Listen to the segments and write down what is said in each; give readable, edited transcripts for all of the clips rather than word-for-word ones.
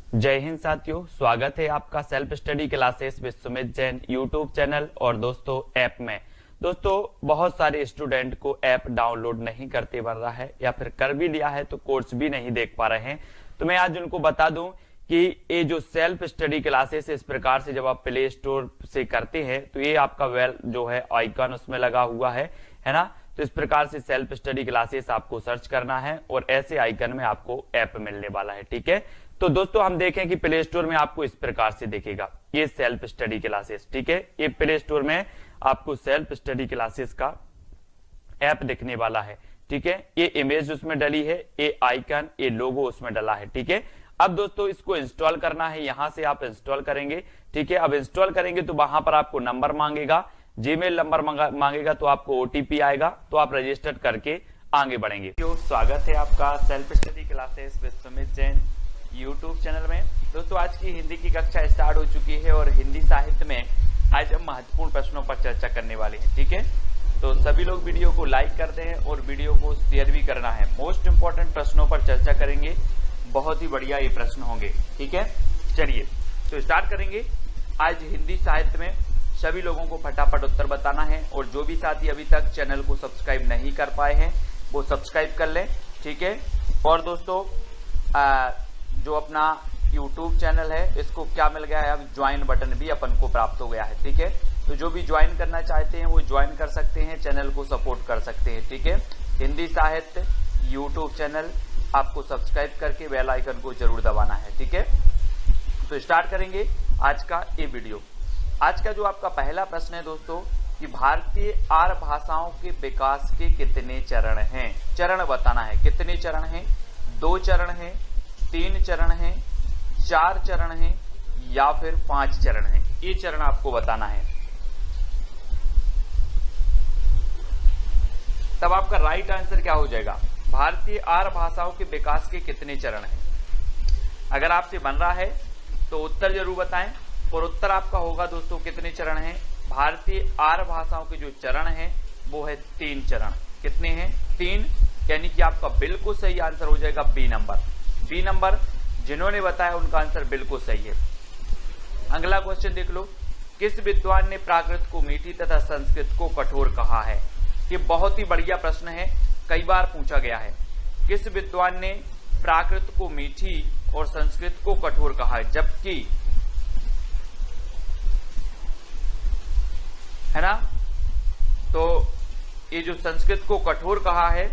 जय हिंद साथियों, स्वागत है आपका self study classes with Sumit Jain YouTube channel और दोस्तों ऐप में। दोस्तों बहुत सारे स्टूडेंट को ऐप डाउनलोड नहीं करते बन रहा है या फिर कर भी लिया है तो कोर्स भी नहीं देख पा रहे हैं। तो मैं आज उनको बता दूं कि ये जो सेल्फ स्टडी क्लासेस इस प्रकार से जब आप प्ले स्टोर से करते हैं तो ये आपका वेल जो है आइकन उसमें लगा हुआ है ना। तो इस प्रकार से सेल्फ स्टडी क्लासेस आपको सर्च करना है और ऐसे आइकन में आपको ऐप मिलने वाला है। ठीक है, तो दोस्तों हम देखें कि प्ले स्टोर में आपको इस प्रकार से दिखेगा ये सेल्फ स्टडी क्लासेस। ठीक है, ये प्ले स्टोर में आपको सेल्फ स्टडी क्लासेस का ऐप दिखने वाला है। ठीक है, ये इमेज उसमें डली है, ये आइकन, ये लोगो उसमें डला है। ठीक है, अब दोस्तों इसको इंस्टॉल करना है, यहां से आप इंस्टॉल करेंगे। ठीक है, अब इंस्टॉल करेंगे तो वहां पर आपको नंबर मांगेगा, जीमेल नंबर मांगेगा, तो आपको ओटीपी आएगा, तो आप रजिस्टर करके आगे बढ़ेंगे। स्वागत है आपका self study classes with Sumit Jain YouTube channel में। दोस्तों आज की हिंदी की कक्षा स्टार्ट हो चुकी है और हिंदी साहित्य में आज हम महत्वपूर्ण प्रश्नों पर चर्चा करने वाले हैं। ठीक है, तो सभी लोग वीडियो को लाइक कर दें और वीडियो को शेयर भी करना है। मोस्ट इंपोर्टेंट प्रश्नों पर चर्चा करेंगे, बहुत ही बढ़िया ये प्रश्न होंगे। ठीक है, चलिए तो स्टार्ट करेंगे। आज हिंदी साहित्य में सभी लोगों को फटाफट उत्तर बताना है और जो भी साथी अभी तक चैनल को सब्सक्राइब नहीं कर पाए हैं वो सब्सक्राइब कर लें। ठीक है, और दोस्तों जो अपना YouTube चैनल है इसको क्या मिल गया है, अब ज्वाइन बटन भी अपन को प्राप्त हो गया है। ठीक है, तो जो भी ज्वाइन करना चाहते हैं वो ज्वाइन कर सकते हैं, चैनल को सपोर्ट कर सकते हैं। ठीक है, हिंदी साहित्य YouTube चैनल आपको सब्सक्राइब करके बेल आइकन को जरूर दबाना है। ठीक है, तो स्टार्ट करेंगे आज का ये वीडियो। आज का जो आपका पहला प्रश्न है दोस्तों कि भारतीय आर्य भाषाओं के विकास के कितने चरण हैं। चरण बताना है, कितने चरण हैं, 2 चरण हैं, 3 चरण हैं, 4 चरण हैं या फिर 5 चरण हैं, ये चरण आपको बताना है। तब आपका राइट आंसर क्या हो जाएगा, भारतीय आर्य भाषाओं के विकास के कितने चरण हैं। अगर आपसे बन रहा है तो उत्तर जरूर बताएं और उत्तर आपका होगा दोस्तों कितने चरण हैं। भारतीय आर्य भाषाओं के जो चरण हैं वो है 3 चरण। कितने हैं, 3, यानी कि आपका बिल्कुल सही आंसर हो जाएगा बी नंबर। बी नंबर जिन्होंने बताया उनका आंसर बिल्कुल सही है। अगला क्वेश्चन देख लो, किस विद्वान ने प्राकृत को मीठी तथा संस्कृत को कठोर कहा है। ये बहुत ही बढ़िया प्रश्न है, कई बार पूछा गया है। किस विद्वान ने प्राकृत को मीठी और संस्कृत को कठोर कहा है, जबकि है ना, तो ये जो संस्कृत को कठोर कहा है,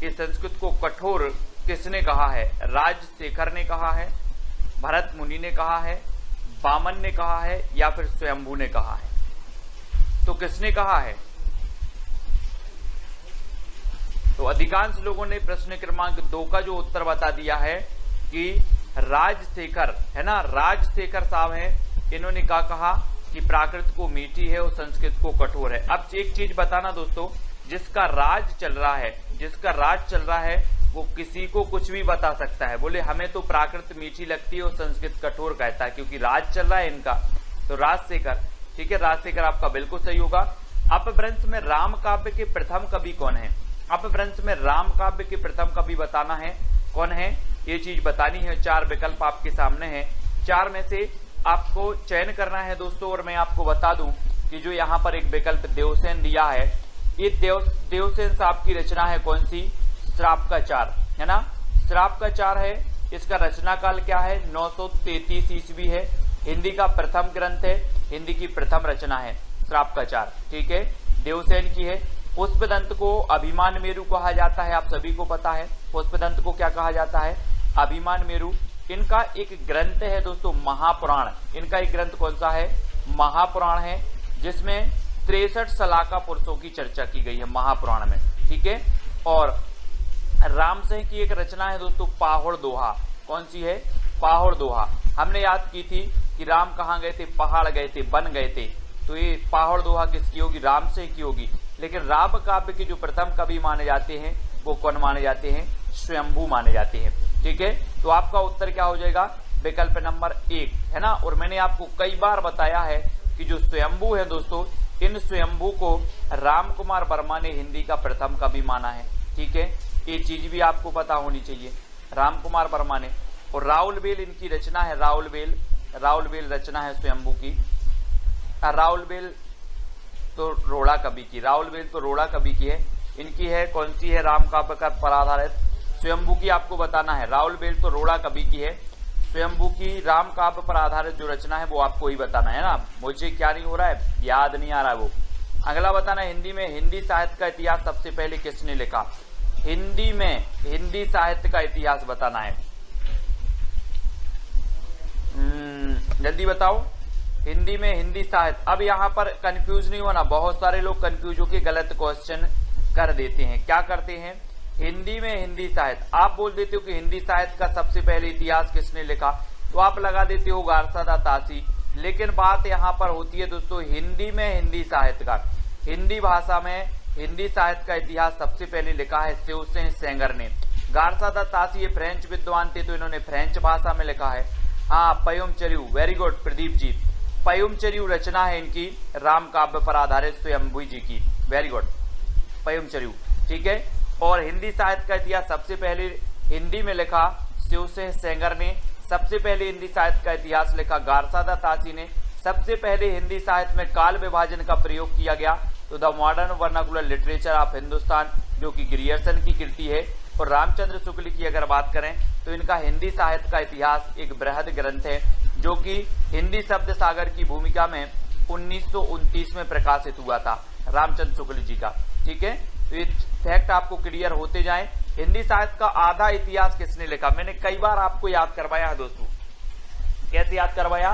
ये संस्कृत को कठोर किसने कहा है, राजशेखर ने कहा है, भरत मुनि ने कहा है, वामन ने कहा है या फिर स्वयंभू ने कहा है। तो किसने कहा है, तो अधिकांश लोगों ने प्रश्न क्रमांक 2 का जो उत्तर बता दिया है कि राजशेखर है ना, राजशेखर साहब हैं, इन्होंने क्या कहा कि प्राकृत को मीठी है और संस्कृत को कठोर है। अब एक चीज बताना दोस्तों, जिसका राज चल रहा है, जिसका राज चल रहा है वो किसी को कुछ भी बता सकता है। बोले हमें तो प्राकृत मीठी लगती है और संस्कृत कठोर कहता है, क्योंकि राज चल रहा है इनका। तो राजशेखर, ठीक है, राजशेखर आपका बिल्कुल सही होगा। अपभ्रंश में राम काव्य के प्रथम कवि कौन है। अपभ्रंश में राम काव्य के प्रथम कवि बताना है कौन है, ये चीज बतानी है। 4 विकल्प आपके सामने है, 4 में से आपको चयन करना है दोस्तों। और मैं आपको बता दूं कि जो यहाँ पर एक विकल्प देवसेन दिया है, ये देवसेन साहब की रचना है कौन सी, श्राप का 4 है ना, श्राप का 4 है। इसका रचना काल क्या है, 933 ईस्वी है। हिंदी का प्रथम ग्रंथ है, हिंदी की प्रथम रचना है श्राप का 4। ठीक है, देवसेन की है। पुष्पदंत को अभिमान मेरु कहा जाता है, आप सभी को पता है पुष्पदंत को क्या कहा जाता है, अभिमान मेरु। इनका एक ग्रंथ है दोस्तों महापुराण, इनका एक ग्रंथ कौन सा है, महापुराण है, जिसमें 63 सलाका पुरुषों की चर्चा की गई है महापुराण में। ठीक है, और रामसिंह की एक रचना है दोस्तों पाहुड़ दोहा, कौन सी है, पाहुड़ दोहा। हमने याद की थी कि राम कहाँ गए थे, पहाड़ गए थे, बन गए थे, तो ये पाहुड़ दोहा किसकी होगी, रामसिंह की होगी। लेकिन राम काव्य के जो प्रथम कवि माने जाते हैं वो कौन माने जाते हैं, स्वयंभू माने जाते हैं। ठीक है, तो आपका उत्तर क्या हो जाएगा, विकल्प नंबर 1 है ना। और मैंने आपको कई बार बताया है कि जो स्वयंभू है दोस्तों, इन स्वयंभू को राम कुमार वर्मा ने हिंदी का प्रथम कवि माना है। ठीक है, ये चीज भी आपको पता होनी चाहिए, राम कुमार वर्मा ने। और राउलवेल इनकी रचना है, राउलवेल रचना है स्वयंभू की। राउलवेल तो रोड़ा कवि की, राउलवेल तो रोड़ा कवि की है, इनकी है कौन सी है, राम काव्य पर आधारित। स्वयंभू की आपको बताना है, राउलवेल तो रोड़ा कवि की है, स्वयंभू की राम काव्य पर आधारित जो रचना है वो आपको ही बताना है ना। मुझे क्या नहीं हो रहा है, याद नहीं आ रहा है वो। अगला बताना है हिंदी में हिंदी साहित्य का इतिहास सबसे पहले किसने लिखा। हिंदी में हिंदी साहित्य का इतिहास बताना है, जल्दी बताओ। हिंदी में हिंदी साहित्य, अब यहाँ पर कंफ्यूज नहीं होना, बहुत सारे लोग कंफ्यूज होकर गलत क्वेश्चन कर देते हैं। क्या करते हैं, हिंदी में हिंदी साहित्य आप बोल देते हो कि हिंदी साहित्य का सबसे पहले इतिहास किसने लिखा, तो आप लगा देते हो गारसादा तासी। लेकिन बात यहाँ पर होती है दोस्तों, हिंदी में हिंदी साहित्य का, हिंदी भाषा में हिंदी साहित्य का इतिहास सबसे पहले लिखा है शिवसेन सेंगर ने। गारसादा तासी ये फ्रेंच विद्वान थे, तो इन्होंने फ्रेंच भाषा में लिखा है। हाँ, पयुम चरियू, वेरी गुड प्रदीप जी, पयुम चरियू रचना है इनकी राम काव्य पर आधारित स्वयंभू जी की, वेरी गुड पयुम चरियू, ठीक है। और हिंदी साहित्य का इतिहास सबसे पहले हिंदी में लिखा शिवसेन सेंगर ने, सबसे पहले हिंदी साहित्य का इतिहास लिखा गारसादा तासी ने, सबसे पहले हिंदी साहित्य में काल विभाजन का प्रयोग किया गया तो the modern vernacular literature of Hindustan, जो कि ग्रियर्सन की कृति है। और रामचंद्र शुक्ल की अगर बात करें तो इनका हिंदी साहित्य का इतिहास एक बृहद ग्रंथ है, जो कि हिंदी शब्द सागर की भूमिका में 1929 में प्रकाशित हुआ था, रामचंद्र शुक्ल जी का, ठीक है। तो ये फैक्ट आपको क्लियर होते जाएं। हिंदी साहित्य का आधा इतिहास किसने लिखा, मैंने कई बार आपको याद करवाया है दोस्तों। कैसे याद करवाया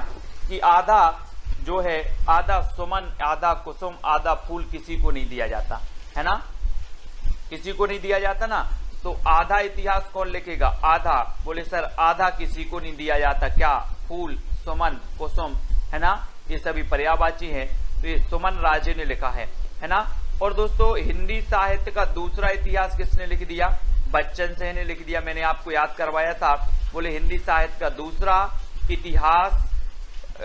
कि आधा जो है, आधा सुमन, आधा कुसुम, आधा फूल किसी को नहीं दिया जाता है ना, किसी को नहीं दिया जाता ना। तो आधा इतिहास कौन लिखेगा, आधा, बोले सर आधा किसी को नहीं दिया जाता, क्या, फूल, सुमन, कुसुम, है ना, ये सभी पर्यायवाची हैं, तो ये सुमन राजे ने लिखा है ना। और दोस्तों हिंदी साहित्य का दूसरा इतिहास किसने लिख दिया, बच्चन सिंह ने लिख दिया। मैंने आपको याद करवाया था, बोले हिंदी साहित्य का दूसरा इतिहास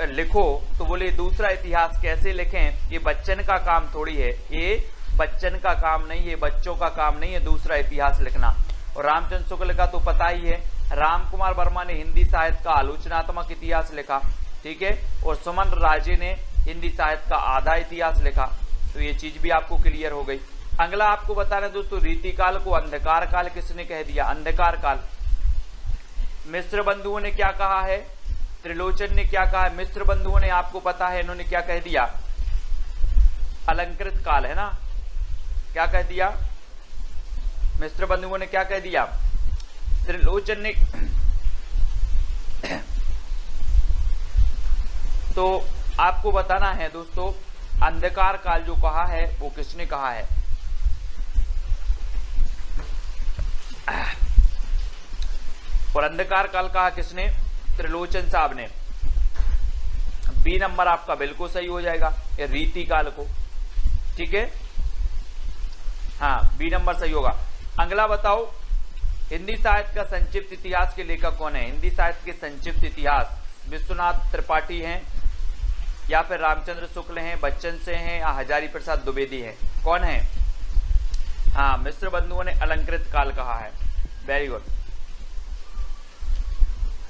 लिखो, तो बोले दूसरा इतिहास कैसे लिखें, ये बच्चन का काम थोड़ी है, ये बच्चन का काम नहीं है, बच्चों का काम नहीं है दूसरा इतिहास लिखना। और रामचंद्र शुक्ल का तो पता ही है, राम कुमार वर्मा ने हिंदी साहित्य का आलोचनात्मक इतिहास लिखा, ठीक है। और सुमन राजे ने हिंदी साहित्य का आधा इतिहास लिखा, तो ये चीज भी आपको क्लियर हो गई। अगला आपको बताना दोस्तों, रीतिकाल को अंधकार काल किसने कह दिया, अंधकार काल। मिश्र बंधुओं ने क्या कहा है, त्रिलोचन ने क्या कहा है, मिश्र बंधुओं ने आपको पता है इन्होंने क्या कह दिया, अलंकृत काल, है ना, क्या कह दिया, मिश्र बंधुओं ने क्या कह दिया, त्रिलोचन ने। तो आपको बताना है दोस्तों, अंधकार काल जो कहा है वो किसने कहा है, और अंधकार काल कहा किसने, त्रिलोचन साहब ने। बी नंबर आपका बिल्कुल सही हो जाएगा, ये रीति काल को, ठीक है, हाँ बी नंबर सही होगा। अगला बताओ, हिंदी साहित्य का संक्षिप्त इतिहास के लेखक कौन है, हिंदी साहित्य के संक्षिप्त इतिहास विश्वनाथ त्रिपाठी हैं या फिर रामचंद्र शुक्ल हैं, बच्चन से हैं या हजारी प्रसाद द्विवेदी हैं, कौन है। हाँ, मिश्र बंधुओं ने अलंकृत काल कहा है, वेरी गुड।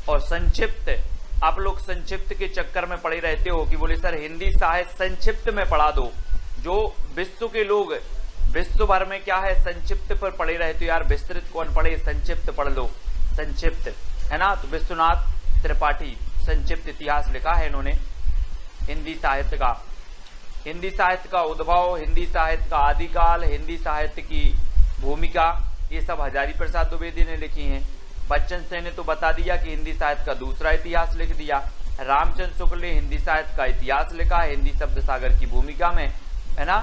और संक्षिप्त, आप लोग संक्षिप्त के चक्कर में पड़े रहते हो कि बोले सर हिंदी साहित्य संक्षिप्त में पढ़ा दो, जो विश्व के लोग विश्व भर में क्या है संक्षिप्त पर पढ़े रहते हो, यार विस्तृत कौन पढ़े, संक्षिप्त पढ़ लो, संक्षिप्त, है ना। तो विश्वनाथ त्रिपाठी संक्षिप्त इतिहास लिखा है इन्होंने हिंदी साहित्य का। हिंदी साहित्य का उद्भव, हिंदी साहित्य का आदिकाल, हिंदी साहित्य की भूमिका, ये सब हजारी प्रसाद द्विवेदी ने लिखी हैं। बच्चन सिंह ने तो बता दिया कि हिंदी साहित्य का दूसरा इतिहास लिख दिया। रामचंद्र शुक्ल ने हिंदी साहित्य का इतिहास लिखा है हिंदी शब्द सागर की भूमिका में, है ना।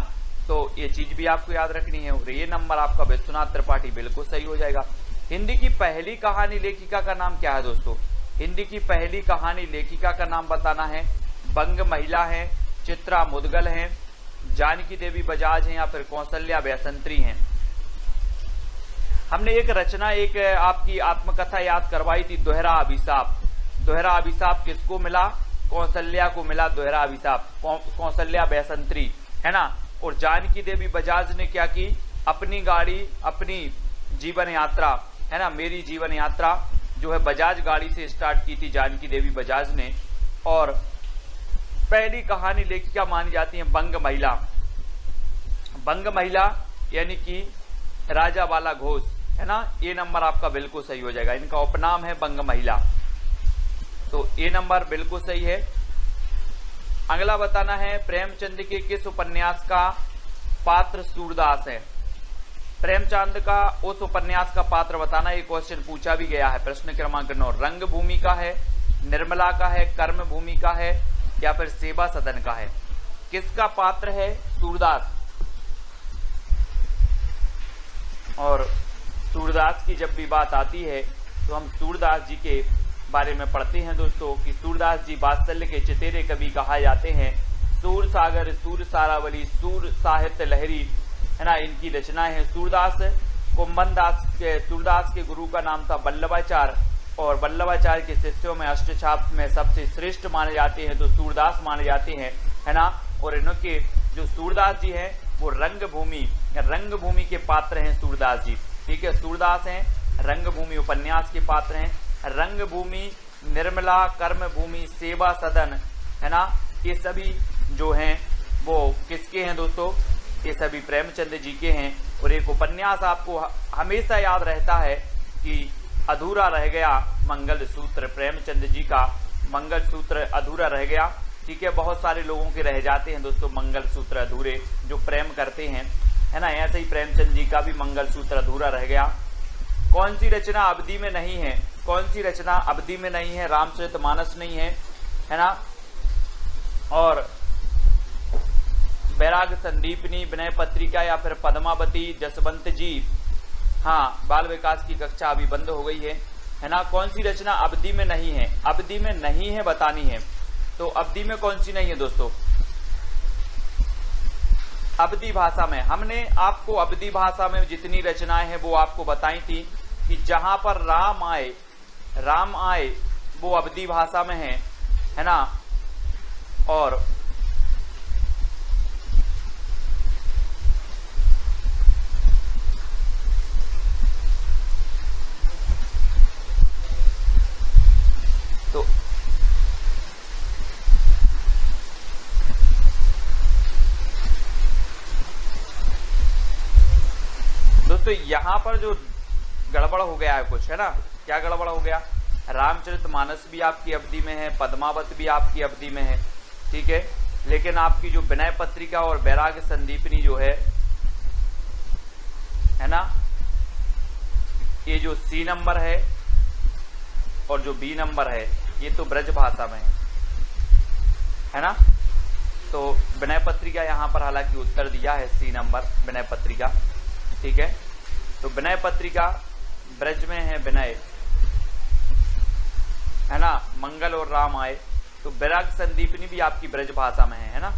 तो ये चीज भी आपको याद रखनी है, और ये नंबर आपका विश्वनाथ त्रिपाठी बिल्कुल सही हो जाएगा। हिंदी की पहली कहानी लेखिका का नाम क्या है दोस्तों, हिंदी की पहली कहानी लेखिका का नाम बताना है। बंग महिला है, चित्रा मुदगल हैं, जानकी देवी बजाज हैं या फिर कौशल्या बैसंत्री हैं। हमने एक रचना, एक आपकी आत्मकथा याद करवाई थी, दोहरा अभिशाप। दोहरा अभिशाप किसको मिला, कौशल्या को मिला दोहरा अभिशाप, कौशल्या बैसंत्री, है ना। और जानकी देवी बजाज ने क्या की, अपनी गाड़ी, अपनी जीवन यात्रा, है ना, मेरी जीवन यात्रा, जो है बजाज गाड़ी से स्टार्ट की थी जानकी देवी बजाज ने। और पहली कहानी लेखिका मानी जाती है बंग महिला। बंग महिला यानी कि राजा बाला घोष, है ना। ये नंबर आपका बिल्कुल सही हो जाएगा। इनका उपनाम है बंग महिला, तो ये नंबर बिल्कुल सही है। अगला बताना है प्रेमचंद के किस उपन्यास का पात्र सूरदास है। प्रेमचंद का उस उपन्यास का पात्र बताना, ये क्वेश्चन पूछा भी गया है। प्रश्न क्रमांक 9 रंग भूमि का है, निर्मला का है, कर्म भूमि का है या फिर सेवा सदन का है। किसका पात्र है सूरदास। और सूरदास की जब भी बात आती है तो हम सूरदास जी के बारे में पढ़ते हैं दोस्तों कि सूरदास जी वात्सल्य के चतेरे कवि कहा जाते हैं। सूर सागर, सूर सारावली, सूर साहित्य लहरी, है ना, इनकी रचनाएं हैं। सूरदास सूरदास के गुरु का नाम था वल्लभाचार्य, और वल्लभाचार्य के शिष्यों में अष्टछाप में सबसे श्रेष्ठ माने जाते हैं तो सूरदास माने जाते हैं, है ना। और इनके जो सूरदास जी हैं वो रंगभूमि के पात्र हैं सूरदास जी, ठीक है। सूरदास हैं रंगभूमि उपन्यास के पात्र हैं। रंगभूमि, निर्मला, कर्मभूमि, सेवा सदन, है ना, ये सभी जो हैं वो किसके हैं दोस्तों, ये सभी प्रेमचंद जी के हैं। और एक उपन्यास आपको हमेशा याद रहता है कि अधूरा रह गया मंगलसूत्र, प्रेमचंद जी का मंगलसूत्र अधूरा रह गया, ठीक है। बहुत सारे लोगों के रह जाते हैं दोस्तों मंगलसूत्र अधूरे, जो प्रेम करते हैं, है ना। ऐसे ही प्रेमचंद जी का भी मंगलसूत्र अधूरा रह गया। कौन सी रचना अवधि में नहीं है, कौन सी रचना अवधि में नहीं है। रामचरितमानस नहीं है, है ना। और बैराग संदीपनी, विनय पत्रिका या फिर पद्मावती, जसवंत जी, हाँ, बाल विकास की कक्षा अभी बंद हो गई है ना। कौन सी रचना अवधि में नहीं है, अवधि में नहीं है बतानी है। तो अवधि में कौन सी नहीं है दोस्तों, अवधि भाषा में। हमने आपको अवधि भाषा में जितनी रचनाएं हैं वो आपको बताई थी कि जहां पर राम आए वो अवधि भाषा में है ना। और तो दोस्तों यहां पर जो गड़बड़ हो गया है कुछ, है ना। क्या गड़बड़ हो गया, रामचरितमानस भी आपकी अवधि में है, पद्मावत भी आपकी अवधि में है, ठीक है। लेकिन आपकी जो विनय पत्रिका और बैराग संदीपनी जो है ना, ये जो सी नंबर है और जो बी नंबर है ये तो ब्रज भाषा में है ना। तो विनय पत्रिका यहाँ पर हालांकि उत्तर दिया है सी नंबर विनय पत्रिका, ठीक है। तो विनय पत्रिका ब्रज में है, विनय, है ना। मंगल और राम आए, तो बैराग संदीपनी भी आपकी ब्रज भाषा में है ना,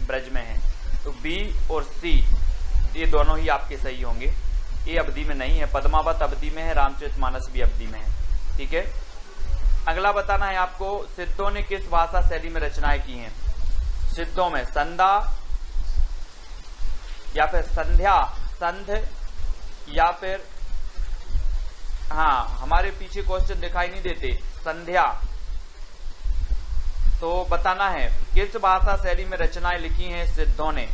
ब्रज में है। तो बी और सी ये दोनों ही आपके सही होंगे। ये अवधि में नहीं है, पद्मावत अवधि में है, रामचरितमानस भी अवधि में है, ठीक है। अगला बताना है आपको, सिद्धों ने किस भाषा शैली में रचनाएं की हैं। सिद्धों में संधा या फिर संध्या, संध या फिर, हाँ हमारे पीछे क्वेश्चन दिखाई नहीं देते, संध्या। तो बताना है किस भाषा शैली में रचनाएं लिखी हैं सिद्धों ने।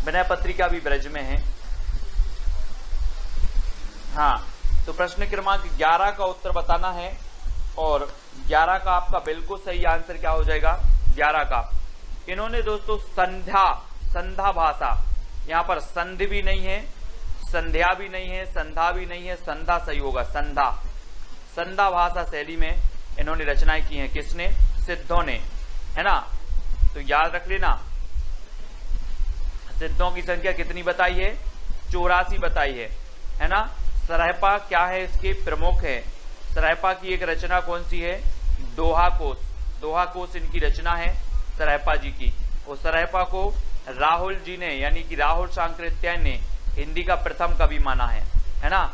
विनय पत्रिका भी ब्रज में है, हाँ। तो प्रश्न क्रमांक 11 का उत्तर बताना है और 11 का आपका बिल्कुल सही आंसर क्या हो जाएगा, 11 का। इन्होंने दोस्तों संधा भाषा, यहाँ पर संधि भी नहीं है, संध्या भी नहीं है, संधा भी नहीं है, संधा सही होगा, संधा भाषा शैली में इन्होंने रचनाएं की हैं। किसने, सिद्धों ने, है ना। तो याद रख लेना, सिद्धों की संख्या कितनी बताई है, 84 बताई है ना। सरायपा क्या है, इसके प्रमुख है। सरायपा की एक रचना कौन सी है, दोहा कोश इनकी रचना है सरायपा जी की। और सरायपा को राहुल जी ने, यानी कि राहुल सांकृत्यायन ने हिंदी का प्रथम कवि माना है ना।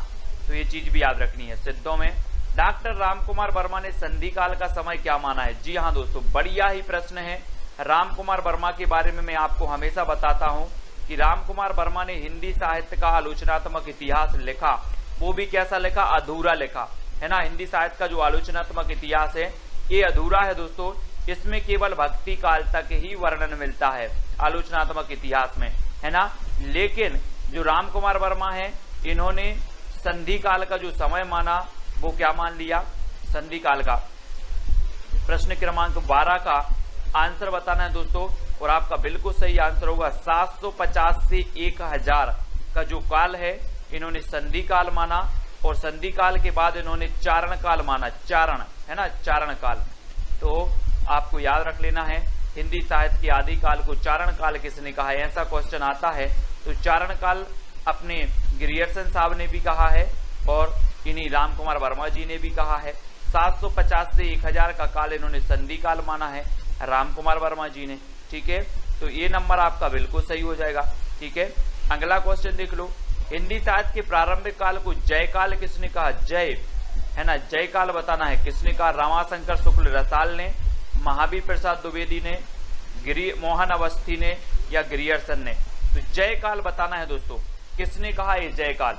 तो ये चीज भी याद रखनी है। सिद्धों में डॉक्टर रामकुमार वर्मा ने संधि काल का समय क्या माना है। जी हाँ दोस्तों, बढ़िया ही प्रश्न है। रामकुमार वर्मा के बारे में मैं आपको हमेशा बताता हूं कि रामकुमार वर्मा ने हिंदी साहित्य का आलोचनात्मक इतिहास लिखा। वो भी कैसा लिखा, अधूरा लिखा, है ना। हिंदी साहित्य का जो आलोचनात्मक इतिहास है ये अधूरा है दोस्तों, इसमें केवल भक्ति काल तक ही वर्णन मिलता है आलोचनात्मक इतिहास में, है ना। लेकिन जो राम कुमार वर्मा है इन्होंने संधि काल का जो समय माना वो क्या मान लिया, संधि काल का। प्रश्न क्रमांक 12 का आंसर बताना है दोस्तों, और आपका बिल्कुल सही आंसर होगा 750 से 1000 का जो काल है इन्होंने संधि काल माना, और संधि काल के बाद इन्होंने चारण काल माना, चारण, है ना, चारण काल। तो आपको याद रख लेना है हिंदी साहित्य के आदि काल को चारण काल किसने कहा है, ऐसा क्वेश्चन आता है तो चारण काल अपने ग्रियर्सन साहब ने भी कहा है और इन्हीं राम कुमार वर्मा जी ने भी कहा है। 750 से 1000 का काल इन्होंने संधि काल माना है राम कुमार वर्मा जी ने, ठीक है। तो ये नंबर आपका बिल्कुल सही हो जाएगा, ठीक है। अगला क्वेश्चन देख लो, हिंदी साहित्य के प्रारंभिक काल को जय काल किसने कहा, जय, है ना, जय काल बताना है किसने कहा, रमाशंकर शुक्ल रसाल ने, महावीर प्रसाद द्विवेदी ने, मोहन अवस्थी ने या ग्रियर्सन ने। तो जय काल बताना है दोस्तों, किसने कहा ये जय काल।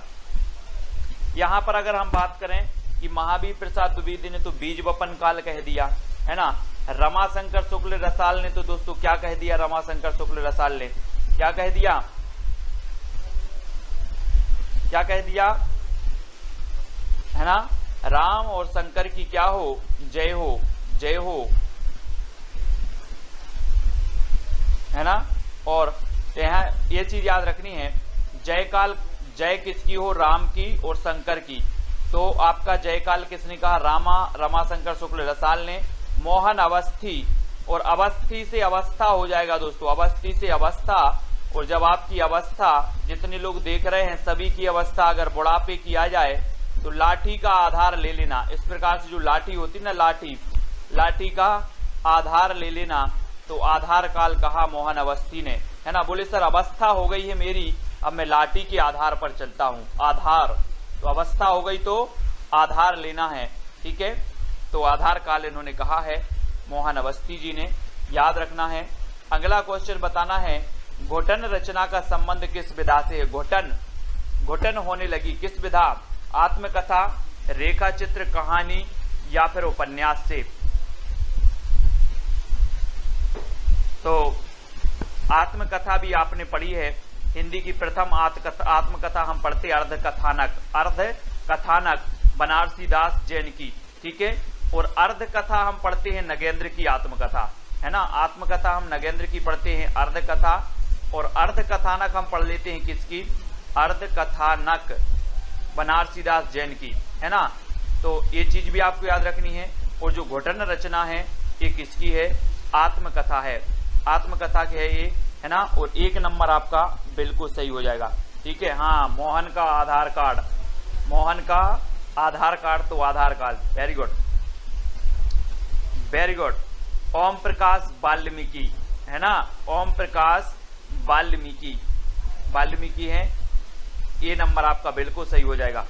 यहां पर अगर हम बात करें कि महावीर प्रसाद द्विवेदी ने तो बीज वपन काल कह दिया, है ना। रमाशंकर शुक्ल रसाल ने तो दोस्तों क्या कह दिया, रमाशंकर शुक्ल रसाल ने क्या कह दिया, क्या कह दिया, है ना, राम और शंकर की क्या हो, जय हो, जय हो, है ना। और यहाँ ये चीज याद रखनी है, जय काल, जय किसकी हो, राम की और शंकर की। तो आपका जय काल किसने कहा, रमाशंकर शुक्ल रसाल ने। मोहन अवस्थी, और अवस्थी से अवस्था हो जाएगा दोस्तों, अवस्थी से अवस्था। और जब आपकी अवस्था, जितने लोग देख रहे हैं सभी की अवस्था अगर बुढ़ापे की आ जाए तो लाठी का आधार ले लेना। इस प्रकार से जो लाठी होती ना, लाठी का आधार ले लेना। तो आधार काल कहा मोहन अवस्थी ने, है ना। बोले सर अवस्था हो गई है मेरी, अब मैं लाठी के आधार पर चलता हूं, आधार, तो अवस्था हो गई तो आधार लेना है, ठीक है। तो आधार काल इन्होंने कहा है मोहन अवस्थी जी ने, याद रखना है। अगला क्वेश्चन बताना है, घोटन रचना का संबंध किस विधा से है, घोटन, घोटन होने लगी किस विधा, आत्मकथा, रेखा चित्र, कहानी या फिर उपन्यास से। तो आत्मकथा भी आपने पढ़ी है, हिंदी की प्रथम आत्मकथा हम पढ़ते अर्धकथानक, अर्धकथानक बनारसी दास जैन की, ठीक है। और अर्धकथा हम पढ़ते हैं नगेंद्र की आत्मकथा, है ना। आत्मकथा हम नगेंद्र की पढ़ते हैं, अर्धकथा, और अर्धकथानक हम पढ़ लेते हैं किसकी, अर्धकथानक बनारसी दास जैन की, है ना। तो ये चीज भी आपको याद रखनी है। और जो घोटन रचना है ये किसकी है, आत्मकथा है, आत्मकथा की है ये, है ना। और 1 नंबर आपका बिल्कुल सही हो जाएगा, ठीक है। हाँ, मोहन का आधार कार्ड, मोहन का आधार कार्ड तो Aadhaar card, very good, very good. Om Prakash Valmiki, है ना, ओम प्रकाश वाल्मीकि, वाल्मीकि है, ये नंबर आपका बिल्कुल सही हो जाएगा,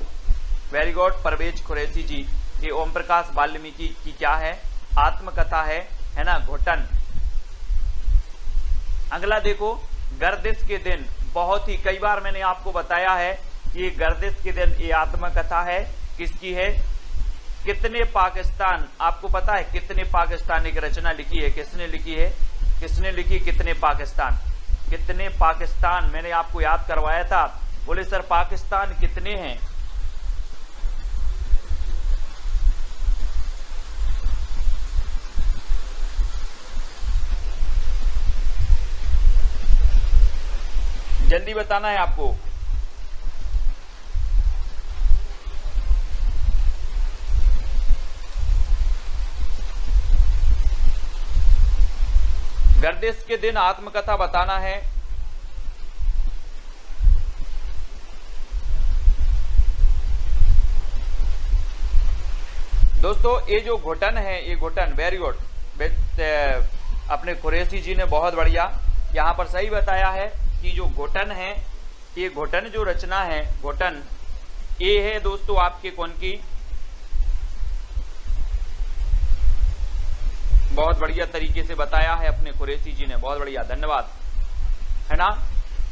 वेरी गुड। परवेज कुरैशी जी, ये ओम प्रकाश वाल्मीकि की क्या है, आत्मकथा है ना, घोटन। अगला देखो, गर्दिश के दिन, बहुत ही कई बार मैंने आपको बताया है कि ये गर्दिश के दिन ये आत्मकथा है, किसकी है, कितने पाकिस्तान, आपको पता है कितने पाकिस्तान एक रचना लिखी है, किसने लिखी है, किसने लिखी, कितने पाकिस्तान, कितने पाकिस्तान, मैंने आपको याद करवाया था। बोले सर पाकिस्तान कितने हैं, जल्दी बताना है आपको। गर्दिश के दिन आत्मकथा बताना है। दोस्तों ये जो घोटन है, ये घोटन, वेरी गुड, अपने कुरैशी जी ने बहुत बढ़िया यहाँ पर सही बताया है कि जो घोटन है, ये घोटन जो रचना है, घोटन ये है दोस्तों आपके कौन की, बहुत बढ़िया तरीके से बताया है अपने कुरैशी जी ने, बहुत बढ़िया, धन्यवाद, है ना।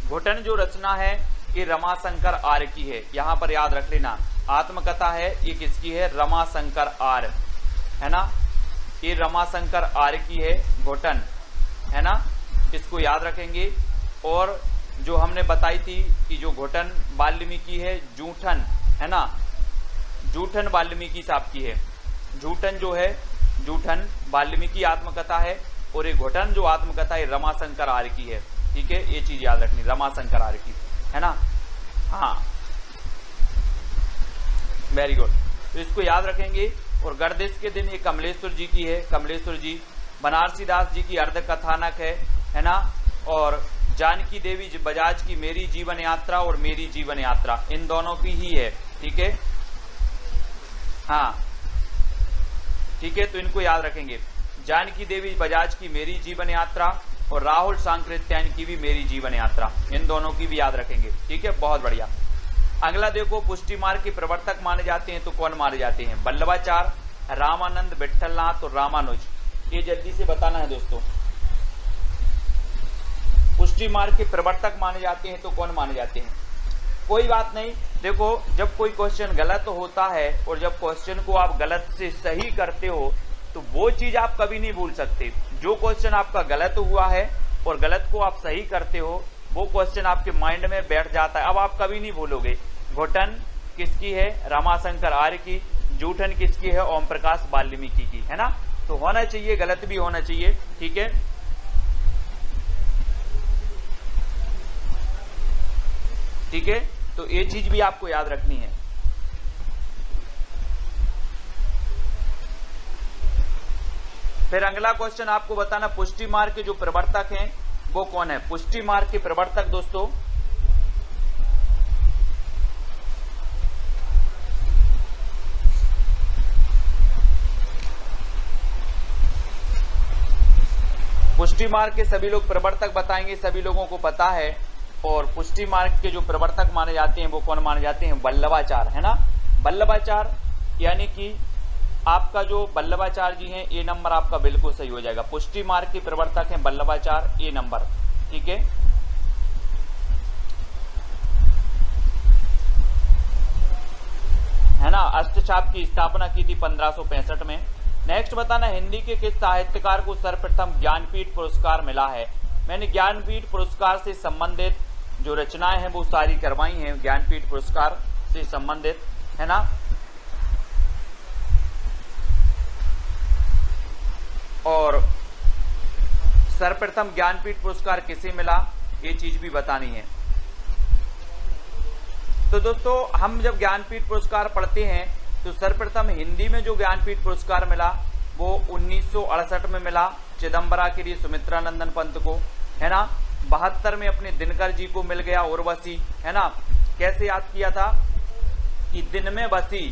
घोटन जो रचना है ये रमाशंकर आर्य की है, यहाँ पर याद रख लेना। आत्मकथा है ये किसकी है, रमाशंकर आर्य, है ना, ये रमाशंकर आर्य की है, घोटन, है ना, इसको याद रखेंगे। और जो हमने बताई थी कि जो घोटन वाल्मीकि है, जूठन, है ना, जूठन वाल्मीकि साहब की है, जूठन जो है, जूठन वाल्मीकि आत्मकथा है, और ये घोटन जो आत्मकथा है रमाशंकर आर्य की है, ठीक है, ये चीज याद रखनी, रमाशंकर आर्य की, है ना, हाँ, वेरी गुड, तो इसको याद रखेंगे। और गर्दिश के दिन ये कमलेश्वर जी की है, कमलेश्वर जी, बनारसी दास जी की अर्ध कथानक है ना, और जानकी देवी बजाज की मेरी जीवन यात्रा और मेरी जीवन यात्रा, इन दोनों की ही है, ठीक है, हाँ, ठीक है, तो इनको याद रखेंगे। जानकी देवी बजाज की मेरी जीवन यात्रा और राहुल सांकृत्यायन की भी मेरी जीवन यात्रा, इन दोनों की भी याद रखेंगे, ठीक है, बहुत बढ़िया। अगला देखो, पुष्टि मार्ग के प्रवर्तक माने जाते हैं तो कौन माने जाते हैं, वल्लभाचार्य, रामानंद, विट्ठलनाथ और रामानुज, ये जल्दी से बताना है दोस्तों। पुष्टि मार्ग के प्रवर्तक माने जाते हैं तो कौन माने जाते हैं, कोई बात नहीं, देखो जब कोई क्वेश्चन गलत होता है और जब क्वेश्चन को आप गलत से सही करते हो तो वो चीज आप कभी नहीं भूल सकते। जो क्वेश्चन आपका गलत हुआ है और गलत को आप सही करते हो वो क्वेश्चन आपके माइंड में बैठ जाता है, अब आप कभी नहीं भूलोगे। घोटन किसकी है, रमाशंकर आर्य की, जूठन किसकी है, ओम प्रकाश वाल्मीकि की, है ना, तो होना चाहिए, गलत भी होना चाहिए, ठीक है, ठीक है, तो ये चीज भी आपको याद रखनी है। फिर अगला क्वेश्चन आपको बताना, पुष्टि मार्ग के जो प्रवर्तक हैं वो कौन है, पुष्टि मार्ग के प्रवर्तक दोस्तों, पुष्टि मार्ग के सभी लोग प्रवर्तक बताएंगे, सभी लोगों को पता है। और पुष्टि मार्ग के जो प्रवर्तक माने जाते हैं वो कौन माने जाते हैं, वल्लभाचार्य, है ना, वल्लभाचार्य, यानी कि आपका जो वल्लभाचार्य जी हैं ये नंबर आपका बिल्कुल सही हो जाएगा। पुष्टि मार्ग के प्रवर्तक हैं वल्लभाचार्य, ये नंबर, ठीक है, ना, अष्टचाप की स्थापना की थी 1565 में। नेक्स्ट बताना, हिंदी के किस साहित्यकार को सर्वप्रथम ज्ञानपीठ पुरस्कार मिला है। मैंने ज्ञानपीठ पुरस्कार से संबंधित जो रचनाएं हैं वो सारी करवाई हैं, ज्ञानपीठ पुरस्कार से संबंधित, है ना, और सर्वप्रथम ज्ञानपीठ पुरस्कार किसे मिला ये चीज भी बतानी है। तो दोस्तों हम जब ज्ञानपीठ पुरस्कार पढ़ते हैं तो सर्वप्रथम हिंदी में जो ज्ञानपीठ पुरस्कार मिला वो 1968 में मिला चिदम्बरा के लिए सुमित्रा नंदन पंत को, है ना, 72 में अपने दिनकर जी को मिल गया उर्वशी, है ना, कैसे याद किया था कि दिन में बसी,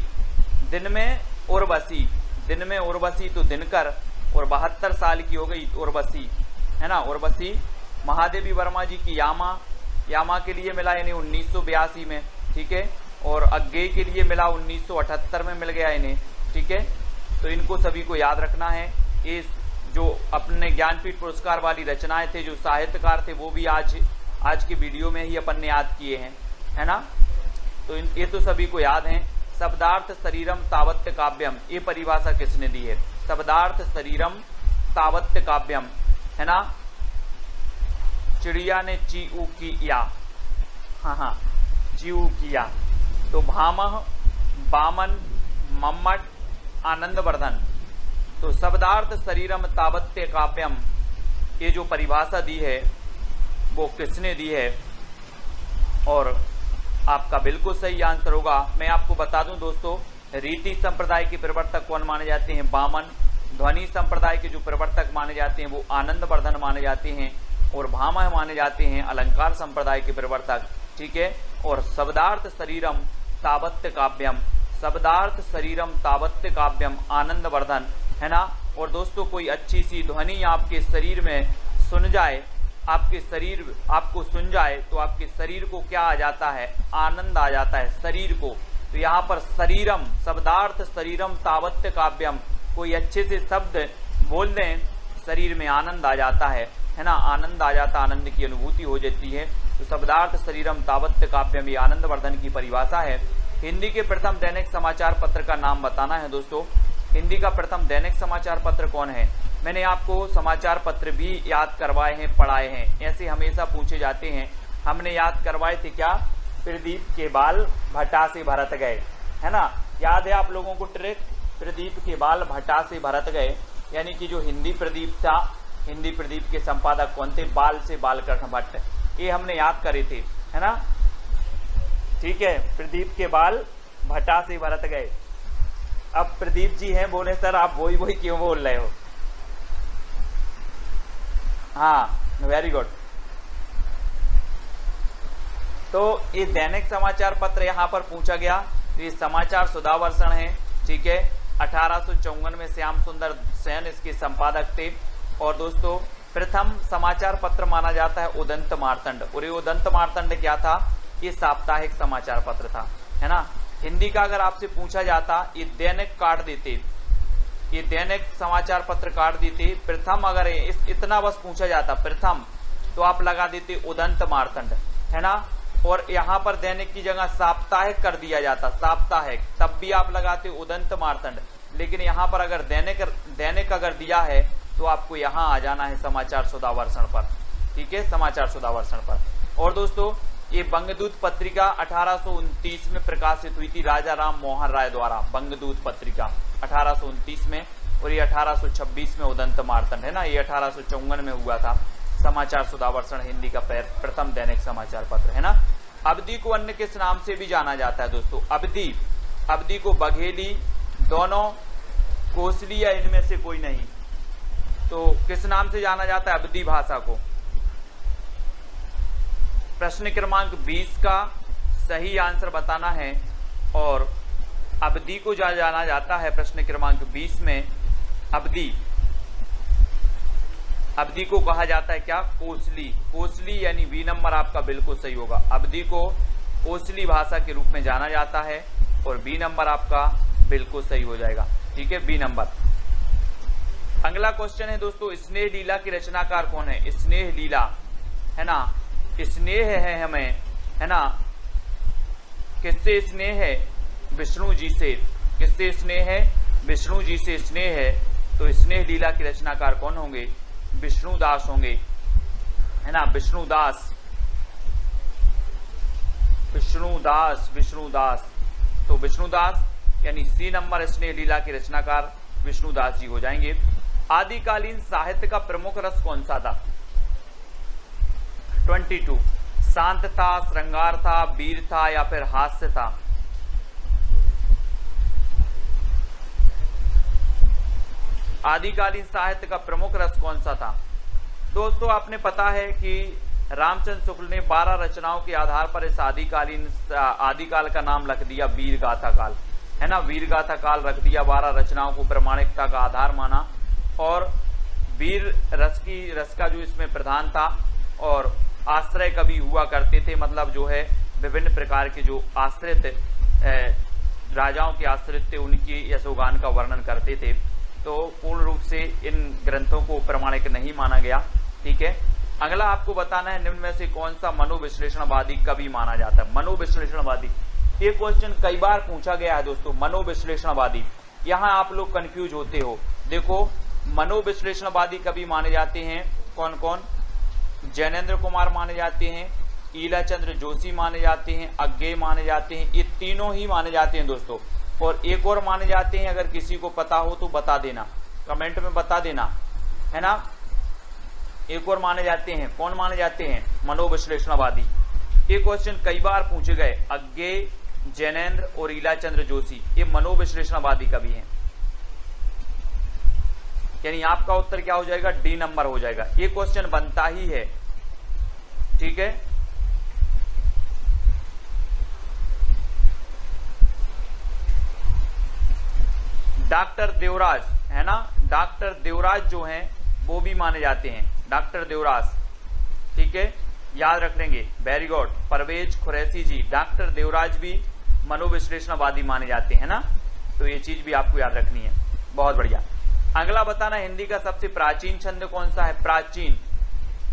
दिन में उर्वशी, दिन में उर्वशी तो दिनकर, और 72 साल की हो गई उर्वशी, है ना, उर्वशी। महादेवी वर्मा जी की यामा, यामा के लिए मिला यानी 1982 में, ठीक है, और अज्ञेय के लिए मिला 1978 में मिल गया इन्हें, ठीक है, तो इनको सभी को याद रखना है। ये जो अपने ज्ञानपीठ पुरस्कार वाली रचनाएं थे, जो साहित्यकार थे, वो भी आज के वीडियो में ही अपन ने याद किए हैं, है ना, तो ये तो सभी को याद हैं। शब्दार्थ शरीरम तावत्य काव्यम, ये परिभाषा किसने दी है, शब्दार्थ शरीरम तावत्य काव्यम, है ना, चिड़िया ने चीऊ किया, हाँ, चीऊ किया, तो भामह, बामन, मम्मट, आनंदवर्धन, तो शब्दार्थ शरीरम तावत्य काव्यम, ये जो परिभाषा दी है वो किसने दी है, और आपका बिल्कुल सही आंसर होगा। मैं आपको बता दूं दोस्तों, रीति संप्रदाय के प्रवर्तक कौन माने जाते हैं, बामन। ध्वनि संप्रदाय के जो प्रवर्तक माने जाते हैं वो आनंदवर्धन माने जाते हैं, और भामह माने जाते हैं अलंकार संप्रदाय के प्रवर्तक, ठीक है। और शब्दार्थ शरीरम तावत्य काव्यम, शब्दार्थ शरीरम तावत्य काव्यम आनंदवर्धन, है ना। और दोस्तों कोई अच्छी सी ध्वनि आपके शरीर में सुन जाए, आपके शरीर आपको सुन जाए तो आपके शरीर को क्या आ जाता है, आनंद आ जाता है शरीर को। तो यहाँ पर शरीरम, शब्दार्थ शरीरम तावत्य काव्यम, कोई अच्छे से शब्द बोल दें शरीर में आनंद आ जाता है। है ना, आनंद आ जाता, आनंद की अनुभूति हो जाती है। तो शब्दार्थ शरीरम तावत् काव्यम, ये आनंद वर्धन की परिभाषा है। हिंदी के प्रथम दैनिक समाचार पत्र का नाम बताना है दोस्तों। हिंदी का प्रथम दैनिक समाचार पत्र कौन है? मैंने आपको समाचार पत्र भी याद करवाए हैं, पढ़ाए हैं, ऐसे हमेशा पूछे जाते हैं। हमने याद करवाए थे क्या? प्रदीप के बाल भटा से भरत गए, है ना, याद है आप लोगों को ट्रिक? प्रदीप के बाल भटा से भरत गए, यानी कि जो हिंदी प्रदीप था, हिंदी प्रदीप के संपादक कौन थे? बाल से बालकृष्ण भट्ट, ये हमने याद करे थे, है ना। ठीक है, प्रदीप के बाल भटा से भरत गए। अब प्रदीप जी हैं, बोले सर आप वही वही क्यों बोल रहे हो? हाँ, वेरी गुड। तो ये दैनिक समाचार पत्र यहाँ पर पूछा गया, तो ये समाचार सुधावर्षण है। ठीक है, 1854 में श्याम सुंदर सेन इसके संपादक थे। और दोस्तों प्रथम समाचार पत्र माना जाता है उदंत मार्तंड, और ये उदंत मार्तंड क्या था? ये साप्ताहिक समाचार पत्र था, है ना। हिंदी का अगर आपसे पूछा जाता, ये दैनिक काट देते, ये दैनिक समाचार पत्र काट देते। प्रथम अगर इतना बस पूछा जाता प्रथम, तो आप लगा देते उदंत मार्तंड, है ना। और यहाँ पर दैनिक की जगह साप्ताहिक कर दिया जाता, साप्ताहिक, तब भी आप लगाते उदंत मार्तंड। लेकिन यहाँ पर अगर दैनिक अगर दिया है तो आपको यहाँ आ जाना है समाचार सुधावर्षण पर। ठीक है, समाचार सुधावर्षण पर। और दोस्तों ये बंगदूत पत्रिका 1829 में प्रकाशित हुई थी राजा राम मोहन राय द्वारा, बंगदूत पत्रिका 1829 में, और ये 1826 में उदंत मार्तंड, है ना, ये 1854 में हुआ था। समाचार सुधावर्षण हिंदी का प्रथम दैनिक समाचार पत्र, है ना। अवधि को अन्य किस नाम से भी जाना जाता है दोस्तों? अवधि को बघेली, दोनों, कोसली या इनमें से कोई नहीं, तो किस नाम से जाना जाता है अवधि भाषा को? प्रश्न क्रमांक 20 का सही आंसर बताना है। और अवधि को जाना जाता है प्रश्न क्रमांक 20 में, अवधि को कहा जाता है क्या? कोसली। कोसली यानी बी नंबर आपका बिल्कुल सही होगा। अवधि को कोसली भाषा के रूप में जाना जाता है, और बी नंबर आपका बिल्कुल सही हो जाएगा। ठीक है, बी नंबर। अगला क्वेश्चन है दोस्तों, स्नेह लीला की रचनाकार कौन है? स्नेह लीला, है ना, स्नेह है हमें, है ना, किससे स्नेह है? विष्णु जी से। किससे स्नेह है? विष्णु जी से स्नेह है। तो स्नेह लीला के रचनाकार कौन होंगे? विष्णुदास होंगे, है ना, विष्णुदास, विष्णुदास, विष्णुदास। तो विष्णुदास यानी सी नंबर स्नेह लीला के रचनाकार विष्णुदास जी हो जाएंगे। आदिकालीन साहित्य का प्रमुख रस कौन सा था? 22। शांत था, श्रृंगार था, वीर था, या फिर हास्य था? आदिकालीन साहित्य का प्रमुख रस कौन सा था? दोस्तों आपने पता है कि रामचंद्र शुक्ल ने 12 रचनाओं के आधार पर इस आदिकाल का नाम रख दिया वीर गाथा काल, है ना, वीर गाथा काल रख दिया। 12 रचनाओं को प्रामाणिकता का आधार माना, और वीर रस का जो इसमें प्रधान था, और आश्रय कवि हुआ करते थे, मतलब जो है विभिन्न प्रकार के जो आश्रित राजाओं के आश्रित थे, उनकी यशोगान का वर्णन करते थे। तो पूर्ण रूप से इन ग्रंथों को प्रामाणिक नहीं माना गया। ठीक है, अगला आपको बताना है निम्न में से कौन सा मनोविश्लेषणवादी कवि माना जाता है? मनोविश्लेषणवादी, ये क्वेश्चन कई बार पूछा गया है दोस्तों। मनोविश्लेषणवादी, यहाँ आप लोग कंफ्यूज होते हो। देखो, मनोविश्लेषणवादी कवि माने जाते हैं कौन कौन? जैनेन्द्र कुमार माने जाते हैं, ईलाचंद्र जोशी माने जाते हैं, अज्ञेय माने जाते हैं, ये तीनों ही माने जाते हैं दोस्तों। और एक और माने जाते हैं, अगर किसी को पता हो तो बता देना, कमेंट में बता देना, है ना। एक और माने जाते हैं, कौन माने जाते हैं? मनोविश्लेषणवादी। ये क्वेश्चन कई बार पूछे गए। अज्ञेय, जैनेन्द्र और ईलाचंद्र जोशी, ये मनोविश्लेषणवादी कवि हैं। यानी आपका उत्तर क्या हो जाएगा? डी नंबर हो जाएगा। ये क्वेश्चन बनता ही है। ठीक है, डॉक्टर देवराज, है ना, डॉक्टर देवराज जो हैं वो भी माने जाते हैं, डॉक्टर देवराज। ठीक है, याद रख लेंगे, वेरी गुड। परवेज खुरैशी जी, डॉक्टर देवराज भी मनोविश्लेषणवादी माने जाते हैं ना, तो ये चीज भी आपको याद रखनी है। बहुत बढ़िया। अगला बताना, हिंदी का सबसे प्राचीन छंद कौन सा है? प्राचीन,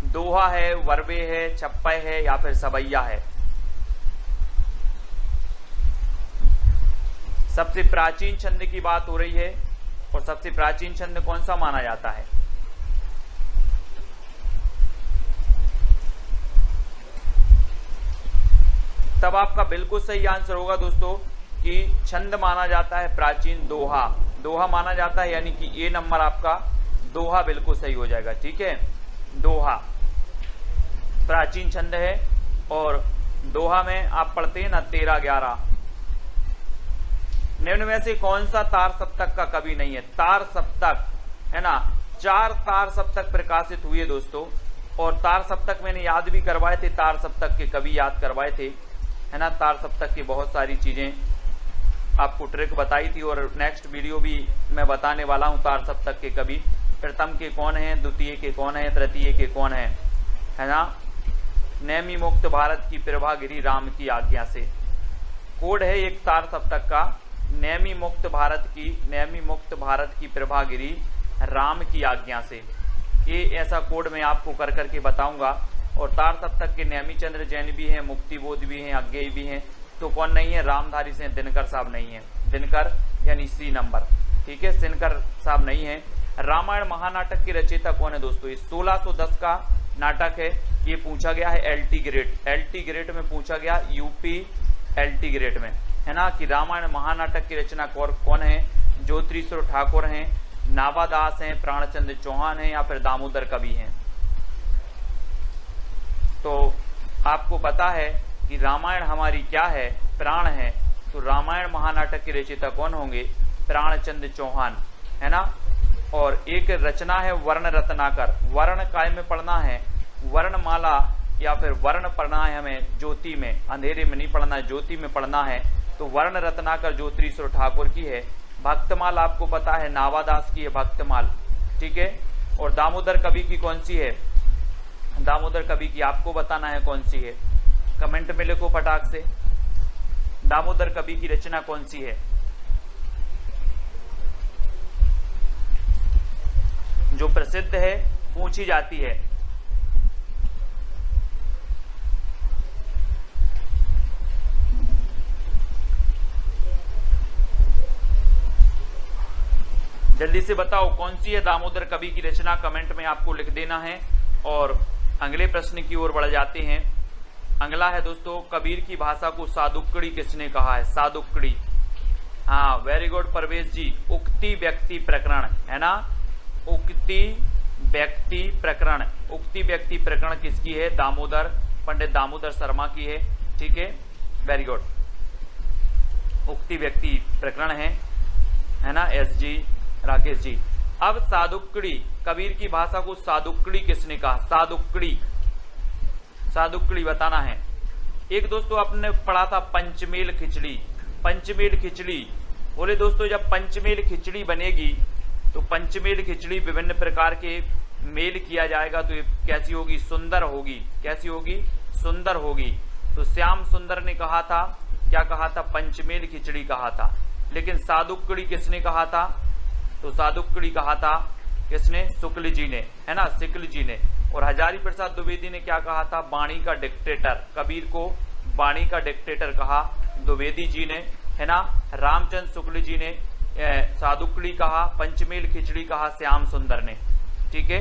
दोहा है, वर्वे है, छप्पय है या फिर सवैया है? सबसे प्राचीन छंद की बात हो रही है और सबसे प्राचीन छंद कौन सा माना जाता है? तब आपका बिल्कुल सही आंसर होगा दोस्तों कि छंद माना जाता है प्राचीन दोहा। दोहा माना जाता है, यानी कि ए नंबर आपका दोहा बिल्कुल सही हो जाएगा। ठीक है, दोहा प्राचीन छंद है और दोहा में आप पढ़ते हैं ना 13-11। निम्न में से कौन सा तार सप्तक का कवि नहीं है? तार सप्तक है ना, 4 तार सप्तक प्रकाशित हुए दोस्तों, और तार सप्तक मैंने याद भी करवाए थे, तार सप्तक के कवि याद करवाए थे, है ना। तार सप्तक की बहुत सारी चीजें आपको ट्रिक बताई थी और नेक्स्ट वीडियो भी मैं बताने वाला हूं। तार सप्तक के कवि प्रथम के कौन है, द्वितीय के कौन है, तृतीय के कौन है ना। नैमी मुक्त भारत की प्रभा गिरी राम की आज्ञा से, कोड है एक तार सप्तक का, नैमी मुक्त भारत की प्रभा गिरी राम की आज्ञा से। ये ऐसा कोड मैं आपको कर करके बताऊंगा। और तार सप्तक के नैमीचंद्र जैन भी हैं, मुक्तिबोध भी हैं, अज्ञेय भी हैं। तो कौन नहीं है? रामधारी से दिनकर साहब नहीं है, दिनकर यानी सी नंबर। ठीक है, दिनकर साहब नहीं है। रामायण महानाटक के रचयिता कौन है दोस्तों? ये 1610 का नाटक है। ये पूछा गया है एलटी ग्रेड में पूछा गया, यूपी एलटी ग्रेड में, है ना, कि रामायण महानाटक की रचना कौन है? ज्योतिश्वर ठाकुर हैं, नावादास हैं, प्राणचंद्र चौहान हैं या फिर दामोदर कवि हैं। तो आपको पता है कि रामायण हमारी क्या है? प्राण है। तो रामायण महानाटक के रचयिता कौन होंगे? प्राणचंद्र चौहान, है ना। और एक रचना है वर्ण रत्नाकर, वर्ण काय में पढ़ना है? वर्णमाला या फिर वर्ण पढ़ना है हमें ज्योति में, अंधेरे में नहीं पढ़ना है, ज्योति में पढ़ना है। तो वर्ण रत्नाकर ज्योतिश्वर ठाकुर की है। भक्तमाल आपको पता है नावादास की है भक्तमाल। ठीक है, और दामोदर कवि की कौन सी है? दामोदर कवि की आपको बताना है कौन सी है, कमेंट में लिखो फटाक से। दामोदर कवि की रचना कौन सी है जो प्रसिद्ध है, पूछी जाती है? जल्दी से बताओ कौन सी है दामोदर कवि की रचना, कमेंट में आपको लिख देना है। और अगले प्रश्न की ओर बढ़ जाते हैं। अगला है दोस्तों, कबीर की भाषा को सादुक्कड़ी किसने कहा है? सादुक्कड़ी, हाँ वेरी गुड परवेश जी। उक्ति व्यक्ति प्रकरण, है ना, उक्ति व्यक्ति प्रकरण। उक्ति व्यक्ति प्रकरण किसकी है? दामोदर, पंडित दामोदर शर्मा की है। ठीक है, वेरी गुड। उक्ति व्यक्ति प्रकरण है ना, एस जी राकेश जी। अब सादुक्कड़ी, कबीर की भाषा को सादुक्कड़ी किसने कहा? सादुक्कड़ी, सादुक्कड़ी बताना है। एक दोस्तों आपने पढ़ा था पंचमेल खिचड़ी, पंचमेल खिचड़ी। बोले दोस्तों जब पंचमेल खिचड़ी बनेगी तो पंचमेल खिचड़ी विभिन्न प्रकार के मेल किया जाएगा तो ये कैसी होगी? सुंदर होगी। कैसी होगी? सुंदर होगी। तो श्याम सुंदर ने कहा था, क्या कहा था? पंचमेल खिचड़ी कहा था। लेकिन सादुक्कड़ी किसने कहा था? तो सादुक्कड़ी कहा था किसने? शुक्ल जी ने, है ना, शुक्ल जी ने। और हजारी प्रसाद द्विवेदी ने क्या कहा था? वाणी का डिक्टेटर, कबीर को वाणी का डिक्टेटर कहा द्विवेदी जी ने, है ना। रामचंद्र शुक्ल जी ने सादुक्कड़ी कहा, पंचमेल खिचड़ी कहा श्याम सुंदर ने। ठीक है,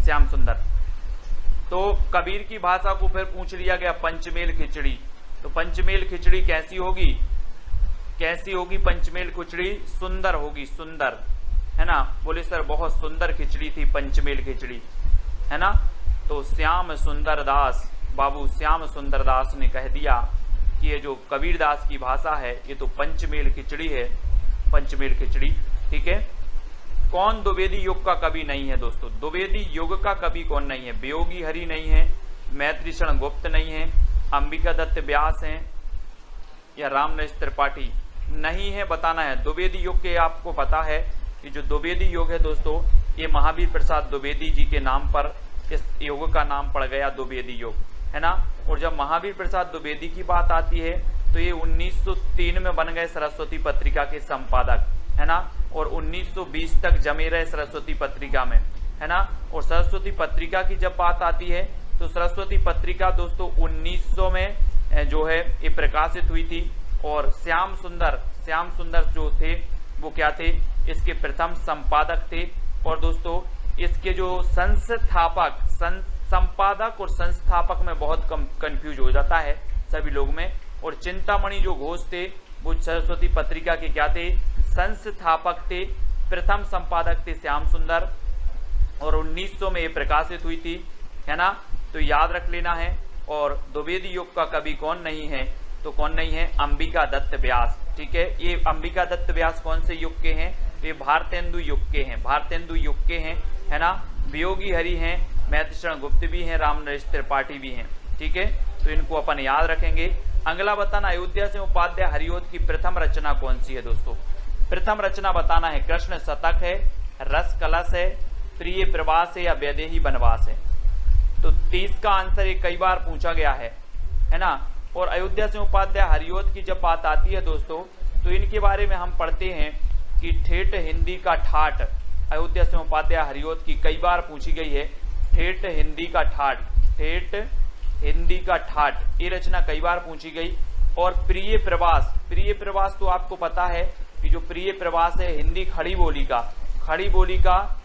श्याम सुंदर। तो कबीर की भाषा को फिर पूछ लिया गया पंचमेल खिचड़ी। तो पंचमेल खिचड़ी कैसी होगी? कैसी होगी पंचमेल खिचड़ी? सुंदर होगी, सुंदर, है ना। बोले सर बहुत सुंदर खिचड़ी थी पंचमेल खिचड़ी, है ना। तो श्याम सुंदर दास, बाबू श्याम सुंदर दास ने कह दिया कि ये जो कबीर दास की भाषा है ये तो पंचमेल खिचड़ी है, पंचमेल खिचड़ी। ठीक है, कौन द्विवेदी युग का कवि नहीं है दोस्तों? द्विवेदी युग का कवि कौन नहीं है? वियोगी हरि नहीं है, मैत्रीशरण गुप्त नहीं है, अंबिका दत्त व्यास हैं या रामनरेश त्रिपाठी नहीं है, बताना है। द्विवेदी युग के आपको पता है कि जो द्विवेदी युग है दोस्तों ये महावीर प्रसाद द्विवेदी जी के नाम पर इस युग का नाम पड़ गया द्विवेदी युग, है ना। और जब महावीर प्रसाद द्विवेदी की बात आती है तो ये 1903 में बन गए सरस्वती पत्रिका के संपादक, है ना। और 1920 तक जमे रहे सरस्वती पत्रिका में, है ना। और सरस्वती पत्रिका की जब बात आती है तो सरस्वती पत्रिका दोस्तों 1900 में जो है ये प्रकाशित हुई थी। और श्याम सुंदर जो थे वो क्या थे, इसके प्रथम संपादक थे। और दोस्तों इसके जो संपादक और संस्थापक में बहुत कम कंफ्यूज हो जाता है सभी लोग में। और चिंतामणि जो घोष थे वो सरस्वती पत्रिका के क्या थे, संस्थापक थे। प्रथम संपादक थे श्याम सुंदर और 1900 में ये प्रकाशित हुई थी, है ना। तो याद रख लेना है। और द्विवेदी युग का कवि कौन नहीं है, तो कौन नहीं है, अंबिका दत्त व्यास। ठीक है, ये अंबिका दत्त व्यास कौन से युग के हैं, ये भारतेंदु युग के हैं, भारतेंदु युग के हैं, है ना। वियोगी हरि हैं, मैथिशरण गुप्त भी हैं, रामनरेश त्रिपाठी भी हैं। ठीक है, तो इनको अपन याद रखेंगे। अगला बताना, अयोध्या से उपाध्याय हरिओद की प्रथम रचना कौन सी है दोस्तों। प्रथम रचना बताना है, कृष्ण शतक है, रस कलश है, प्रिय प्रवास है या वैदेही वनवास है। तो 30 का आंसर ये कई बार पूछा गया है ना। और अयोध्या से उपाध्याय हरिओद की जब बात आती है दोस्तों तो इनके बारे में हम पढ़ते हैं कि ठेठ हिंदी का ठाठ, अयोध्या से उपाध्याय हरिओद की कई बार पूछी गई है। ठेठ हिंदी का ठाठ, ठेठ हिंदी का ठाठ, ये रचना कई बार पूछी गई। और प्रिय प्रवास तो आपको पता है कि जो प्रिय प्रवास है हिंदी खड़ी बोली का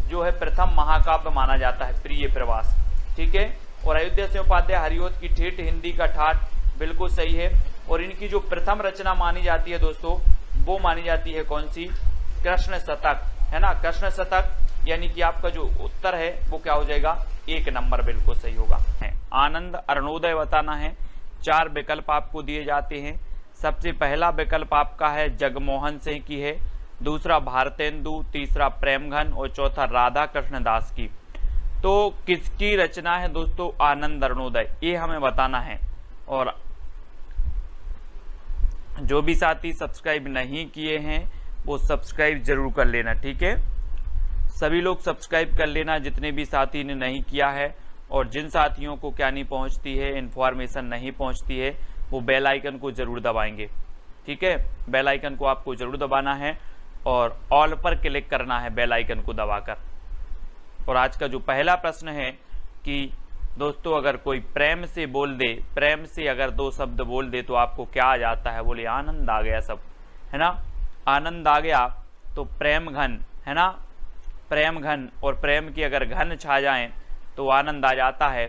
जो है प्रथम महाकाव्य माना जाता है प्रिय प्रवास। ठीक है, और अयोध्या से उपाध्याय हरिओद की ठेठ हिंदी का ठाठ बिल्कुल सही है। और इनकी जो प्रथम रचना मानी जाती है दोस्तों वो मानी जाती है कौन सी, कृष्ण शतक, है ना। कृष्ण शतक, यानी कि आपका जो उत्तर है वो क्या हो जाएगा, 1 नंबर बिल्कुल सही होगा। आनंद अरुणोदय बताना है। 4 विकल्प आपको दिए जाते हैं। सबसे पहला विकल्प आपका है जगमोहन सिंह की है, दूसरा भारतेंदु, तीसरा प्रेमघन और चौथा राधा कृष्ण दास की। तो किसकी रचना है दोस्तों आनंद अरुणोदय, ये हमें बताना है। और जो भी साथी सब्सक्राइब नहीं किए हैं वो सब्सक्राइब जरूर कर लेना। ठीक है, सभी लोग सब्सक्राइब कर लेना जितने भी साथी ने नहीं किया है। और जिन साथियों को क्या नहीं पहुंचती है, इन्फॉर्मेशन नहीं पहुंचती है, वो बेल आइकन को जरूर दबाएंगे। ठीक है, बेल आइकन को आपको जरूर दबाना है और ऑल पर क्लिक करना है बेल आइकन को दबाकर। और आज का जो पहला प्रश्न है कि दोस्तों अगर कोई प्रेम से बोल दे, प्रेम से अगर 2 शब्द बोल दे तो आपको क्या आ जाता है, बोले आनंद आ गया सब, है ना। आनंद आ गया तो प्रेम घन, है ना, प्रेम घन। और प्रेम की अगर घन छा जाए तो आनंद आ जाता है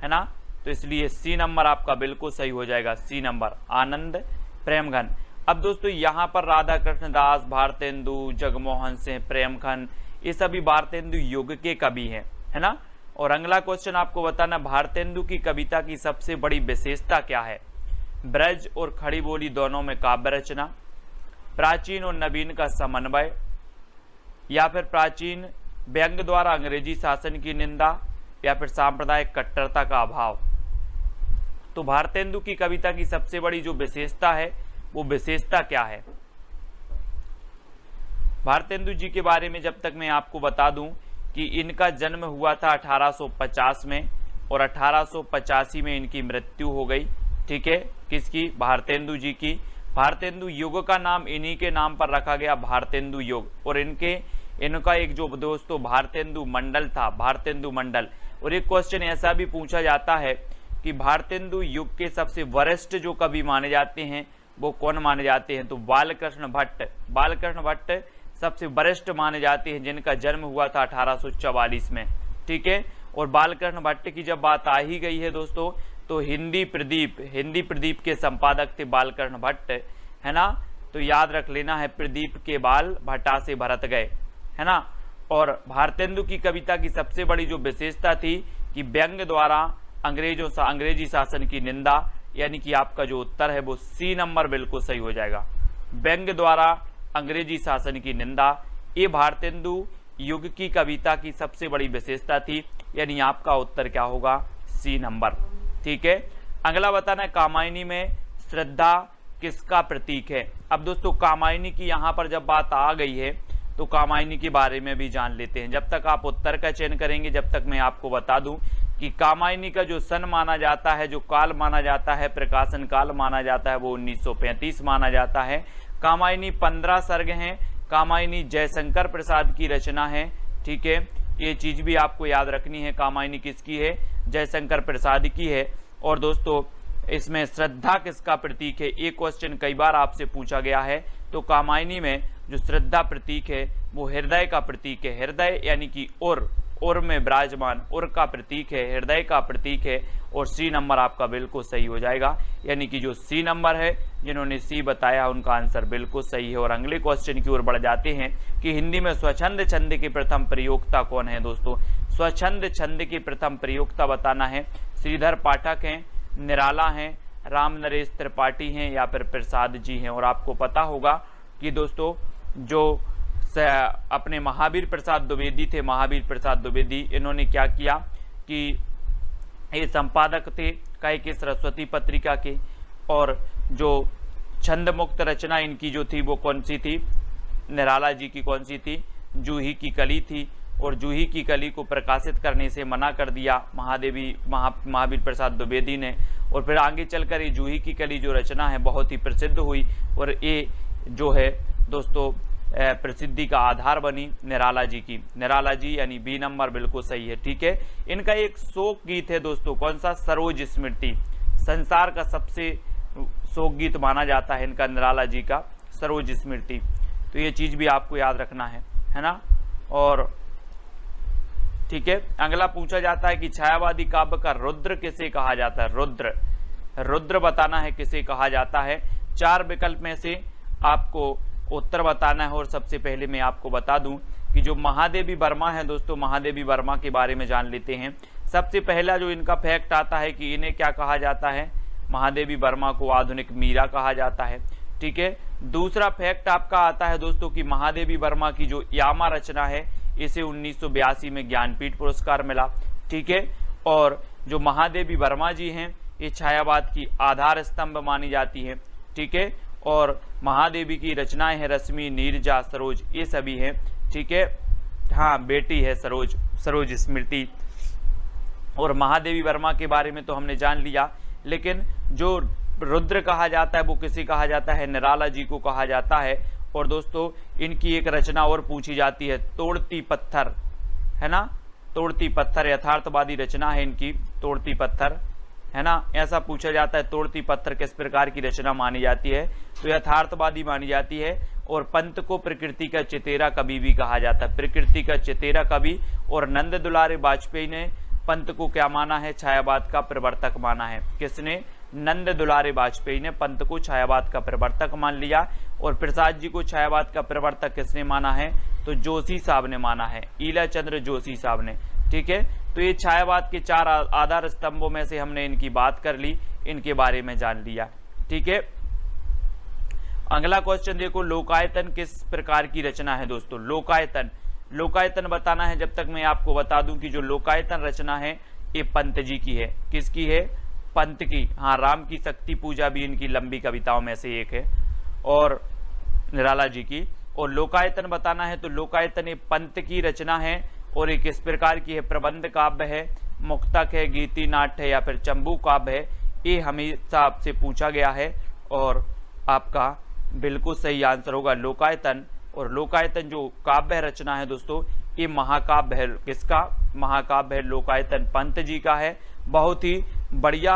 ना। तो इसलिए सी नंबर आपका बिल्कुल सही हो जाएगा, सी नंबर, आनंद प्रेम घन। अब दोस्तों यहाँ पर राधा कृष्ण दास, भारतेंदु, जगमोहन सिंह, प्रेमघन, ये सभी भारतेंदु युग के कवि हैं, है ना। और अगला क्वेश्चन आपको बताना, भारतेंदु की कविता की सबसे बड़ी विशेषता क्या है। ब्रज और खड़ी बोली दोनों में काव्य रचना, प्राचीन और नवीन का समन्वय, या फिर प्राचीन व्यंग द्वारा अंग्रेजी शासन की निंदा, या फिर सांप्रदायिक कट्टरता का अभाव। तो भारतेंदु की कविता की सबसे बड़ी जो विशेषता है वो विशेषता क्या है। भारतेंदु जी के बारे में जब तक मैं आपको बता दूं कि इनका जन्म हुआ था 1850 में और 1885 में इनकी मृत्यु हो गई। ठीक है, किसकी, भारतेंदु जी की। भारतेंदु युग का नाम इन्हीं के नाम पर रखा गया, भारतेंदु युग। और इनका एक जो दोस्तों भारतेंदु मंडल था, भारतेंदु मंडल। और एक क्वेश्चन ऐसा भी पूछा जाता है कि भारतेंदु युग के सबसे वरिष्ठ जो कवि माने जाते हैं वो कौन माने जाते हैं, तो बालकृष्ण भट्ट सबसे वरिष्ठ माने जाते हैं, जिनका जन्म हुआ था 1844 में। ठीक है, और बालकृष्ण भट्ट की जब बात आ ही गई है दोस्तों तो हिंदी प्रदीप के संपादक थे बालकृष्ण भट्ट, है ना। तो याद रख लेना है, प्रदीप के बाल भट्टा से भरत गए, है ना। और भारतेंदु की कविता की सबसे बड़ी जो विशेषता थी कि व्यंग द्वारा अंग्रेजी शासन की निंदा, यानी कि आपका जो उत्तर है वो सी नंबर बिल्कुल सही हो जाएगा, व्यंग द्वारा अंग्रेजी शासन की निंदा। ये भारतेंदु युग की कविता की सबसे बड़ी विशेषता थी, यानी आपका उत्तर क्या होगा, सी नंबर। ठीक है, अगला बताना है कामायनी में श्रद्धा किसका प्रतीक है। अब दोस्तों कामायनी की यहाँ पर जब बात आ गई है तो कामायनी के बारे में भी जान लेते हैं। जब तक आप उत्तर का चयन करेंगे जब तक मैं आपको बता दूं कि कामायनी का जो सन माना जाता है, जो काल माना जाता है, प्रकाशन काल माना जाता है, वो 1935 माना जाता है। कामायनी 15 सर्ग हैं। कामायनी जयशंकर प्रसाद की रचना है। ठीक है, ये चीज भी आपको याद रखनी है। कामायनी किसकी है? जयशंकर प्रसाद की है। और दोस्तों इसमें श्रद्धा किसका प्रतीक है? ये क्वेश्चन कई बार आपसे पूछा गया है। तो कामायनी में जो श्रद्धा प्रतीक है वो हृदय का प्रतीक है। हृदय यानी कि और में विराजमान, और का प्रतीक है, हृदय का प्रतीक है। और सी नंबर आपका बिल्कुल सही हो जाएगा, यानी कि जो सी नंबर है, जिन्होंने सी बताया उनका आंसर बिल्कुल सही है। और अगले क्वेश्चन की ओर बढ़ जाते हैं कि हिंदी में स्वच्छंद छंद की प्रथम प्रयोक्ता कौन है? दोस्तों स्वच्छंद छंद की प्रथम प्रयोक्ता बताना है। श्रीधर पाठक हैं, निराला हैं, राम नरेश त्रिपाठी हैं या फिर प्रसाद जी हैं। और आपको पता होगा कि दोस्तों जो अपने महावीर प्रसाद द्विवेदी थे, महावीर प्रसाद द्विवेदी, इन्होंने क्या किया कि ये संपादक थे कई के सरस्वती पत्रिका के। और जो छंद मुक्त रचना इनकी जो थी वो कौन सी थी? निराला जी की कौन सी थी? जूही की कली थी। और जूही की कली को प्रकाशित करने से मना कर दिया महावीर प्रसाद द्विवेदी ने। और फिर आगे चलकर ये जूही की कली जो रचना है बहुत ही प्रसिद्ध हुई और ये जो है दोस्तों प्रसिद्धि का आधार बनी निराला जी की। निराला जी यानी बी नंबर बिल्कुल सही है। ठीक है, इनका एक शोक गीत है दोस्तों, कौन सा? सरोज स्मृति। संसार का सबसे शोक गीत माना जाता है इनका, निराला जी का सरोज स्मृति। तो ये चीज भी आपको याद रखना है ना। और ठीक है, अगला पूछा जाता है कि छायावादी काव्य का रुद्र किसे कहा जाता है? रुद्र बताना है किसे कहा जाता है। 4 विकल्प में से आपको उत्तर बताना है। और सबसे पहले मैं आपको बता दूं कि जो महादेवी वर्मा है दोस्तों, महादेवी वर्मा के बारे में जान लेते हैं। सबसे पहला जो इनका फैक्ट आता है कि इन्हें क्या कहा जाता है? महादेवी वर्मा को आधुनिक मीरा कहा जाता है। ठीक है, दूसरा फैक्ट आपका आता है दोस्तों कि महादेवी वर्मा की जो यामा रचना है इसे 1982 में ज्ञानपीठ पुरस्कार मिला। ठीक है, और जो महादेवी वर्मा जी हैं ये छायावाद की आधार स्तंभ मानी जाती है। ठीक है, और महादेवी की रचनाएं हैं रश्मि, नीरजा, सरोज, ये सभी हैं। ठीक है, हाँ बेटी है सरोज स्मृति। और महादेवी वर्मा के बारे में तो हमने जान लिया, लेकिन जो रुद्र कहा जाता है वो किसे कहा जाता है? निराला जी को कहा जाता है। और दोस्तों इनकी एक रचना और पूछी जाती है, तोड़ती पत्थर, है ना। तोड़ती पत्थर यथार्थवादी रचना है इनकी, तोड़ती पत्थर, है ना। ऐसा पूछा जाता है तोड़ती पत्थर किस प्रकार की रचना मानी जाती है? तो यथार्थवादी मानी जाती है। और पंत को प्रकृति का चितेरा कवि भी कहा जाता है, प्रकृति का चितेरा कवि। और नंद दुलारे वाजपेयी ने पंत को क्या माना है? छायावाद का प्रवर्तक माना है। किसने? नंद दुलारे वाजपेयी ने पंत को छायावाद का प्रवर्तक मान लिया। और प्रसाद जी को छायावाद का प्रवर्तक किसने माना है? तो जोशी साहब ने माना है, ईला चंद्र जोशी साहब ने। ठीक है, तो ये छायावाद के 4 आधार स्तंभों में से हमने इनकी बात कर ली, इनके बारे में जान लिया। ठीक है, अगला क्वेश्चन देखो, लोकायतन किस प्रकार की रचना है दोस्तों? लोकायतन बताना है। जब तक मैं आपको बता दूं कि जो लोकायतन रचना है ये पंत जी की है। किसकी है? पंत की। हाँ, राम की शक्ति पूजा भी इनकी लंबी कविताओं में से एक है, और निराला जी की। और लोकायतन बताना है तो लोकायतन ये पंत की रचना है और एक किस प्रकार की है? प्रबंध काव्य है, मुक्तक है, गीति नाट्य है या फिर चंबू काव्य है? ये हमेशा आपसे पूछा गया है और आपका बिल्कुल सही आंसर होगा लोकायतन। और लोकायतन जो काव्य रचना है दोस्तों ये महाकाव्य है। किसका? महाकाव्य है लोकायतन, पंत जी का है। बहुत ही बढ़िया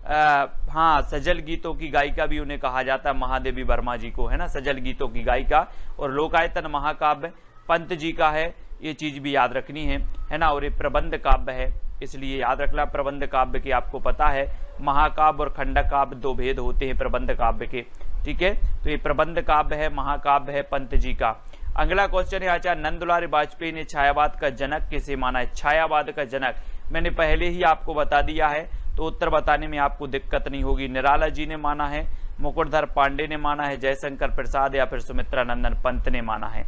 हाँ, सजल गीतों की गायिका भी उन्हें कहा जाता है, महादेवी वर्मा जी को, है ना, सजल गीतों की गायिका। और लोकायतन महाकाव्य पंत जी का है, ये चीज भी याद रखनी है ना। और ये प्रबंध काव्य है, इसलिए याद रखना प्रबंध काव्य के। आपको पता है महाकाव्य और खंडक काव्य 2 भेद होते हैं प्रबंध काव्य के। ठीक है, तो ये प्रबंध काव्य है, महाकाव्य है पंत जी का। अगला क्वेश्चन है आचार्य नंदुलारे वाजपेयी ने छायावाद का जनक किसे माना है? छायावाद का जनक मैंने पहले ही आपको बता दिया है, तो उत्तर बताने में आपको दिक्कत नहीं होगी। निराला जी ने माना है, मुकुटधर पांडे ने माना है, जयशंकर प्रसाद या फिर सुमित्रा नंदन पंत ने माना है।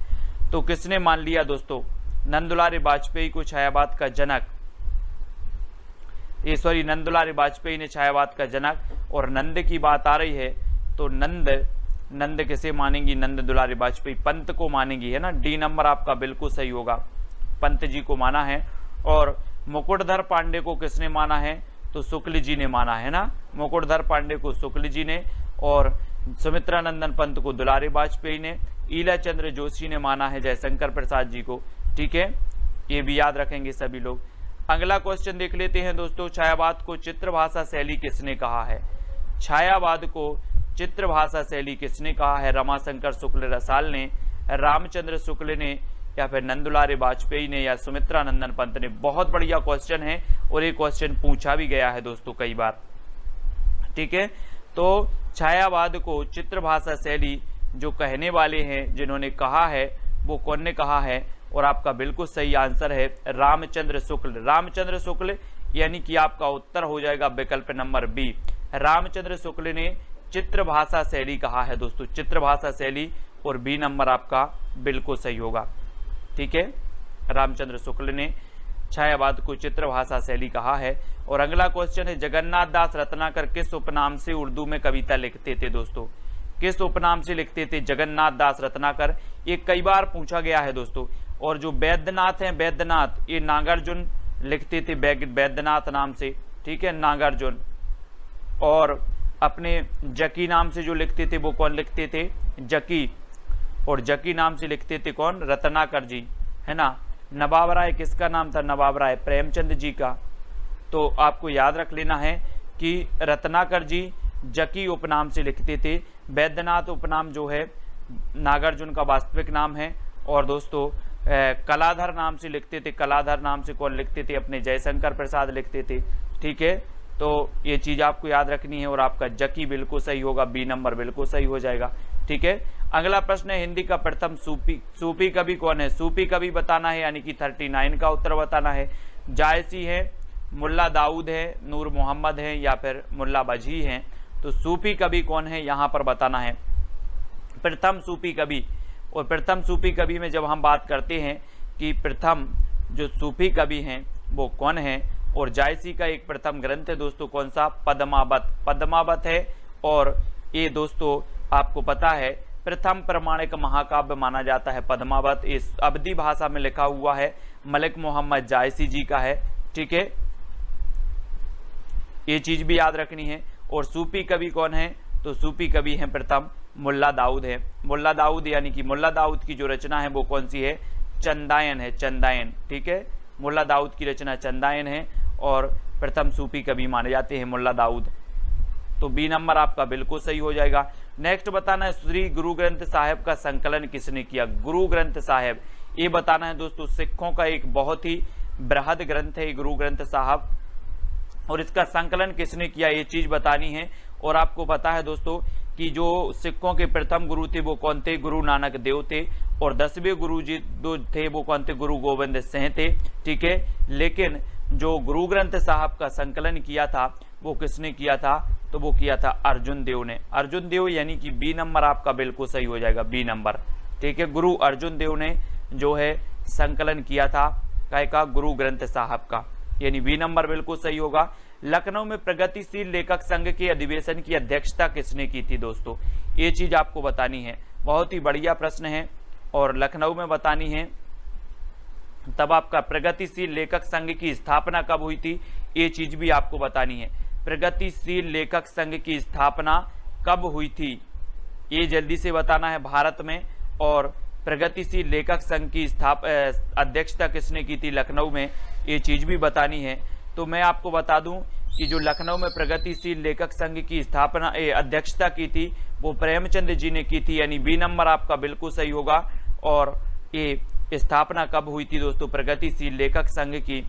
तो किसने मान लिया दोस्तों नंदुलारे वाजपेयी को छायावाद का जनक? नंदुलारे वाजपेयी ने छायावाद का जनक। और नंद की बात आ रही है तो नंद किसे मानेंगी? नंद दुलारे वाजपेयी पंत को मानेंगी, है ना। डी नंबर आपका बिल्कुल सही होगा, पंत जी को माना है। और मुकुटधर पांडे को किसने माना है? तो शुक्ल जी ने माना है ना, मुकुटधर पांडे को शुक्ल जी ने। और सुमित्रा नंदन पंत को दुलारे वाजपेयी ने। ईला चंद्र जोशी ने माना है जयशंकर प्रसाद जी को। ठीक है, ये भी याद रखेंगे सभी लोग। अगला क्वेश्चन देख लेते हैं दोस्तों, छायावाद को चित्र भाषा शैली किसने कहा है? छायावाद को चित्र भाषा शैली किसने कहा है? रमाशंकर शुक्ल रसाल ने, रामचंद्र शुक्ल ने, या फिर नंदुलारे वाजपेयी ने, या सुमित्रा नंदन पंत ने? बहुत बढ़िया क्वेश्चन है और ये क्वेश्चन पूछा भी गया है दोस्तों कई बार, ठीक है। तो छायावाद को चित्र भाषा शैली जो कहने वाले हैं, जिन्होंने कहा है, वो कौन ने कहा है? और आपका बिल्कुल सही आंसर है रामचंद्र शुक्ल। रामचंद्र शुक्ल यानी कि आपका उत्तर हो जाएगा विकल्प नंबर बी। रामचंद्र शुक्ल ने चित्र भाषा शैली कहा है दोस्तों, चित्र भाषा शैली, और बी नंबर आपका बिल्कुल सही होगा, ठीक है। रामचंद्र शुक्ल ने छायावाद को चित्र भाषा शैली कहा है। और अगला क्वेश्चन है, जगन्नाथ दास रत्नाकर किस उपनाम से उर्दू में कविता लिखते थे दोस्तों? किस उपनाम से लिखते थे जगन्नाथ दास रत्नाकर? ये कई बार पूछा गया है दोस्तों। और जो वैद्यनाथ हैं, वैद्यनाथ, ये नागार्जुन लिखते थे वैद्यनाथ नाम से, ठीक है, नागार्जुन। और अपने जकी नाम से जो लिखते थे वो कौन लिखते थे? जकी। और जकी नाम से लिखते थे कौन? रत्नाकर जी, है ना। नवाब राय किसका नाम था? नवाब राय प्रेमचंद जी का। तो आपको याद रख लेना है कि रत्नाकर जी जकी उपनाम से लिखते थे, वैद्यनाथ उपनाम जो है नागार्जुन का वास्तविक नाम है। और दोस्तों कलाधर नाम से लिखते थे, कलाधर नाम से कौन लिखते थे? अपने जयशंकर प्रसाद लिखते थे, ठीक है। तो ये चीज आपको याद रखनी है। और आपका जकी बिल्कुल सही होगा, बी नंबर बिल्कुल सही हो जाएगा, ठीक है। अगला प्रश्न है, हिंदी का प्रथम सूफी कवि कौन है? सूफी कवि बताना है, यानी कि 39 का उत्तर बताना है। जायसी है, मुल्ला दाऊद है, नूर मोहम्मद है, या फिर मुल्ला बजी हैं? तो सूफी कवि कौन है यहाँ पर बताना है, प्रथम सूफी कवि। और प्रथम सूफी कवि में जब हम बात करते हैं कि प्रथम जो सूफी कवि हैं वो कौन है, और जायसी का एक प्रथम ग्रंथ है दोस्तों, कौन सा? पद्मावत। पद्मावत है। और ये दोस्तों आपको पता है प्रथम प्रमाणिक महाकाव्य माना जाता है पद्मावत। इस अवधी भाषा में लिखा हुआ है, मलिक मोहम्मद जायसी जी का है, ठीक है। ये चीज भी याद रखनी है। और सूफी कवि कौन है? तो सूफी कवि हैं प्रथम मुल्ला दाऊद है। मुल्ला दाऊद यानी कि मुल्ला दाऊद की जो रचना है वो कौन सी है? चंदायन है, चंदायन, ठीक है। मुल्ला दाऊद की रचना चंदायन है और प्रथम सूफी कवि माने जाते हैं मुल्ला दाऊद। तो बी नंबर आपका बिल्कुल सही हो जाएगा। नेक्स्ट बताना है, श्री गुरु ग्रंथ साहिब का संकलन किसने किया? गुरु ग्रंथ साहिब, ये बताना है दोस्तों, सिखों का एक बहुत ही बृहद ग्रंथ है गुरु ग्रंथ साहिब, और इसका संकलन किसने किया ये चीज बतानी है। और आपको पता है दोस्तों कि जो सिखों के प्रथम गुरु थे वो कौन थे? गुरु नानक देव थे। और 10वें गुरु जी जो थे वो कौन थे? गुरु गोविंद सिंह थे, ठीक है। लेकिन जो गुरु ग्रंथ साहिब का संकलन किया था वो किसने किया था? तो वो किया था अर्जुन देव ने। अर्जुन देव यानी कि बी नंबर आपका बिल्कुल सही हो जाएगा, बी नंबर, ठीक है। गुरु अर्जुन देव ने जो है संकलन किया था काय का? गुरु ग्रंथ साहिब का, यानी बी नंबर बिल्कुल सही होगा। लखनऊ में प्रगतिशील लेखक संघ के अधिवेशन की अध्यक्षता किसने की थी दोस्तों? ये चीज आपको बतानी है, बहुत ही बढ़िया प्रश्न है और लखनऊ में बतानी है। तब आपका प्रगतिशील लेखक संघ की स्थापना कब हुई थी ये चीज भी आपको बतानी है। प्रगतिशील लेखक संघ की स्थापना कब हुई थी ये जल्दी से बताना है भारत में। और प्रगतिशील लेखक संघ की अध्यक्षता किसने की थी लखनऊ में, ये चीज भी बतानी है। तो मैं आपको बता दूं कि जो लखनऊ में प्रगतिशील लेखक संघ की स्थापना अध्यक्षता की थी वो प्रेमचंद जी ने की थी, यानी बी नंबर आपका बिल्कुल सही होगा। और ये स्थापना कब हुई थी दोस्तों प्रगतिशील लेखक संघ की?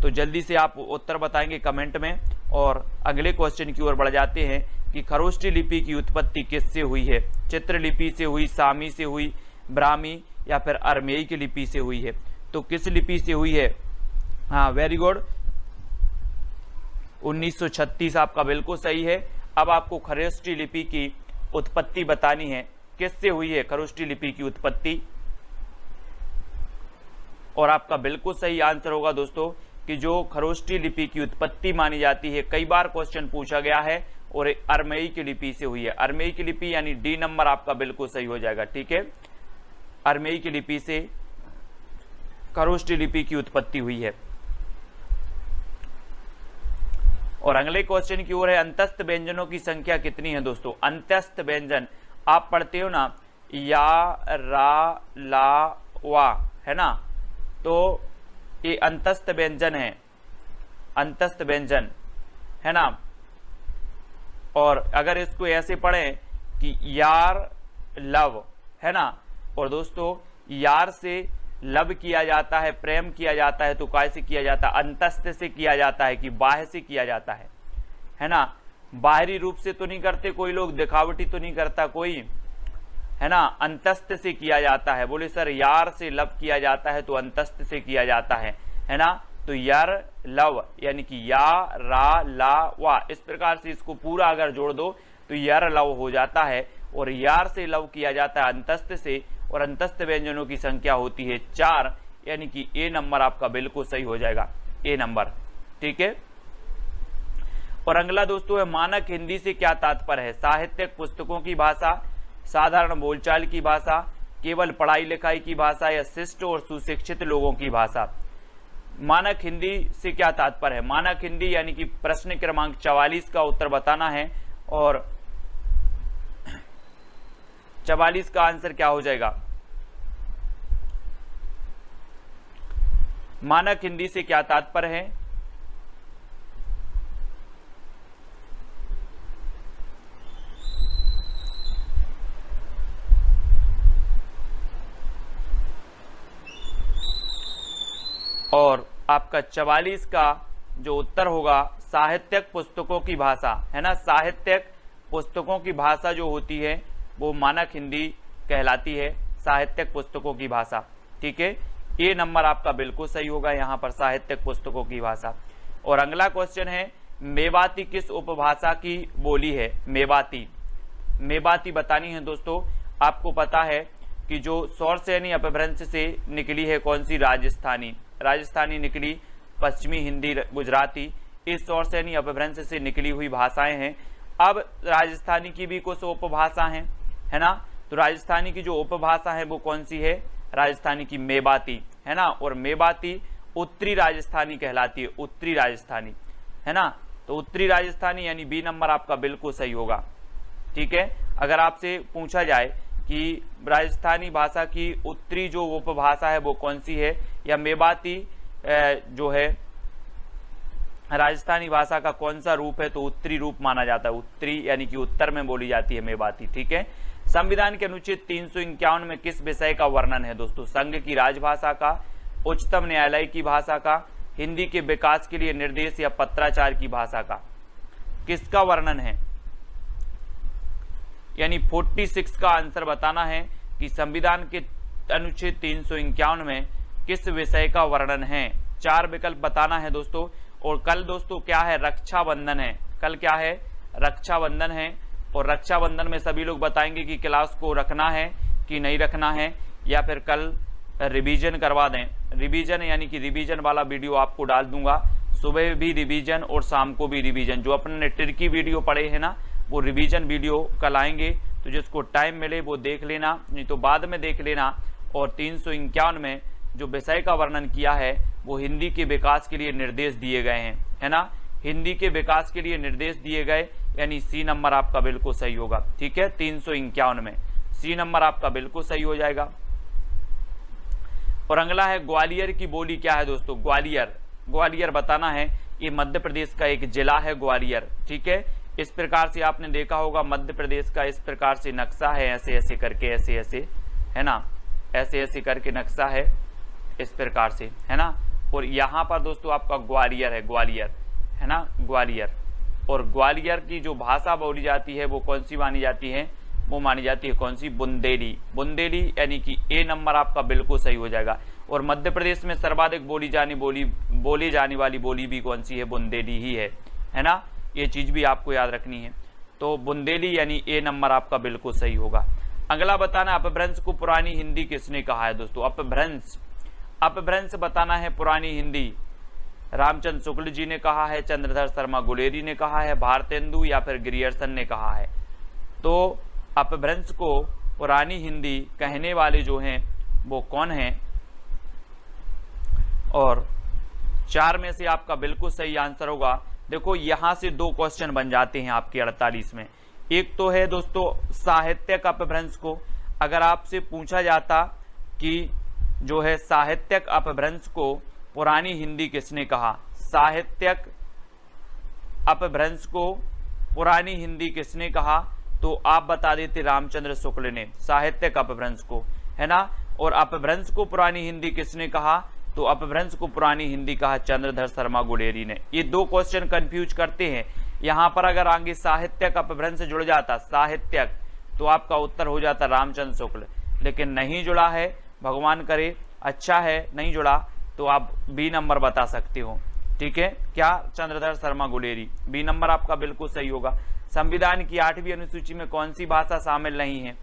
तो जल्दी से आप उत्तर बताएंगे कमेंट में। और अगले क्वेश्चन की ओर बढ़ जाते हैं कि खरोष्ठी लिपि की उत्पत्ति किससे हुई है? चित्रलिपि से हुई, सामी से हुई, ब्राह्मी या फिर अरमेई की लिपि से हुई है? तो किस लिपि से हुई है? हाँ वेरी गुड, 1936 आपका बिल्कुल सही है। अब आपको खरोष्ठी लिपि की उत्पत्ति बतानी है, किससे हुई है खरोष्ठी लिपि की उत्पत्ति? और आपका बिल्कुल सही आंसर होगा दोस्तों कि जो खरोष्ठी लिपि की उत्पत्ति मानी जाती है, कई बार क्वेश्चन पूछा गया है, और अरमेई की लिपि से हुई है। अरमेई की लिपि यानी डी नंबर आपका बिल्कुल सही हो जाएगा, ठीक है। अरमेई की लिपि से खरोष्ठी लिपि की उत्पत्ति हुई है। और अगले क्वेश्चन की ओर है, अंतस्थ व्यंजनों की संख्या कितनी है दोस्तों? अंतस्थ व्यंजन आप पढ़ते हो ना, या, रा, ला, वा, है ना। तो ये अंतस्थ व्यंजन है, अंतस्थ व्यंजन है ना। और अगर इसको ऐसे पढ़ें कि यार लव है ना, और दोस्तों यार से लव किया जाता है, प्रेम किया जाता है, तो कैसे किया जाता है? अंतस्थ से किया जाता है कि बाह्य से किया जाता है ना। बाहरी रूप से तो नहीं करते कोई लोग, दिखावटी तो नहीं करता कोई, है ना। अंतस्थ से किया जाता है। बोले सर यार से लव किया जाता है तो अंतस्थ से किया जाता है ना। तो यार लव यानी कि या रा ला वा, इस प्रकार से इसको पूरा अगर जोड़ दो तो यार लव हो जाता है। और यार से लव किया जाता है अंतस्थ से, और अंतस्थ व्यंजनों की संख्या होती है 4, यानी कि ए नंबर आपका बिल्कुल सही हो जाएगा, ए नंबर। ठीक है। और अगला दोस्तों है मानक हिंदी से क्या तात्पर्य है? साहित्यिक पुस्तकों की भाषा, साधारण बोलचाल की भाषा, केवल पढ़ाई लिखाई की भाषा, या शिष्ट और सुशिक्षित लोगों की भाषा। मानक हिंदी से क्या तात्पर्य है? मानक हिंदी यानी कि प्रश्न क्रमांक 44 का उत्तर बताना है, और 44 का आंसर क्या हो जाएगा? मानक हिंदी से क्या तात्पर्य है? और आपका 44 का जो उत्तर होगा साहित्यिक पुस्तकों की भाषा, है ना। साहित्यिक पुस्तकों की भाषा जो होती है वो मानक हिंदी कहलाती है, साहित्यिक पुस्तकों की भाषा। ठीक है, ए नंबर आपका बिल्कुल सही होगा यहाँ पर, साहित्यिक पुस्तकों की भाषा। और अगला क्वेश्चन है मेवाती किस उपभाषा की बोली है? मेवाती, मेवाती बतानी है दोस्तों। आपको पता है कि जो सौरसेनी अपभ्रंश से निकली है कौन सी? राजस्थानी, राजस्थानी निकली, पश्चिमी हिंदी, गुजराती, इस सौरसेनी अपभ्रंश से निकली हुई भाषाएं हैं। अब राजस्थानी की भी कुछ उपभाषा हैं, है ना। तो राजस्थानी की जो उपभाषा है वो कौन सी है? राजस्थानी की मेवाती, है ना। और मेवाती उत्तरी राजस्थानी कहलाती है, उत्तरी राजस्थानी, है ना। तो उत्तरी राजस्थानी यानी बी नंबर आपका बिल्कुल सही होगा। ठीक है, अगर आपसे पूछा जाए कि राजस्थानी भाषा की उत्तरी जो उपभाषा है वो कौन सी है, या मेवाती जो है राजस्थानी भाषा का कौन सा रूप है, तो उत्तरी रूप माना जाता है, उत्तरी यानी कि उत्तर में बोली जाती है मेवाती। ठीक है। संविधान के अनुच्छेद 351 में किस विषय का वर्णन है दोस्तों? संघ की राजभाषा का, उच्चतम न्यायालय की भाषा का, हिंदी के विकास के लिए निर्देश, या पत्राचार की भाषा का? किसका वर्णन है? यानी 46 का आंसर बताना है कि संविधान के अनुच्छेद 351 में किस विषय का वर्णन है। 4 विकल्प बताना है दोस्तों। और कल दोस्तों क्या है? रक्षाबंधन है। कल क्या है? रक्षाबंधन है। और रक्षाबंधन में सभी लोग बताएंगे कि क्लास को रखना है कि नहीं रखना है, या फिर कल रिवीजन करवा दें। रिवीजन यानी कि रिवीजन वाला वीडियो आपको डाल दूंगा, सुबह भी रिवीजन और शाम को भी रिवीजन। जो अपने ने ट्रिकी वीडियो पढ़े हैं ना, वो रिवीजन वीडियो कल आएंगे, तो जिसको टाइम मिले वो देख लेना, नहीं तो बाद में देख लेना। और 351 में जो विषय का वर्णन किया है वो हिंदी के विकास के लिए निर्देश दिए गए हैं, है ना। हिंदी के विकास के लिए निर्देश दिए गए, यानी सी नंबर आपका बिल्कुल सही होगा। ठीक है, 351 में सी नंबर आपका बिल्कुल सही हो जाएगा। और अगला है ग्वालियर की बोली क्या है दोस्तों? ग्वालियर, ग्वालियर बताना है। ये मध्य प्रदेश का एक जिला है ग्वालियर। ठीक है, इस प्रकार से आपने देखा होगा मध्य प्रदेश का इस प्रकार से नक्शा है, ऐसे ऐसे करके, ऐसे ऐसे, है ना, ऐसे ऐसे करके नक्शा है इस प्रकार से, है ना। और यहाँ पर दोस्तों आपका ग्वालियर है, ग्वालियर, है ना, ग्वालियर। और ग्वालियर की जो भाषा बोली जाती है वो कौन सी मानी जाती है? वो मानी जाती है कौन सी? बुंदेली, बुंदेली यानी कि ए नंबर आपका बिल्कुल सही हो जाएगा। और मध्य प्रदेश में सर्वाधिक बोली जाने वाली बोली भी कौन सी है? बुंदेली ही है ना। ये चीज भी आपको याद रखनी है। तो बुंदेली यानी ए नंबर आपका बिल्कुल सही होगा। अगला बताना अपभ्रंश को पुरानी हिंदी किसने कहा है दोस्तों? अपभ्रंश, अपभ्रंश बताना है पुरानी हिंदी। रामचंद्र शुक्ल जी ने कहा है, चंद्रधर शर्मा गुलेरी ने कहा है, भारतेंदु या फिर ग्रियर्सन ने कहा है। तो अपभ्रंश को पुरानी हिंदी कहने वाले जो हैं वो कौन हैं? और 4 में से आपका बिल्कुल सही आंसर होगा। देखो यहां से 2 क्वेश्चन बन जाते हैं आपके 48 में। एक तो है दोस्तों साहित्यिक अपभ्रंश को, अगर आपसे पूछा जाता कि जो है साहित्यिक अपभ्रंश को पुरानी हिंदी किसने कहा? साहित्यक अपभ्रंश को पुरानी हिंदी किसने कहा? तो आप बता देते रामचंद्र शुक्ल ने साहित्यक अपभ्रंश को, है ना। और अपभ्रंश को पुरानी हिंदी किसने कहा? तो अपभ्रंश को पुरानी हिंदी कहा चंद्रधर शर्मा गुलेरी ने। ये दो क्वेश्चन कंफ्यूज करते हैं। यहाँ पर अगर आगे साहित्यक अपभ्रंश जुड़ जाता साहित्यक, तो आपका उत्तर हो जाता रामचंद्र शुक्ल, लेकिन नहीं जुड़ा है, भगवान करे अच्छा है नहीं जुड़ा, तो आप बी नंबर बता सकते हो। ठीक है, क्या? चंद्रधर शर्मा गुलेरी। बी नंबर आपका बिल्कुल सही होगा। संविधान की 8वीं अनुसूची में कौन सी भाषा शामिल नहीं है?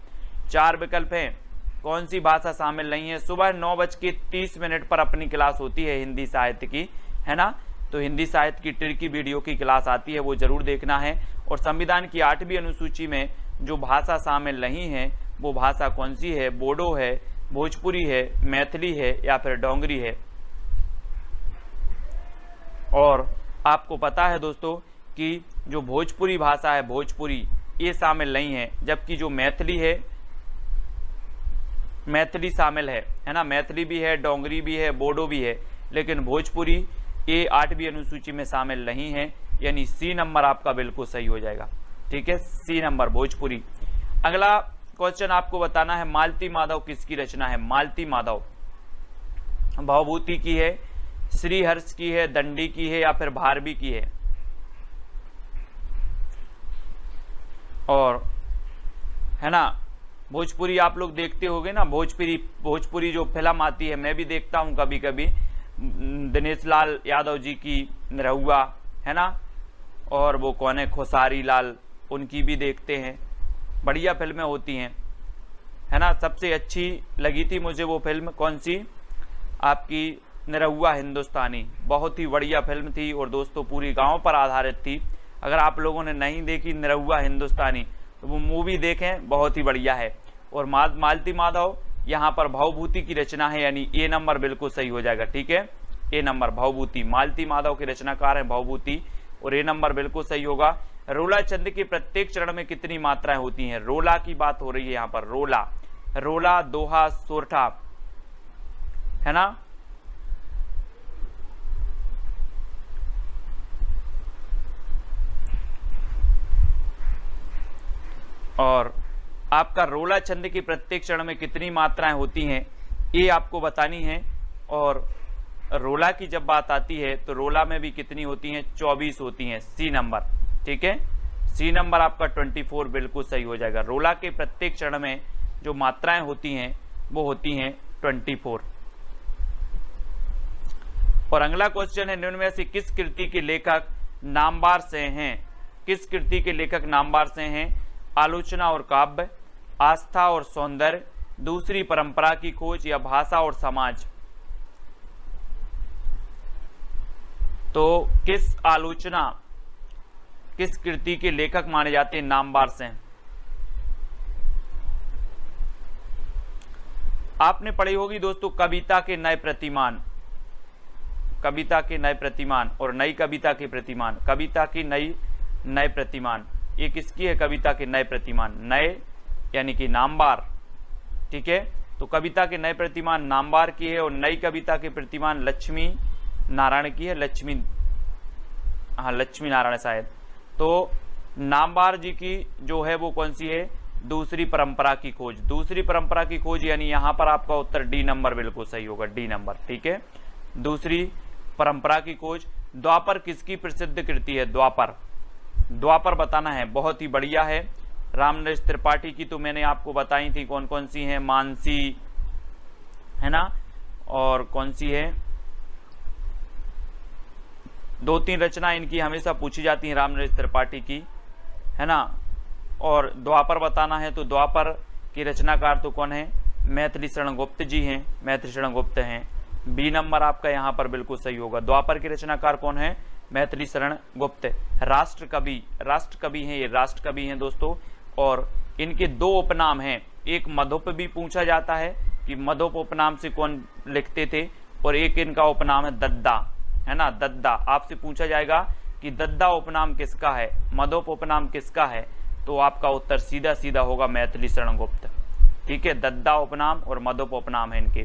4 विकल्प हैं। कौन सी भाषा शामिल नहीं है? सुबह 9:30 पर अपनी क्लास होती है हिंदी साहित्य की, है ना। तो हिंदी साहित्य की ट्रिकी वीडियो की क्लास आती है, वो जरूर देखना है। और संविधान की 8वीं अनुसूची में जो भाषा शामिल नहीं है वो भाषा कौन सी है? बोडो है, भोजपुरी है, मैथिली है या फिर डोंगरी है। और आपको पता है दोस्तों कि जो भोजपुरी भाषा है, भोजपुरी, ये शामिल नहीं है, जबकि जो मैथिली है, मैथिली शामिल है ना। मैथिली भी है, डोंगरी भी है, बोडो भी है, लेकिन भोजपुरी ये 8वीं अनुसूची में शामिल नहीं है, यानी सी नंबर आपका बिल्कुल सही हो जाएगा। ठीक है, सी नंबर भोजपुरी। अगला क्वेश्चन आपको बताना है मालती माधव किसकी रचना है? मालती माधव भवभूति की है, श्रीहर्ष की है, दंडी की है या फिर भारवी की है? और है ना, भोजपुरी आप लोग देखते होंगे ना, भोजपुरी जो फिल्म आती है, मैं भी देखता हूं कभी कभी, दिनेश लाल यादव जी की निरहुआ, है ना। और वो कौन है, खेसारी लाल, उनकी भी देखते हैं, बढ़िया फिल्में होती हैं, है ना। सबसे अच्छी लगी थी मुझे वो फिल्म कौन सी? आपकी निरहुआ हिंदुस्तानी, बहुत ही बढ़िया फिल्म थी और दोस्तों पूरी गांव पर आधारित थी। अगर आप लोगों ने नहीं देखी निरहुआ हिंदुस्तानी तो वो मूवी देखें, बहुत ही बढ़िया है। और मालती माधव यहाँ पर भवभूति की रचना है, यानी ए नंबर बिल्कुल सही हो जाएगा। ठीक है, ए नंबर भवभूति, मालती माधव के रचनाकार है भवभूति, और ए नंबर बिल्कुल सही होगा। रोला छंद के प्रत्येक चरण में कितनी मात्राएं होती हैं? रोला की बात हो रही है यहाँ पर, रोला, रोला, दोहा, सोरठा, है ना। और आपका रोला छंद की प्रत्येक चरण में कितनी मात्राएं होती हैं ये आपको बतानी है। और रोला की जब बात आती है तो रोला में भी कितनी होती हैं? 24 होती हैं, सी नंबर। ठीक है, सी नंबर आपका 24 बिल्कुल सही हो जाएगा। रोला के प्रत्येक चरण में जो मात्राएं होती हैं वो होती हैं 24। और अगला क्वेश्चन है, निम्न में से किस कृति के लेखक नामवार से हैं? किस कृति के लेखक नामवार से हैं? आलोचना और काव्य, आस्था और सौंदर्य, दूसरी परंपरा की खोज या भाषा और समाज? तो किस आलोचना, किस कृति के लेखक माने जाते हैं नामवार से? आपने पढ़ी होगी दोस्तों कविता के नए प्रतिमान, कविता के नए प्रतिमान और नई कविता के प्रतिमान। कविता की नए प्रतिमान ये किसकी है? कविता के नए प्रतिमान, नए यानी कि नामवार। ठीक है, तो कविता के नए प्रतिमान नामवार की है और नई कविता के प्रतिमान लक्ष्मी नारायण की है। लक्ष्मी नारायण शायद। तो नामवार जी की जो है वो कौन सी है? दूसरी परंपरा की खोज। दूसरी परंपरा की खोज यानी यहां पर आपका उत्तर डी नंबर बिल्कुल सही होगा, डी नंबर। ठीक है, दूसरी परंपरा की खोज। द्वापर किसकी प्रसिद्ध कृति है? द्वापर, द्वापर बताना है, बहुत ही बढ़िया है। रामनरेश त्रिपाठी की तो मैंने आपको बताई थी कौन कौन सी है, मानसी, है ना, और कौन सी है, 2-3 रचना इनकी हमेशा पूछी जाती हैं रामनरेश त्रिपाठी की, है ना। और द्वापर बताना है तो द्वापर की रचनाकार तो कौन है? मैथिली शरण गुप्त जी हैं, मैथिली शरण गुप्त हैं। बी नंबर आपका यहाँ पर बिल्कुल सही होगा। द्वापर के रचनाकार कौन है? मैथिली शरण गुप्त। राष्ट्रकवि, राष्ट्रकवि हैं ये, राष्ट्रकवि हैं दोस्तों। और इनके 2 उपनाम हैं, एक मधुप भी पूछा जाता है कि मधुप उपनाम से कौन लिखते थे, और एक इनका उपनाम है दद्दा, है ना, दद्दा। आपसे पूछा जाएगा कि दद्दा उपनाम किसका है, मधुप उपनाम किसका है, तो आपका उत्तर सीधा सीधा होगा मैथिली शरण गुप्त। ठीक है, दद्दा उपनाम और मधुप उपनाम है इनके,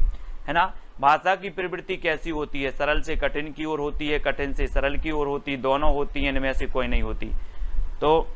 है ना। भाषा की प्रवृत्ति कैसी होती है? सरल से कठिन की ओर होती है, कठिन से सरल की ओर होती, दोनों होती है, इनमें से कोई नहीं होती। तो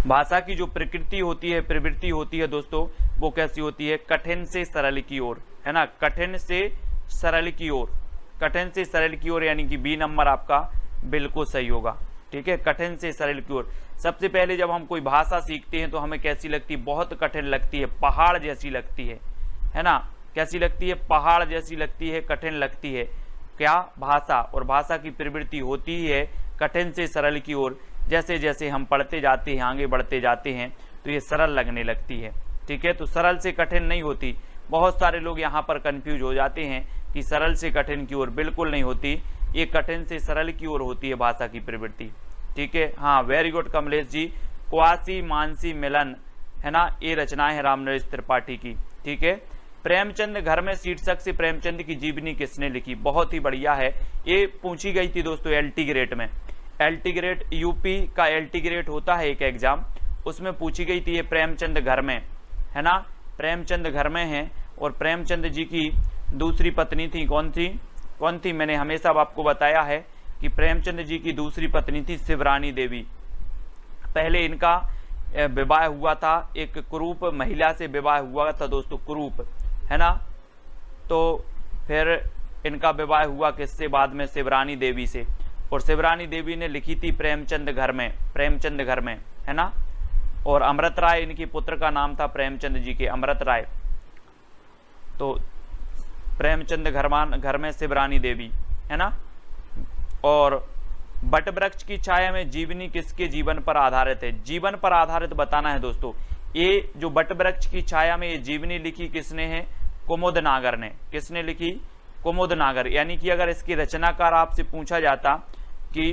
भाषा की जो प्रकृति होती है, प्रवृत्ति होती है दोस्तों, वो कैसी होती है? कठिन से सरल की ओर, है ना, कठिन से सरल की ओर, कठिन से सरल की ओर, यानी कि बी नंबर आपका बिल्कुल सही होगा। ठीक है, कठिन से सरल की ओर। सबसे पहले जब हम कोई भाषा सीखते हैं तो हमें कैसी लगती है? बहुत कठिन लगती है, पहाड़ जैसी लगती है ना, कैसी लगती है? पहाड़ जैसी लगती है, कठिन लगती है। क्या? भाषा। और भाषा की प्रवृत्ति होती है कठिन से सरल की ओर। जैसे जैसे हम पढ़ते जाते हैं, आगे बढ़ते जाते हैं, तो ये सरल लगने लगती है। ठीक है, तो सरल से कठिन नहीं होती। बहुत सारे लोग यहाँ पर कंफ्यूज हो जाते हैं कि सरल से कठिन की ओर, बिल्कुल नहीं होती, ये कठिन से सरल की ओर होती है भाषा की प्रवृत्ति। ठीक है, हाँ, very good Kamlesh ji. Quasi Mansi मिलन, है ना, ये रचनाएं है रामनरेश त्रिपाठी की। ठीक है, प्रेमचंद घर में शीर्षक से प्रेमचंद की जीवनी किसने लिखी? बहुत ही बढ़िया है, ये पूछी गई थी दोस्तों एलटी ग्रेड में। एलटी ग्रेड, यूपी का एलटी ग्रेड होता है एक एग्जाम, उसमें पूछी गई थी ये प्रेमचंद घर में, है ना, प्रेमचंद घर में है। और प्रेमचंद जी की दूसरी पत्नी थी, कौन थी? मैंने हमेशा आपको बताया है कि प्रेमचंद जी की दूसरी पत्नी थी शिवरानी देवी। पहले इनका विवाह हुआ था, एक कुरूप महिला से विवाह हुआ था दोस्तों, कुरूप, है ना। तो फिर इनका विवाह हुआ किससे? बाद में शिवरानी देवी से। और शिवरानी देवी ने लिखी थी प्रेमचंद घर में, प्रेमचंद घर में, है ना। और अमृत राय इनकी पुत्र का नाम था, प्रेमचंद जी के, अमृत राय। तो प्रेमचंद घर में शिवरानी देवी, है ना। और बट वृक्ष की छाया में जीवनी किसके जीवन पर आधारित है? जीवन पर आधारित बताना है दोस्तों। ये जो बट वृक्ष की छाया में ये जीवनी लिखी किसने है? कुमुद नागर ने। किसने लिखी? कुमुद नागर। यानी कि अगर इसकी रचनाकार आपसे पूछा जाता कि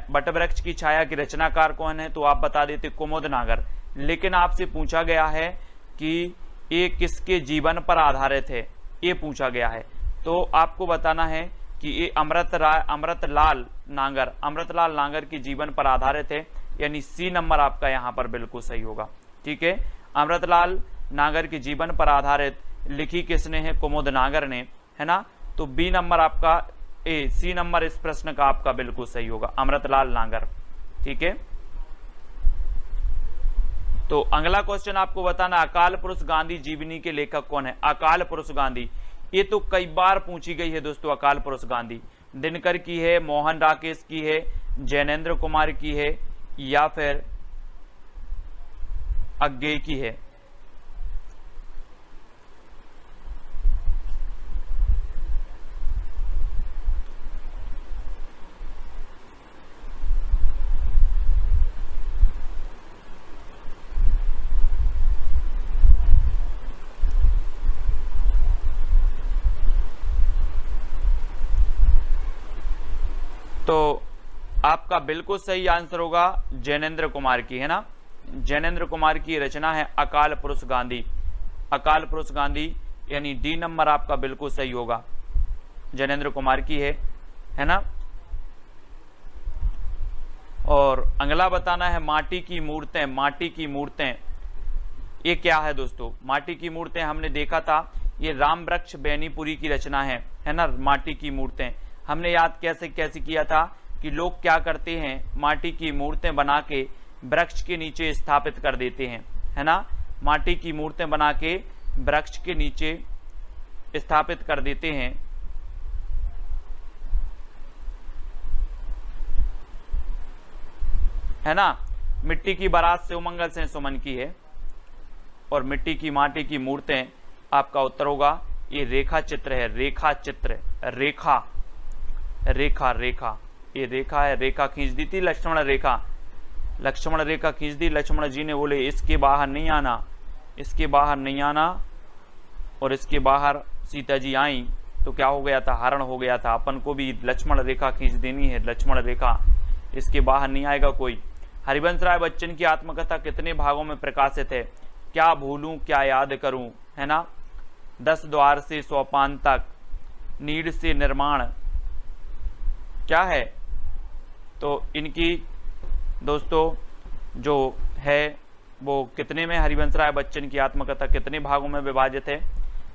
बट वृक्ष की छाया की रचनाकार कौन है, तो आप बता देते कुमुद नागर। लेकिन आपसे पूछा गया है कि ये किसके जीवन पर आधारित है, ये पूछा गया है, तो आपको बताना है कि ये अमृतलाल नागर के जीवन पर आधारित है, यानी सी नंबर आपका यहाँ पर बिल्कुल सही होगा। ठीक है, अमृतलाल नागर के जीवन पर आधारित लिखी किसने है? कुमुद नागर ने, है ना। तो बी नंबर आपका, सी नंबर इस प्रश्न का आपका बिल्कुल सही होगा, अमृतलाल नागर। ठीक है, तो अगला क्वेश्चन आपको बताना, अकाल पुरुष गांधी जीवनी के लेखक कौन है? अकाल पुरुष गांधी, ये तो कई बार पूछी गई है दोस्तों। अकाल पुरुष गांधी दिनकर की है, मोहन राकेश की है, जैनेन्द्र कुमार की है, या फिर अज्ञेय की है? तो आपका बिल्कुल सही आंसर होगा जैनेन्द्र कुमार की, है ना। जैनेन्द्र कुमार की रचना है अकाल पुरुष गांधी। अकाल पुरुष गांधी, यानी डी नंबर आपका बिल्कुल सही होगा, जैनेन्द्र कुमार की है ना। और अगला बताना है माटी की मूर्तें। माटी की मूर्तें ये क्या है दोस्तों? माटी की मूर्तें हमने देखा था, ये राम वृक्ष बेनीपुरी की रचना है ना। माटी की मूर्तें हमने याद कैसे किया था कि लोग क्या करते हैं, माटी की मूर्तें बना के वृक्ष के नीचे स्थापित कर देते हैं, है ना। माटी की मूर्तें बना के वृक्ष के नीचे स्थापित कर देते हैं, है ना। मिट्टी की बारात से उमंगल से सुमन की है। और मिट्टी की माटी की मूर्तें आपका उत्तर होगा ये रेखा चित्र है। रेखा चित्र, रेखा रेखा रेखा, ये रेखा है। रेखा खींच दी थी लक्ष्मण रेखा, लक्ष्मण रेखा खींच दी। लक्ष्मण जी ने बोले इसके बाहर नहीं आना, इसके बाहर नहीं आना। और इसके बाहर सीता जी आई तो क्या हो गया था? हरण हो गया था। अपन को भी लक्ष्मण रेखा खींच देनी है, लक्ष्मण रेखा, इसके बाहर नहीं आएगा कोई। हरिवंश राय बच्चन की आत्मकथा कितने भागों में प्रकाशित है? क्या भूलूं क्या याद करूं, है ना। 10 द्वार से सोपान तक, नीड से निर्माण, क्या है? तो इनकी दोस्तों जो है वो कितने में हरिवंश राय बच्चन की आत्मकथा कितने भागों में विभाजित है,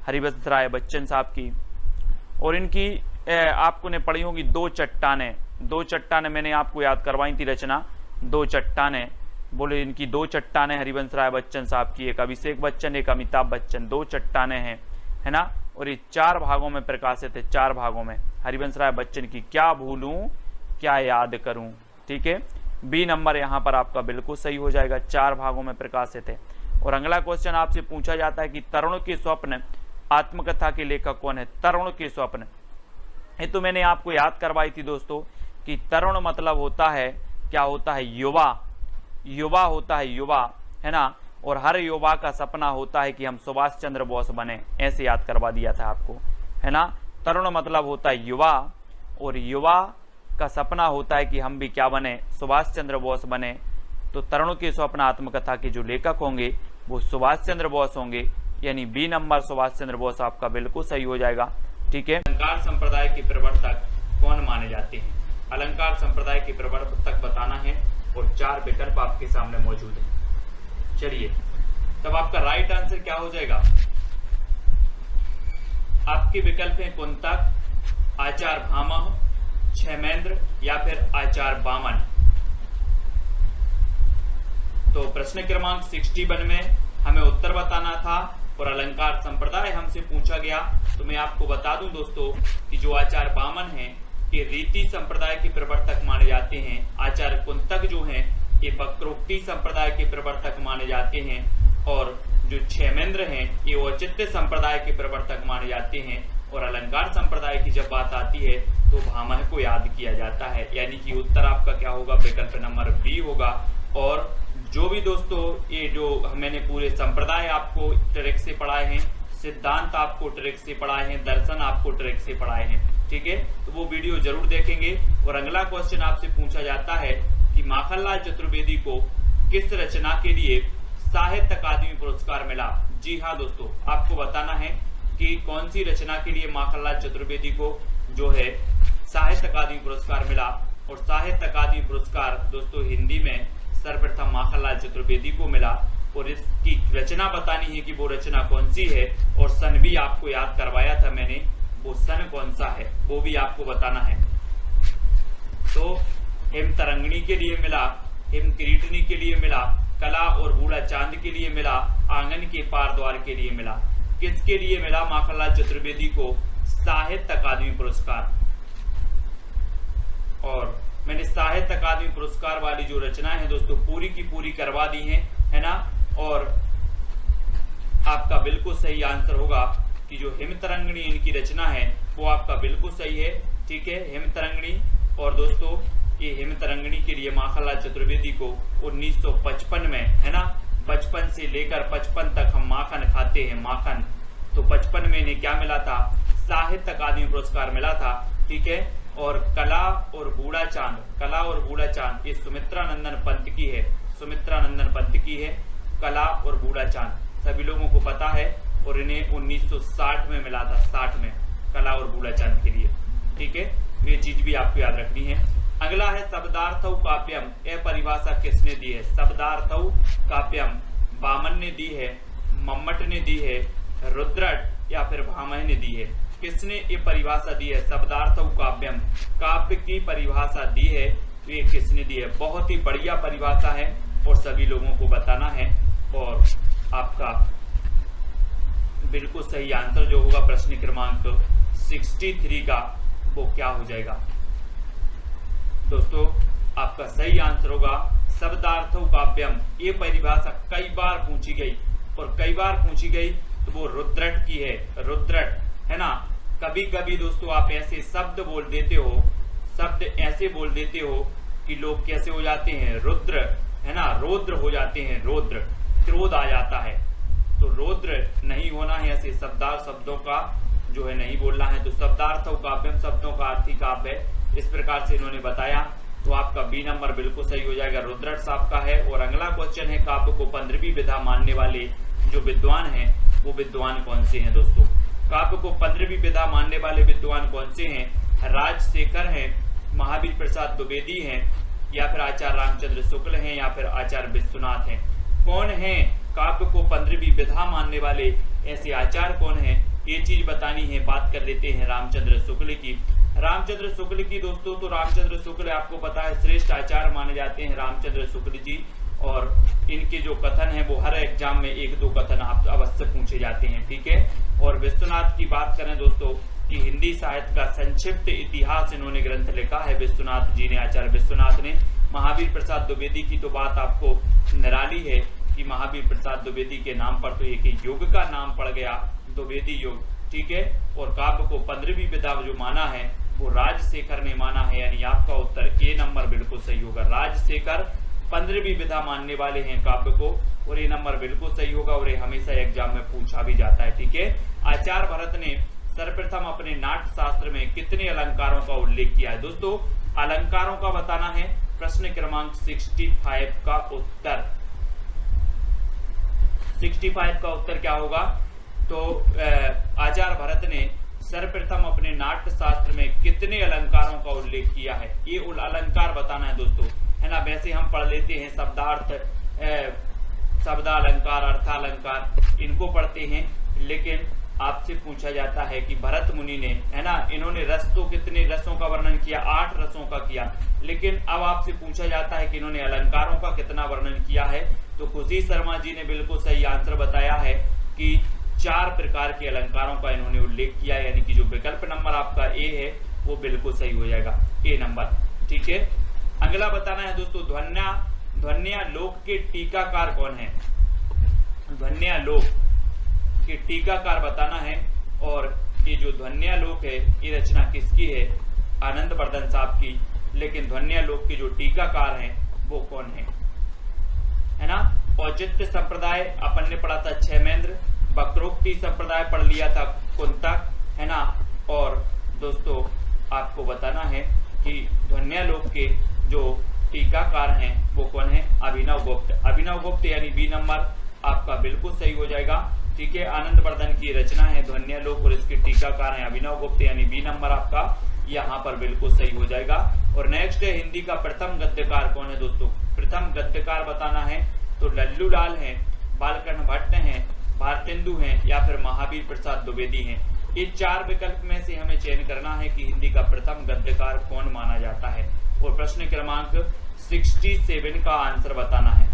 हरिवंश राय बच्चन साहब की। और इनकी आपको ने पढ़ी होगी दो चट्टानें मैंने आपको याद करवाई थी रचना, दो चट्टानें। बोले इनकी दो चट्टानें हरिवंश राय बच्चन साहब की, एक अभिषेक बच्चन एक अमिताभ बच्चन, दो चट्टानें हैं, है ना। और ये 4 भागों में प्रकाशित है, 4 भागों में हरिवंश राय बच्चन की। क्या भूलूं क्या याद करूं, ठीक है। बी नंबर यहाँ पर आपका बिल्कुल सही हो जाएगा, 4 भागों में प्रकाशित है। और अगला क्वेश्चन आपसे पूछा जाता है कि तरुण के स्वप्न आत्मकथा के लेखक कौन है। तरुण के स्वप्न, ये तो मैंने आपको याद करवाई थी दोस्तों कि तरुण मतलब होता है, क्या होता है, युवा, युवा होता है, युवा, है ना। और हर युवा का सपना होता है कि हम सुभाष चंद्र बोस बने, ऐसे याद करवा दिया था आपको, है ना। तरुण मतलब होता है युवा, और युवा का सपना होता है कि हम भी क्या बने, सुभाष चंद्र बोस बने। तो तरुण के स्वप्न आत्मकथा के जो लेखक होंगे वो सुभाष चंद्र बोस होंगे, यानी बी नंबर सुभाष चंद्र बोस आपका बिल्कुल सही हो जाएगा, ठीक है। अलंकार संप्रदाय के प्रवर्तक कौन माने जाते हैं, अलंकार संप्रदाय के प्रवर्तक बताना है और 4 विकल्प आपके सामने मौजूद है। चलिए तब आपका राइट आंसर क्या हो जाएगा, आपके विकल्प हैं कुंतक, आचार्य भामह, क्षेमेंद्र या फिर आचार्य वामन। तो प्रश्न क्रमांक 61 में हमें उत्तर बताना था और अलंकार संप्रदाय हमसे पूछा गया। तो मैं आपको बता दूं दोस्तों कि जो आचार्य वामन हैं ये रीति संप्रदाय के प्रवर्तक माने जाते हैं। आचार्य कुंतक जो हैं ये वक्रोक्ति संप्रदाय के प्रवर्तक माने जाते हैं, और जो क्षेमेंद्र हैं ये औचित्य संप्रदाय के प्रवर्तक माने जाते हैं। और अलंकार संप्रदाय की जब बात आती है तो भामह को याद किया जाता है, यानी कि उत्तर आपका क्या होगा, विकल्प नंबर बी होगा। और जो भी दोस्तों ये जो मैंने पूरे संप्रदाय आपको ट्रिक से पढ़ाए हैं, सिद्धांत आपको ट्रिक से पढ़ाए हैं, दर्शन आपको ट्रिक से पढ़ाए हैं, ठीक है, तो वो वीडियो जरूर देखेंगे। और अगला क्वेश्चन आपसे पूछा जाता है कि माखनलाल चतुर्वेदी को किस रचना के लिए साहित्य अकादमी पुरस्कार मिला। जी हाँ दोस्तों, आपको बताना है कि कौन सी रचना के लिए माखनलाल चतुर्वेदी को जो है साहित्य अकादमी पुरस्कार मिला। और साहित्य अकादमी पुरस्कार दोस्तों हिंदी में सर्वप्रथम माखनलाल चतुर्वेदी को मिला। और इसकी रचना बतानी है कि वो रचना कौन सी है, और सन भी आपको याद करवाया था मैंने, वो सन कौन सा है वो भी आपको बताना है। तो हिम तरंगिणी के लिए मिला, हिम किरीटनी के लिए मिला, कला और बूढ़ा चांद के लिए मिला, आंगन के पार द्वार के लिए मिला। किसके लिए मिला माखनलाल चतुर्वेदी को साहित्य अकादमी पुरस्कार। और मैंने साहित्य अकादमी पुरस्कार वाली जो रचना है दोस्तों पूरी की पूरी करवा दी है ना। और आपका बिल्कुल सही आंसर होगा कि जो हिम तरंगिणी इनकी रचना है वो आपका बिल्कुल सही है, ठीक है, हिम तरंगिणी। और दोस्तों ये हिम तरंगिणी के लिए माखनलाल चतुर्वेदी को 1955 में, है ना, बचपन से लेकर 55 तक हम माखन खाते हैं, माखन, तो 55 में इन्हें क्या मिला था, साहित्य अकादमी पुरस्कार मिला था, ठीक है। और कला और बूढ़ा चांद, कला और बूढ़ा चांद ये सुमित्रानंदन पंत की है, सुमित्रानंदन पंत की है कला और बूढ़ा चांद, सभी लोगों को पता है। और इन्हें 1960 में मिला था, 60 में, कला और बूढ़ा चांद के लिए, ठीक है, ये चीज भी आपको याद रखनी है। अगला है शब्दार्थौ काव्यम, यह परिभाषा किसने दी है। शब्दार्थौ काव्यम वामन ने दी है, मम्मट ने दी है, रुद्रट या फिर भामह ने दी है। किसने ये परिभाषा दी है, शब्दार्थौ काव्यम, काव्य की परिभाषा दी है, तो ये किसने दी है। बहुत ही बढ़िया परिभाषा है और सभी लोगों को बताना है। और आपका बिल्कुल सही आंसर जो होगा प्रश्न क्रमांक 63 का वो क्या हो जाएगा दोस्तों, आपका सही आंसर होगा शब्दार्थौ काव्यम। ये परिभाषा कई बार पूछी गई, और कई बार पूछी गई तो वो रुद्रट की है, रुद्रट, है ना। कभी कभी दोस्तों आप ऐसे शब्द बोल देते हो, शब्द ऐसे बोल देते हो कि लोग कैसे हो जाते हैं, रुद्र, है ना, रौद्र हो जाते हैं, रौद्र, क्रोध आ जाता है। तो रौद्र नहीं होना है, ऐसे शब्दार्थ शब्दों का जो है नहीं बोलना है। तो शब्दार्थौ काव्यम शब्दों का अर्थ ही काव्य है, इस प्रकार से इन्होंने बताया। तो आपका बी नंबर बिल्कुल सही हो जाएगा, रुद्रट साहब का है। और अगला क्वेश्चन है, काव्य को 15वीं विधा मानने वाले जो विद्वान हैं वो विद्वान कौन से हैं दोस्तों। काव्य को 15वीं विधा मानने वाले विद्वान कौन से हैं। राजशेखर हैं, महावीर प्रसाद द्विवेदी हैं, या फिर आचार्य रामचंद्र शुक्ल हैं, या फिर आचार्य विश्वनाथ हैं। कौन है काव्य को 15वीं विधा मानने वाले ऐसे आचार्य कौन है, ये चीज बतानी है। बात कर लेते हैं रामचंद्र शुक्ल की। रामचंद्र शुक्ल की दोस्तों, तो रामचंद्र शुक्ल आपको पता है श्रेष्ठ आचार्य माने जाते हैं रामचंद्र शुक्ल जी, और इनके जो कथन है वो हर एग्जाम में 1-2 कथन आप अवश्य पूछे जाते हैं, ठीक है। और विश्वनाथ की बात करें दोस्तों कि हिंदी साहित्य का संक्षिप्त इतिहास इन्होंने ग्रंथ लिखा है विश्वनाथ जी ने, आचार्य विश्वनाथ ने। महावीर प्रसाद द्विवेदी की तो बात आपको निराली है कि महावीर प्रसाद द्विवेदी के नाम पर तो एक युग का नाम पड़ गया, द्विवेदी युग, ठीक है। और काव्य को 15वीं विधा जो माना है वो राजशेखर ने माना है, यानी आपका उत्तर ए नंबर बिल्कुल सही होगा। राजशेखर 15वीं विधा मानने वाले हैं काव्य को, और ये नंबर बिल्कुल सही होगा, और ये हमेशा एग्जाम में पूछा भी जाता है, ठीक है। आचार्य भरत ने सर्वप्रथम अपने नाट्य शास्त्र में कितने अलंकारों का उल्लेख किया है? दोस्तों अलंकारों का बताना है। प्रश्न क्रमांक 65 का उत्तर 65 का उत्तर क्या होगा? तो आचार्य भरत ने सर्वप्रथम अपने नाट्य शास्त्र में कितने अलंकारों का उल्लेख किया है, ये अलंकार बताना है दोस्तों, है ना। वैसे हम पढ़ लेते हैं शब्दार्थ, शब्दालंकार, अर्थालंकार, इनको पढ़ते हैं, लेकिन आपसे पूछा जाता है कि भरत मुनि ने, है ना, इन्होंने रस तो कितने रसों का वर्णन किया? 8 रसों का किया। लेकिन अब आपसे पूछा जाता है कि इन्होंने अलंकारों का कितना वर्णन किया है? तो खुशी शर्मा जी ने बिल्कुल सही आंसर बताया है कि 4 प्रकार के अलंकारों का इन्होंने उल्लेख किया, यानी कि जो विकल्प नंबर आपका ए है वो बिल्कुल सही हो जाएगा, ए नंबर, ठीक है। अगला बताना है दोस्तों, ध्वन्यालोक के टीकाकार कौन है? ध्वन्यालोक के टीकाकार बताना है, और ये जो ध्वन्यालोक है ये रचना किसकी है? आनंद वर्धन साहब की। लेकिन ध्वन्यालोक के जो टीकाकार हैं वो कौन है ना। औचित्य संप्रदाय अपन ने पढ़ा था क्षेमेंद्र, वक्रोक्ति संप्रदाय पढ़ लिया था कुंतक, है ना। और दोस्तों आपको बताना है कि ध्वन्यालोक के जो टीकाकार हैं वो कौन है? अभिनव गुप्त। अभिनव गुप्त यानी बी नंबर आपका बिल्कुल सही हो जाएगा, ठीक है। आनंद वर्धन की रचना है ध्वन्यालोक और इसके टीकाकार हैं अभिनव गुप्त, यानी बी नंबर आपका यहाँ पर बिल्कुल सही हो जाएगा। और नेक्स्ट है हिंदी का प्रथम गद्यकार कौन है दोस्तों? प्रथम गद्यकार बताना है, तो लल्लू लाल हैं, बालकृष्ण भट्ट हैं, भारतेंदु हैं, या फिर महावीर प्रसाद द्विवेदी हैं। ये 4 विकल्प में से हमें चयन करना है कि हिंदी का प्रथम गद्यकार कौन माना जाता है। और प्रश्न क्रमांक 67 का आंसर बताना है।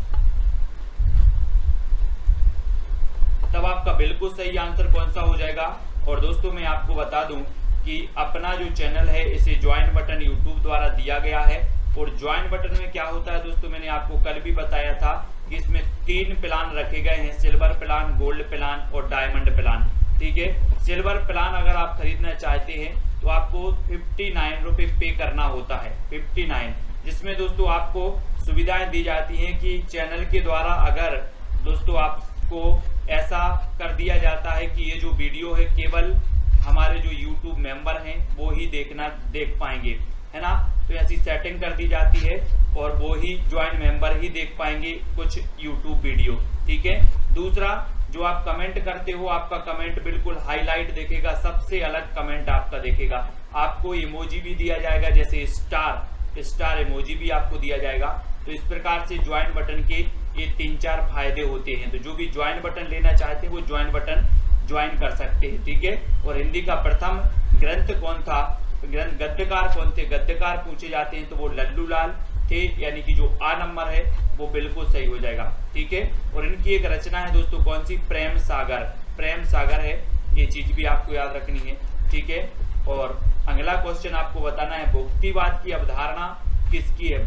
तब आपका बिल्कुल सही आंसर कौन सा हो जाएगा? और दोस्तों मैं आपको बता दूं कि अपना जो चैनल है इसे ज्वाइन बटन यूट्यूब द्वारा दिया गया है, और ज्वाइन बटन में क्या होता है दोस्तों, मैंने आपको कल भी बताया था कि इसमें 3 प्लान रखे गए हैं, सिल्वर प्लान, गोल्ड प्लान और डायमंड प्लान, ठीक है। सिल्वर प्लान अगर आप खरीदना चाहते हैं तो आपको 59 रुपए पे करना होता है, 59, जिसमें दोस्तों आपको सुविधाएं दी जाती हैं कि चैनल के द्वारा अगर दोस्तों आपको ऐसा कर दिया जाता है कि ये जो वीडियो है केवल हमारे जो YouTube मेंबर हैं वो ही देख पाएंगे, है ना। तो ऐसी सेटिंग कर दी जाती है और वो ही ज्वाइन मेंबर ही देख पाएंगे कुछ YouTube वीडियो, ठीक है। दूसरा, जो आप कमेंट करते हो आपका कमेंट बिल्कुल हाईलाइट देखेगा, सबसे अलग कमेंट आपका देखेगा। आपको इमोजी भी दिया जाएगा, जैसे स्टार इमोजी भी आपको दिया जाएगा। तो इस प्रकार से ज्वाइन बटन के ये 3-4 फायदे होते हैं। तो जो भी ज्वाइन बटन लेना चाहते हैं वो ज्वाइन बटन ज्वाइन कर सकते हैं, ठीक है। और हिंदी का प्रथम ग्रंथ कौन था, गद्यकार कौन थे? गद्यकार पूछे जाते हैं तो वो लल्लू लाल थे, यानी कि जो आ नंबर है वो बिल्कुल सही हो जाएगा, ठीक है। और इनकी एक रचना है दोस्तों, कौन सी? प्रेम सागर, प्रेम सागर है, ये चीज भी आपको याद रखनी है, ठीक है। और अगला क्वेश्चन आपको बताना है, भुक्तिवाद की अवधारणा किसकी है?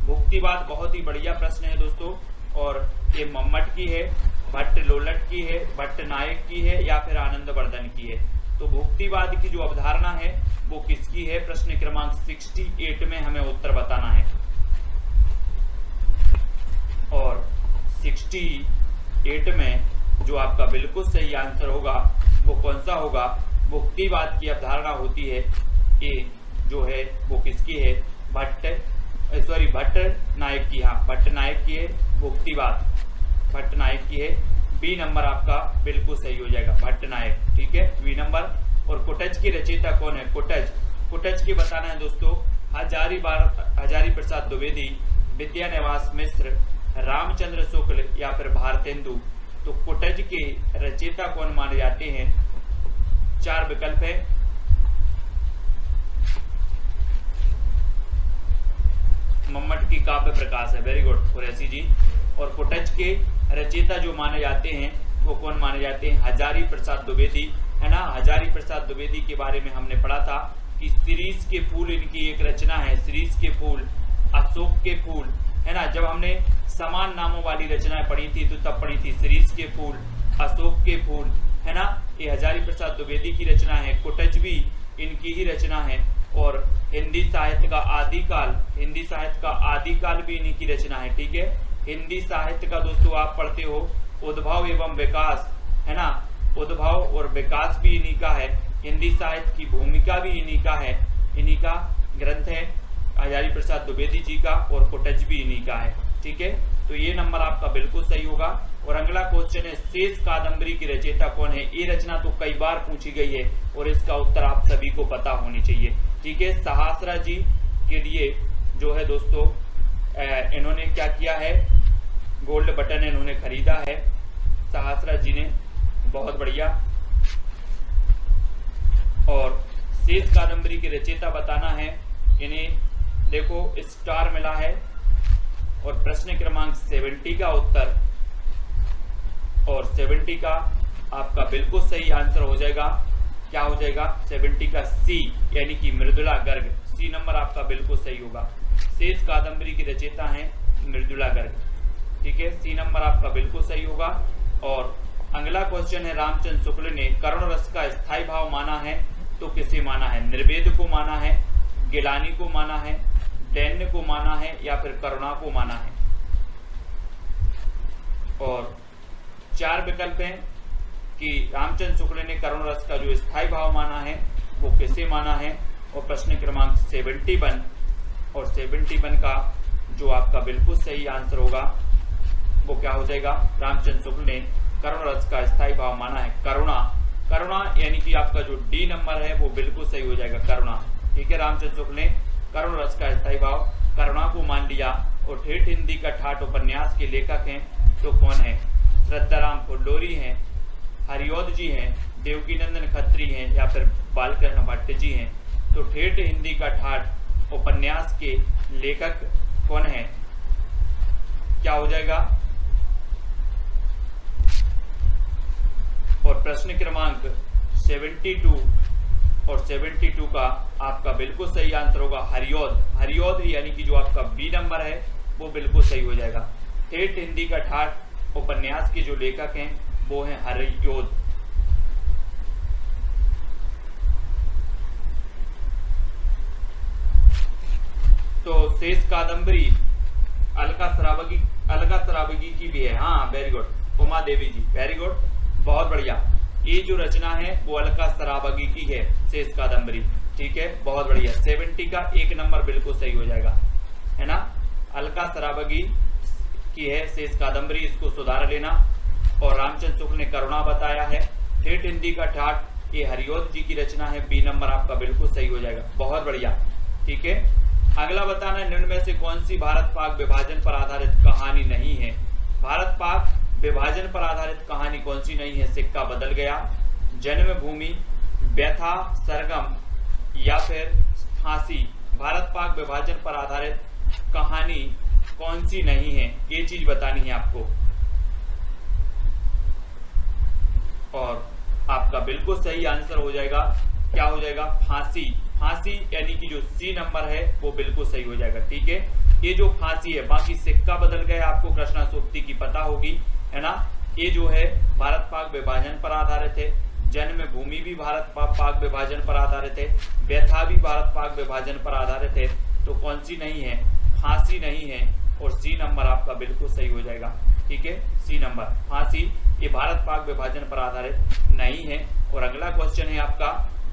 भुक्तिवाद बहुत ही बढ़िया प्रश्न है दोस्तों, और ये मम्मट की है, भट्ट लोलट की है, भट्ट नायक की है, या फिर आनंद वर्धन की है। तो भुक्तिवाद की जो अवधारणा है वो किसकी है? प्रश्न क्रमांक 68 में हमें उत्तर बताना है। और 68 में जो आपका बिल्कुल सही आंसर होगा वो कौन सा होगा? भुक्तिवाद की अवधारणा होती है, ये जो है वो किसकी है? भट्ट नायक की, हाँ भट्ट नायक की है भुक्तिवाद, भट्ट नायक की है। बी नंबर आपका बिल्कुल सही हो जाएगा, भट्ट नायक, ठीक है, बी नंबर। और कुटज की रचयिता कौन है? कुटज की बताना है दोस्तों हजारी प्रसाद द्विवेदी, विद्यानिवास मिश्र, रामचंद्र शुक्ल या फिर भारतेंदु। तो कुटज के रचयिता कौन माने जाते हैं? 4 विकल्प है। मम्मट की काव्य प्रकाश है, वेरी गुड कुरैशी जी। और कुटज के रचयिता जो माने जाते हैं वो कौन माने जाते हैं? हजारी प्रसाद द्विवेदी, है ना। हजारी प्रसाद द्विवेदी के बारे में हमने पढ़ा था कि शिरीष के फूल इनकी एक रचना है, शिरीष के फूल, अशोक के फूल, है ना। जब हमने समान नामों वाली रचनाएं पढ़ी थी तो तब पढ़ी थी शिरीष के फूल, अशोक के फूल, है ना। ये हजारी प्रसाद द्विवेदी की रचना है। कुटज भी इनकी ही रचना है। और हिंदी साहित्य का आदिकाल, हिंदी साहित्य का आदिकाल भी इन्हीं की रचना है, ठीक है। हिंदी साहित्य का दोस्तों आप पढ़ते हो उद्भव एवं विकास, है ना। उद्भव और विकास भी इन्हीं का है। हिंदी साहित्य की भूमिका भी इन्हीं का है, इन्हीं का ग्रंथ है हजारी प्रसाद द्विवेदी जी का। और कुटज भी इन्हीं का है, ठीक है। तो ये नंबर आपका बिल्कुल सही होगा। और अगला क्वेश्चन है शेष कादंबरी की रचयिता कौन है? ये रचना तो कई बार पूछी गई है और इसका उत्तर आप सभी को पता होनी चाहिए, ठीक है। सहस्रा जी के लिए जो है दोस्तों इन्होंने क्या किया है? गोल्ड बटन इन्होंने खरीदा है सहस्रा जी ने, बहुत बढ़िया। और शेष कादंबरी की रचयिता बताना है, इन्हें देखो स्टार मिला है। और प्रश्न क्रमांक 70 का उत्तर, और 70 का आपका बिल्कुल सही आंसर हो जाएगा, क्या हो जाएगा? 70 का सी, यानी कि मृदुला गर्ग। सी नंबर आपका बिल्कुल सही होगा। शेष कादंबरी की रचयिता है मृदुला गर्ग, ठीक है। सी नंबर आपका बिल्कुल सही होगा। और अगला क्वेश्चन है रामचंद्र शुक्ल ने करुण रस का स्थायी भाव माना है तो किसे माना है? निर्वेद को माना है, गिलानी को माना है, दैन्य को माना है या फिर करुणा को माना है? और 4 विकल्प हैं कि रामचंद्र शुक्ल ने करुण रस का जो स्थायी भाव माना है वो किसे माना है। और प्रश्न क्रमांक 71, और 71 का जो आपका बिल्कुल सही आंसर होगा वो क्या हो जाएगा? रामचंद्र शुक्ल ने करुण रस का स्थायी भाव माना है करुणा। करुणा यानी कि आपका जो डी नंबर है वो बिल्कुल सही हो जाएगा, करुणा, ठीक है। रामचंद्र शुक्ल ने करुण रस का स्थायी भाव करुणा को मान लिया। और ठेठ हिंदी का ठाठ उपन्यास के लेखक हैं तो कौन है? श्रद्धाराम फुल्लोरी हैं, हरिओद जी हैं, देवकीनंदन खत्री हैं या फिर बालकृष्ण भट्ट जी हैं। तो ठेठ हिंदी का ठाठ उपन्यास के लेखक कौन है? क्या हो जाएगा? और प्रश्न क्रमांक 72 और 72 का आपका बिल्कुल सही आंसर होगा हरिओद। हरिओद यानी कि जो आपका बी नंबर है वो बिल्कुल सही हो जाएगा। ठेठ हिंदी का ठाठ उपन्यास के जो लेखक हैं वो हैं हरिओद। तो शेष कादंबरी अलका सरावगी की भी है, हाँ वेरी गुड, उमा देवी जी, वेरी गुड, बहुत बढ़िया। ये जो रचना है वो अलका सरावगी की है, शेष कादंबरी, ठीक है, बहुत बढ़िया। 70 का 1 नंबर बिल्कुल सही हो जाएगा, है ना। अलका सरावगी की है शेष कादंबरी, इसको सुधार लेना। और रामचंद्र शुक्ल ने करुणा बताया है। ठेठ हिंदी का ठाठ ये हरिओद जी की रचना है, बी नंबर आपका बिल्कुल सही हो जाएगा, बहुत बढ़िया, ठीक है। अगला बताना है निम्न में से कौन सी भारत पाक विभाजन पर आधारित कहानी नहीं है? भारत पाक विभाजन पर आधारित कहानी कौन सी नहीं है? सिक्का बदल गया, जन्मभूमि, व्यथा, सरगम या फिर फांसी। भारत पाक विभाजन पर आधारित कहानी कौन सी नहीं है, ये चीज बतानी है आपको। और आपका बिल्कुल सही आंसर हो जाएगा, क्या हो जाएगा? फांसी। फांसी यानी कि जो सी नंबर है वो बिल्कुल सही हो जाएगा, ठीक है। ये जो फांसी है, बाकी सिक्का बदल गया आपको कृष्णा सूक्ति की पता होगी, है ना। ये जो है भारत पाक विभाजन पर आधारित है, जन्मभूमि भी भारत पाक विभाजन पर आधारित है, व्यथा भी भारत पाक विभाजन पर आधारित है। तो कौन सी नहीं है? फांसी नहीं है, और सी नंबर आपका बिल्कुल सही हो जाएगा, ठीक है, सी नंबर फांसी ये भारत पाक विभाजन पर आधारित नहीं है। और अगला क्वेश्चन है आपका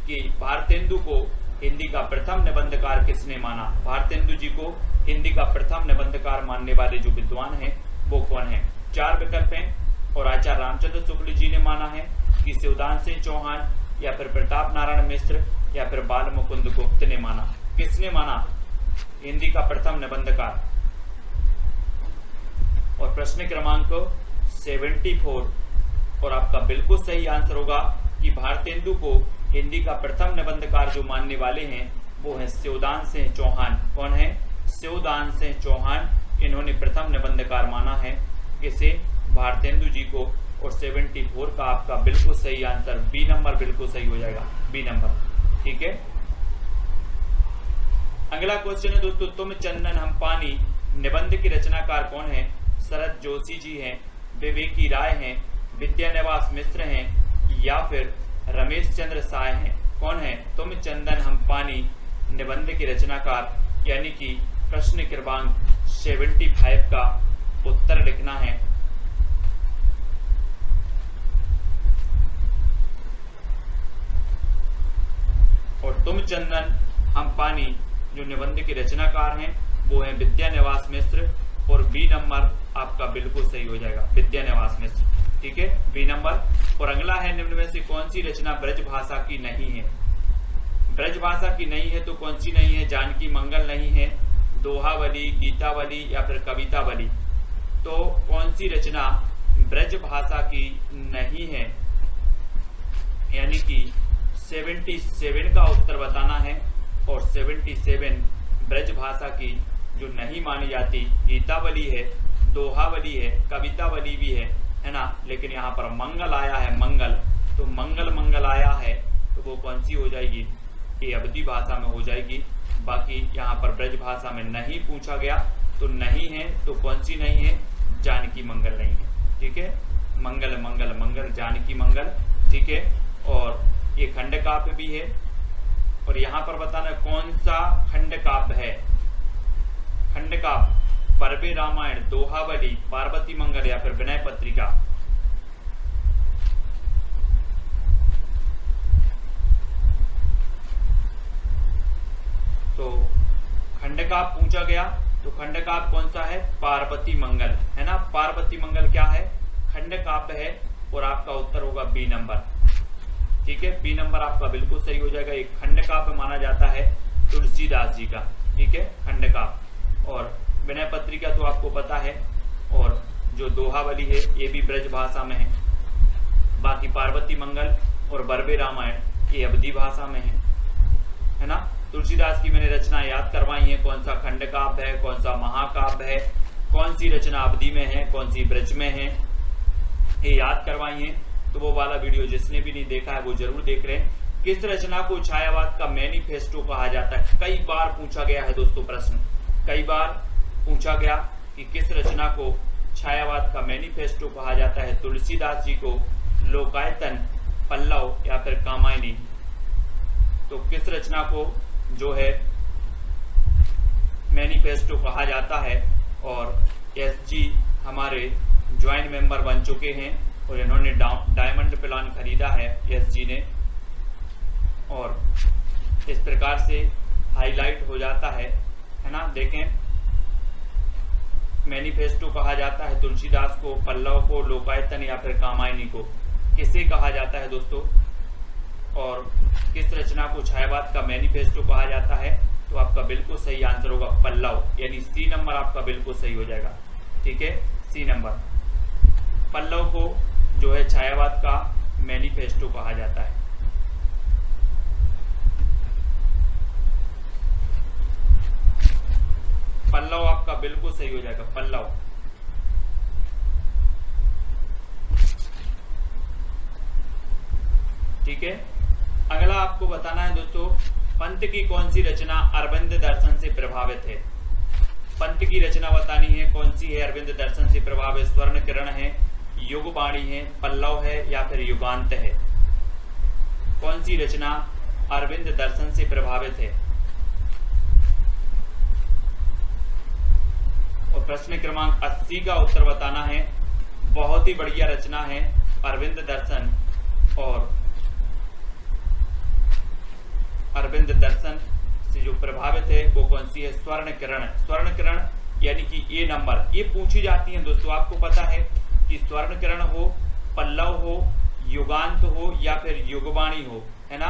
कि भारतेंदु को हिंदी का प्रथम निबंधकार किसने माना? भारतेंदु जी को हिंदी का प्रथम निबंधकार मानने वाले जो विद्वान हैं वो कौन है? 4 विकल्प हैं। और आचार्य रामचंद्र शुक्ल जी ने माना है, कि शिवदान सिंह चौहान या फिर प्रताप नारायण मिश्र या फिर बाल मुकुंद गुप्त ने माना। किसने माना? हिंदी का प्रथम निबंधकार। और प्रश्न क्रमांक 74 और आपका बिल्कुल सही आंसर होगा कि भारतेंदु को हिंदी का प्रथम निबंधकार जो मानने वाले हैं वो है शिवदान सिंह चौहान। कौन है? शिवदान सिंह चौहान, इन्होंने प्रथम निबंधकार माना है किसे? भारतेंदु जी को। और 74 का आपका बिल्कुल सही आंसर बी नंबर बिल्कुल सही हो जाएगा, बी नंबर। ठीक है, अगला क्वेश्चन है दोस्तों, तुम चंदन हम पानी निबंध की रचनाकार कौन है? शरद जोशी जी हैं, विवेकी राय हैं, विद्यानिवास मिश्र हैं या फिर रमेश चंद्र साय हैं। कौन है? तुम चंदन हम पानी निबंध की रचनाकार, यानी कि प्रश्न क्रमांक 75 का उत्तर लिखना है। और तुम चंदन हम पानी जो निबंध के रचनाकार हैं वो है विद्यानिवास मिश्र। और बी नंबर आपका बिल्कुल सही हो जाएगा, विद्यानिवास मिश्र। ठीक है, बी नंबर। और अगला है, निम्न में से कौन सी रचना ब्रज भाषा की नहीं है? ब्रज भाषा की नहीं है तो कौन सी नहीं है? जानकी मंगल नहीं है, दोहावली, गीतावली या फिर कवितावली। तो कौन सी रचना ब्रज भाषा की नहीं है? यानी कि 77 का उत्तर बताना है। और 77 ब्रज भाषा की जो नहीं मानी जाती, गीतावली है, दोहावली है, कवितावली भी है ना। लेकिन यहाँ पर मंगल आया है, मंगल, तो मंगल मंगल आया है तो वो कौन सी हो जाएगी? ये अवधी भाषा में हो जाएगी। बाकी यहाँ पर ब्रज भाषा में नहीं पूछा गया तो नहीं है, तो कौन सी नहीं है? जानकी मंगल नहीं है। ठीक है, मंगल मंगल मंगल, जानकी मंगल। ठीक है, और ये खंड काव्य भी है। और यहाँ पर बताना कौन सा खंड काव्य है? खंड काव्य परवे रामायण, दोहावली, पार्वती मंगल या फिर विनय पत्रिका। तो खंड काव्य पूछा गया तो खंड काव्य कौन सा है? पार्वती मंगल, है ना। पार्वती मंगल क्या है? खंड काव्य है। और आपका उत्तर होगा बी नंबर। ठीक है, बी नंबर आपका बिल्कुल सही हो जाएगा। एक खंड काव्य माना जाता है तुलसीदास जी का। ठीक है, खंड काव्य। और विनय पत्रिका तो आपको पता है। और जो दोहावली है ये भी ब्रज भाषा में है। बाकी पार्वती मंगल और बरबे रामायण ये अवधी भाषा में है ना। तुलसीदास की मैंने रचना याद करवाई है, कौन सा खंड काव्य है, कौन सा महाकाव्य है, कौन सी रचना अवधी में है, कौन सी ब्रज में है, ये याद करवाई है। तो वो वाला वीडियो जिसने भी नहीं देखा है वो जरूर देख रहे हैं। किस रचना को छायावाद का मैनिफेस्टो कहा जाता है? कई बार पूछा गया है दोस्तों प्रश्न, कई बार पूछा गया कि किस रचना को छायावाद का मैनिफेस्टो कहा जाता है? तुलसीदास जी को लोकायतन, पल्लव या फिर कामायनी। तो किस रचना को जो है मैनिफेस्टो कहा जाता है? और एसजी हमारे ज्वाइंट मेंबर बन चुके हैं और इन्होंने डायमंड प्लान खरीदा है एसजी ने। और इस प्रकार से हाईलाइट हो जाता है ना। देखें, मैनिफेस्टो कहा जाता है तुलसीदास को, पल्लव को, लोकायतन या फिर कामायनी को। किसे कहा जाता है दोस्तों? और किस रचना को छायावाद का मैनिफेस्टो कहा जाता है? तो आपका बिल्कुल सही आंसर होगा पल्लव, यानी सी नंबर आपका बिल्कुल सही हो जाएगा। ठीक है, सी नंबर। पल्लव को जो है छायावाद का मैनिफेस्टो कहा जाता है। पल्लव आपका बिल्कुल सही हो जाएगा, पल्लव। ठीक है, अगला आपको बताना है दोस्तों, पंत की कौन सी रचना अरविंद दर्शन से प्रभावित है? पंत की रचना बतानी है, कौन सी है अरविंद दर्शन से प्रभावित? स्वर्ण किरण है, युगवाणी है, पल्लव है या फिर युगांत है? कौन सी रचना अरविंद दर्शन से प्रभावित है? और प्रश्न क्रमांक 80 का उत्तर बताना है। बहुत ही बढ़िया रचना है अरविंद दर्शन। और अरविंद दर्शन से जो प्रभावित है वो कौन सी है? स्वर्ण किरण। स्वर्ण किरण यानी कि ये नंबर, ये पूछी जाती है दोस्तों। आपको पता है कि स्वर्ण किरण हो, पल्लव हो, युगांत हो या फिर युगवाणी हो, है ना।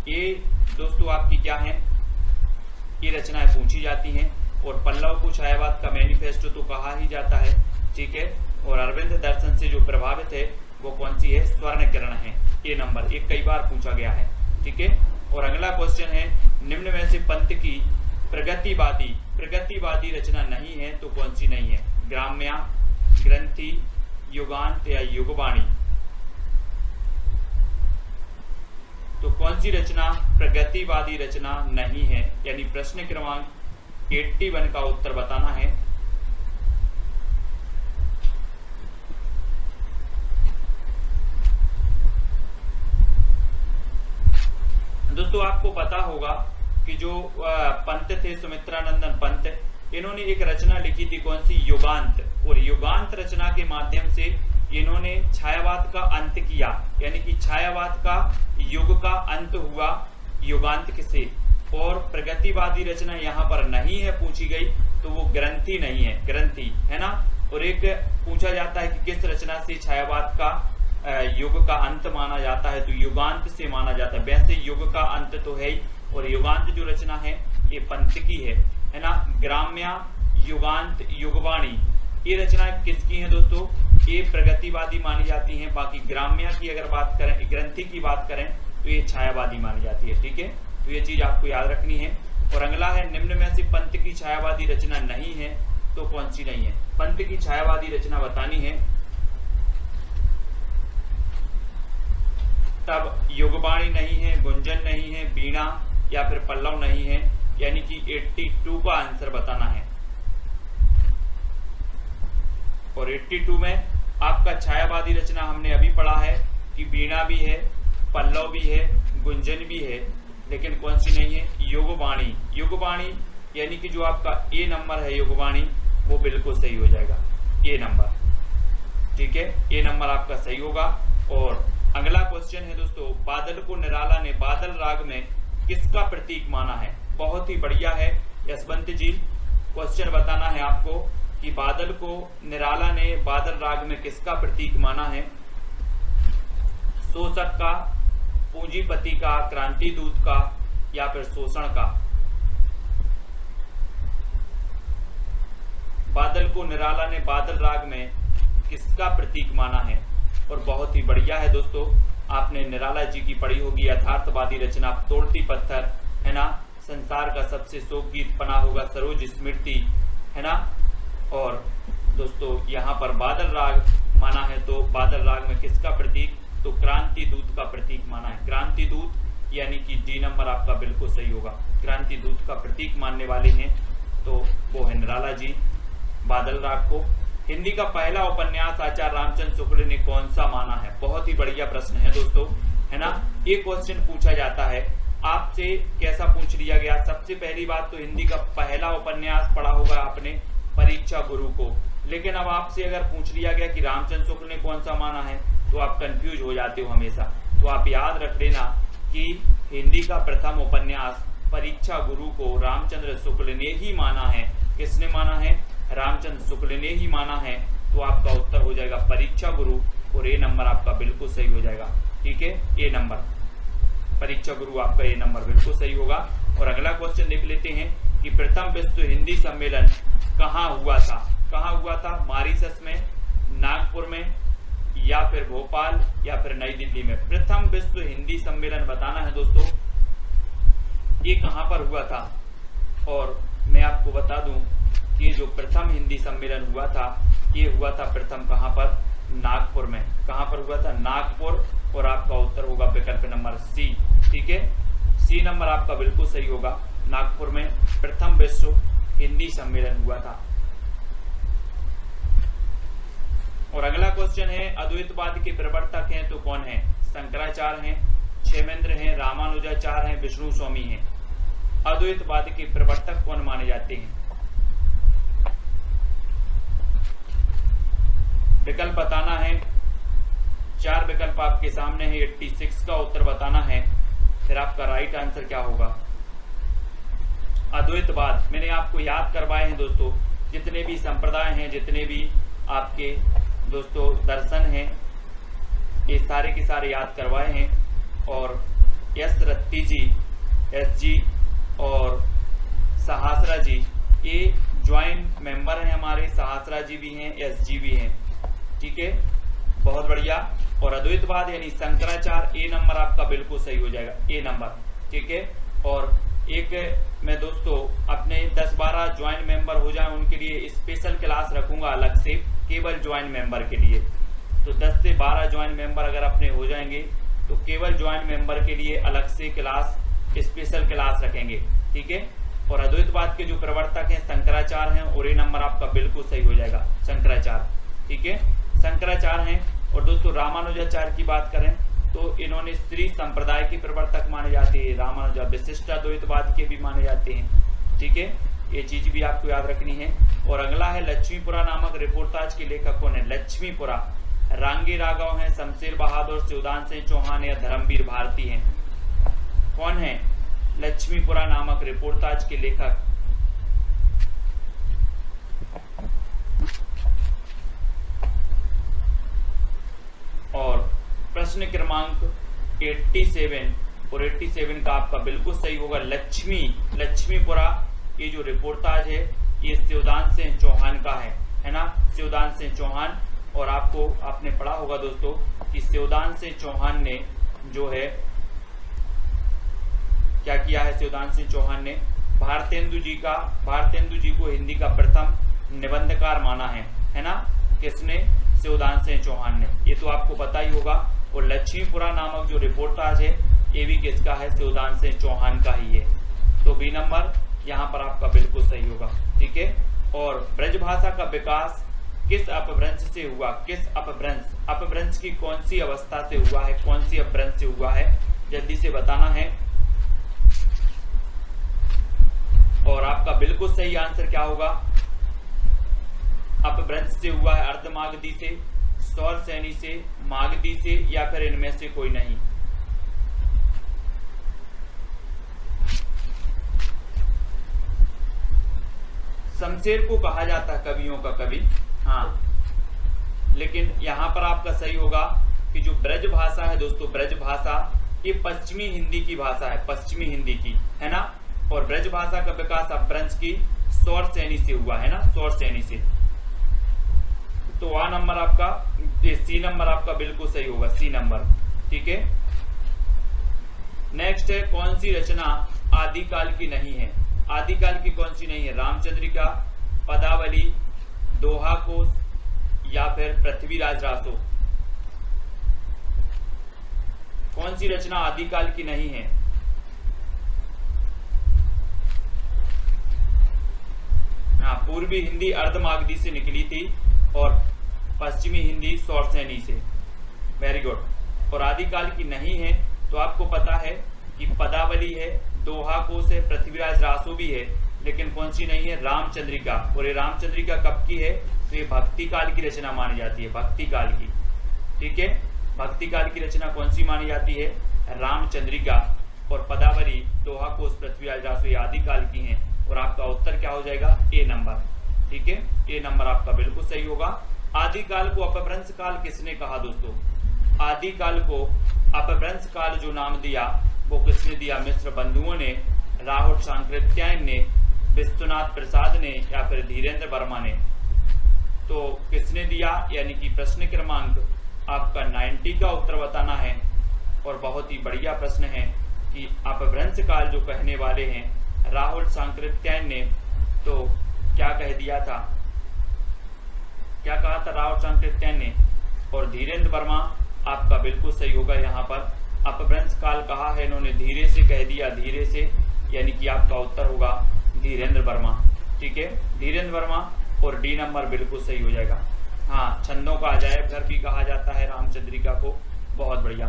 ये दोस्तों आपकी क्या है? ये रचनाएं पूछी जाती हैं। और पल्लव को छायावाद का मैनिफेस्टो तो कहा ही जाता है, ठीक है। और अरविंद दर्शन से जो प्रभावित है वो कौन सी है, स्वर्ण किरण है। ये नंबर एक कई बार पूछा गया है, ठीक है। और अगला क्वेश्चन है, निम्न में से पंत की प्रगतिवादी रचना नहीं है तो कौन सी नहीं है, ग्राम्या, ग्रंथि, युगांत या युगवाणी। तो कौन सी रचना प्रगतिवादी रचना नहीं है, यानी प्रश्न क्रमांक 81 का उत्तर बताना है। दोस्तों आपको पता होगा कि जो पंत थे सुमित्रानंदन पंत, इन्होंने एक रचना लिखी थी कौन सी, युगांत। और युगांत रचना के माध्यम से इन्होंने छायावाद का अंत किया, यानी कि छायावाद का युग का अंत हुआ युगांत से। और प्रगतिवादी रचना यहाँ पर नहीं है पूछी गई, तो वो ग्रंथि नहीं है, ग्रंथि है ना। और एक पूछा जाता है कि किस रचना से छायावाद का युग का अंत माना जाता है, तो युगांत से माना जाता है। वैसे युग का अंत तो है ही, और युगांत जो रचना है ये पंत की है ना। ग्राम्या, युगांत, युगवाणी, ये रचना किसकी है दोस्तों, ये प्रगतिवादी मानी जाती हैं। बाकी ग्राम्या की अगर बात करें, ग्रंथि की बात करें, तो ये छायावादी मानी जाती है, ठीक है। तो ये चीज आपको याद रखनी है। और अगला है, निम्न में से पंत की छायावादी रचना नहीं है तो कौन सी नहीं है। पंत की छायावादी रचना बतानी है, तब युगवाणी नहीं है, गुंजन नहीं है, वीणा या फिर पल्लव नहीं है, यानी कि 82 का आंसर बताना है। और 82 में आपका छायावादी रचना हमने अभी पढ़ा है कि वीणा भी है, पल्लव भी है, गुंजन भी है, लेकिन कौन सी नहीं है, युगवाणी। युगवाणी यानी कि जो आपका ए नंबर है युगवाणी, वो बिल्कुल सही हो जाएगा, ए नंबर, ठीक है। ए नंबर आपका सही होगा। और अगला क्वेश्चन है दोस्तों, बादल को निराला ने बादल राग में किसका प्रतीक माना है। बहुत ही बढ़िया है यशवंत जी, क्वेश्चन बताना है आपको कि बादल को निराला ने बादल राग में किसका प्रतीक माना है। शोषक का, पूंजीपति का, क्रांति दूत का या फिर शोषण का। बादल को निराला ने बादल राग में किसका प्रतीक माना है। और बहुत ही बढ़िया है दोस्तों, आपने निराला जी की पढ़ी होगी यथार्थवादी रचना तोड़ती पत्थर, है ना। संसार का सबसे शोक गीत पना होगा सरोज स्मृति, है ना। और दोस्तों यहाँ पर बादल राग माना है, तो बादल राग में किसका प्रतीक, तो क्रांति दूत का प्रतीक माना है। क्रांति दूत यानी कि डी नंबर आपका बिल्कुल सही होगा। क्रांति दूत का प्रतीक मानने वाले हैं तो वो है निराला जी बादल राग को। हिंदी का पहला उपन्यास आचार्य रामचंद्र शुक्ल ने कौन सा माना है। बहुत ही बढ़िया प्रश्न है दोस्तों, है ना। ये क्वेश्चन पूछा जाता है आपसे, कैसा पूछ लिया गया। सबसे पहली बात तो हिंदी का पहला उपन्यास पढ़ा होगा आपने, परीक्षा गुरु को। लेकिन अब आपसे अगर पूछ लिया गया कि रामचंद्र शुक्ल ने कौन सा माना है, तो आप कंफ्यूज हो जाते हो हमेशा। तो आप याद रख लेना कि हिंदी का प्रथम उपन्यास परीक्षा गुरु को रामचंद्र शुक्ल ने ही माना है। किसने माना है, रामचंद्र शुक्ल ने ही माना है। तो आपका उत्तर हो जाएगा परीक्षा गुरु, और ए नंबर आपका बिल्कुल सही हो जाएगा, ठीक है। ए नंबर परीक्षा गुरु आपका ए नंबर बिल्कुल सही होगा। और अगला क्वेश्चन देख लेते हैं कि प्रथम विश्व हिंदी सम्मेलन कहाँ हुआ था। कहाँ हुआ था, मॉरिशस में, नागपुर में या फिर भोपाल या फिर नई दिल्ली में। प्रथम विश्व हिंदी सम्मेलन बताना है दोस्तों, ये कहाँ पर हुआ था। और मैं आपको बता दूं कि ये जो प्रथम हिंदी सम्मेलन हुआ था, ये हुआ था प्रथम कहाँ पर, नागपुर में। कहाँ पर हुआ था, नागपुर। और आपका उत्तर होगा विकल्प नंबर सी, ठीक है। सी नंबर आपका बिल्कुल सही होगा। नागपुर में प्रथम विश्व हिंदी सम्मेलन हुआ था। और अगला क्वेश्चन है, अद्वैतवाद के प्रवर्तक हैं तो कौन है। शंकराचार्य हैं, क्षेमेंद्र हैं, रामानुजाचार्य हैं, विष्णु स्वामी हैं। अद्वैतवाद के प्रवर्तक कौन माने जाते हैं। विकल्प बताना है, 4 विकल्प आपके सामने है। 86 का उत्तर बताना है, फिर आपका राइट आंसर क्या होगा। अद्वैतवाद मैंने आपको याद करवाए हैं दोस्तों, जितने भी संप्रदाय हैं, जितने भी आपके दोस्तों दर्शन हैं, ये सारे के सारे याद करवाए हैं। और एस रत्ती जी, एस जी और सहासरा जी, ये ज्वाइंट मेंबर हैं हमारे, सहासरा जी भी हैं, एसजी भी हैं, ठीक है, बहुत बढ़िया। और अद्वैतवाद यानी शंकराचार्य, ए नंबर आपका बिल्कुल सही हो जाएगा, ए नंबर, ठीक है। और एक मैं दोस्तों अपने 10-12 ज्वाइंट मेंबर हो जाए उनके लिए स्पेशल क्लास रखूंगा अलग से, केवल ज्वाइंट मेंबर के लिए। तो 10 से 12 ज्वाइंट मेंबर अगर अपने हो जाएंगे तो केवल ज्वाइंट मेंबर के लिए अलग से क्लास, स्पेशल क्लास रखेंगे, ठीक है। और अद्वैतवाद के जो प्रवर्तक हैं शंकराचार्य हैं, और ये नंबर आपका बिल्कुल सही हो जाएगा, शंकराचार्य, ठीक है, शंकराचार्य हैं। और दोस्तों रामानुजाचार्य की बात करें तो इन्होंने स्त्री संप्रदाय के प्रवर्तक माने जाते हैं, रामानुजा विशिष्ट अद्वैतवाद के भी माने जाते हैं, ठीक है, ये चीज भी आपको याद रखनी है। और अगला है लक्ष्मीपुरा नामक रिपोर्टाज के लेखक कौन है? लक्ष्मीपुरा रांगी राघव हैं, शमशेर बहादुर, शिवदान सिंह चौहान या धर्मवीर भारती हैं। कौन है लक्ष्मीपुरा नामक रिपोर्टाज के लेखक? और प्रश्न क्रमांक 87 और 87 का आपका बिल्कुल सही होगा लक्ष्मीपुरा। ये जो रिपोर्टाज है ये शिवदान सिंह चौहान का है ना, शिवदान सिंह चौहान। और आपने पढ़ा होगा दोस्तों कि शिवदान सिंह चौहान ने जो है क्या किया है, शिवदान सिंह चौहान ने भारतेंदु जी को हिंदी का प्रथम निबंधकार माना है ना, किसने? शिवदान सिंह चौहान ने, ये तो आपको पता ही होगा। और लक्ष्मीपुरा नामक जो रिपोर्टाज है ये भी किसका है? शिवदान सिंह चौहान का ही है। तो बी नंबर यहाँ पर आपका बिल्कुल सही होगा, ठीक है। और ब्रजभाषा का विकास किस अपभ्रंश से हुआ? किस अपभ्रंश की कौन सी अवस्था से हुआ है, कौन सी अपभ्रंश से हुआ है, जल्दी से बताना है। और आपका बिल्कुल सही आंसर क्या होगा? अपभ्रंश से हुआ है अर्धमागधी से, सौरसेनी से, मागधी से, या फिर इनमें से कोई नहीं। शमशेर को कहा जाता है कवियों का कवि, हाँ, लेकिन यहां पर आपका सही होगा कि जो ब्रज भाषा है दोस्तों, ब्रज भाषा ये पश्चिमी हिंदी की भाषा है, पश्चिमी हिंदी की, है ना। और ब्रज भाषा का विकास अपभ्रंश की सौरसेनी से हुआ है ना, सौरसेनी से। तो आ नंबर आपका, सी नंबर आपका बिल्कुल सही होगा, सी नंबर, ठीक है। नेक्स्ट है कौन सी रचना आदिकाल की नहीं है? आदिकाल की कौन सी नहीं है? रामचंद्रिका, पदावली, दोहा कोश या फिर पृथ्वीराज रासो? कौन सी रचना आदिकाल की नहीं है? हाँ, पूर्वी हिंदी अर्धमागधी से निकली थी और पश्चिमी हिंदी सौरसेनी से, वेरी गुड। और आदिकाल की नहीं है तो आपको पता है कि पदावली है, दोहा कोश है, पृथ्वीराज रासो भी है, लेकिन कौन सी नहीं है? रामचंद्रिका। और ये रामचंद्रिका कब की है? तो ये भक्ति काल की रचना मानी जाती है, भक्ति काल की, ठीक है। भक्ति काल की रचना कौन सी मानी जाती है? रामचंद्रिका। और पदावली, दोहा कोश, पृथ्वीराज रासो ये आदिकाल की हैं। और आपका उत्तर क्या हो जाएगा? ए नंबर, ठीक है, ए नंबर आपका बिल्कुल सही होगा। आदिकाल को अपभ्रंश काल किसने कहा दोस्तों? आदिकाल को अपभ्रंश काल जो नाम दिया वो किसने दिया? मिश्र बंधुओं ने, राहुल सांकृत्यायन ने, विश्वनाथ प्रसाद ने या फिर धीरेन्द्र वर्मा ने? तो किसने दिया? यानी कि प्रश्न क्रमांक आपका 90 का उत्तर बताना है। और बहुत ही बढ़िया प्रश्न है कि अपभ्रंश काल जो कहने वाले हैं राहुल सांकृत्यायन ने, तो क्या कह दिया था? क्या कहा था राहुल सांकृत्यायन ने? और धीरेन्द्र वर्मा आपका बिल्कुल सही होगा। यहाँ पर अपभ्रंश काल कहा है इन्होंने, धीरे से कह दिया, धीरे से, यानी कि आपका उत्तर होगा धीरेन्द्र वर्मा, ठीक है, धीरेन्द्र वर्मा। और डी नंबर बिल्कुल सही हो जाएगा। हाँ, छंदों का अजायब घर भी कहा जाता है रामचंद्रिका को, बहुत बढ़िया।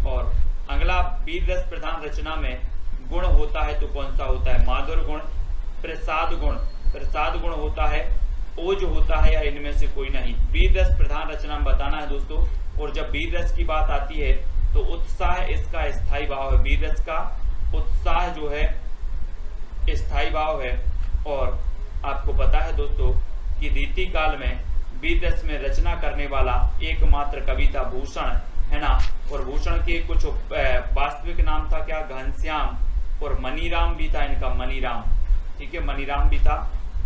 और अगला, वीर रस प्रधान रचना में गुण होता है तो कौन सा होता है? माधुर गुण, प्रसाद गुण, प्रसाद गुण होता है, ओज होता है, या इनमें से कोई नहीं? वीर रस प्रधान रचना में बताना है दोस्तों। और जब वीर रस की बात आती है तो उत्साह इसका स्थायी भाव है, वीर रस का उत्साह जो है स्थायी भाव है। और आपको पता है दोस्तों कि रीति काल में वीर रस में रचना करने वाला एकमात्र कवि था भूषण, है ना। और भूषण के कुछ वास्तविक नाम था क्या? घनश्याम। और मनीराम भी था इनका, मनीराम, ठीक है, मनीराम भी था,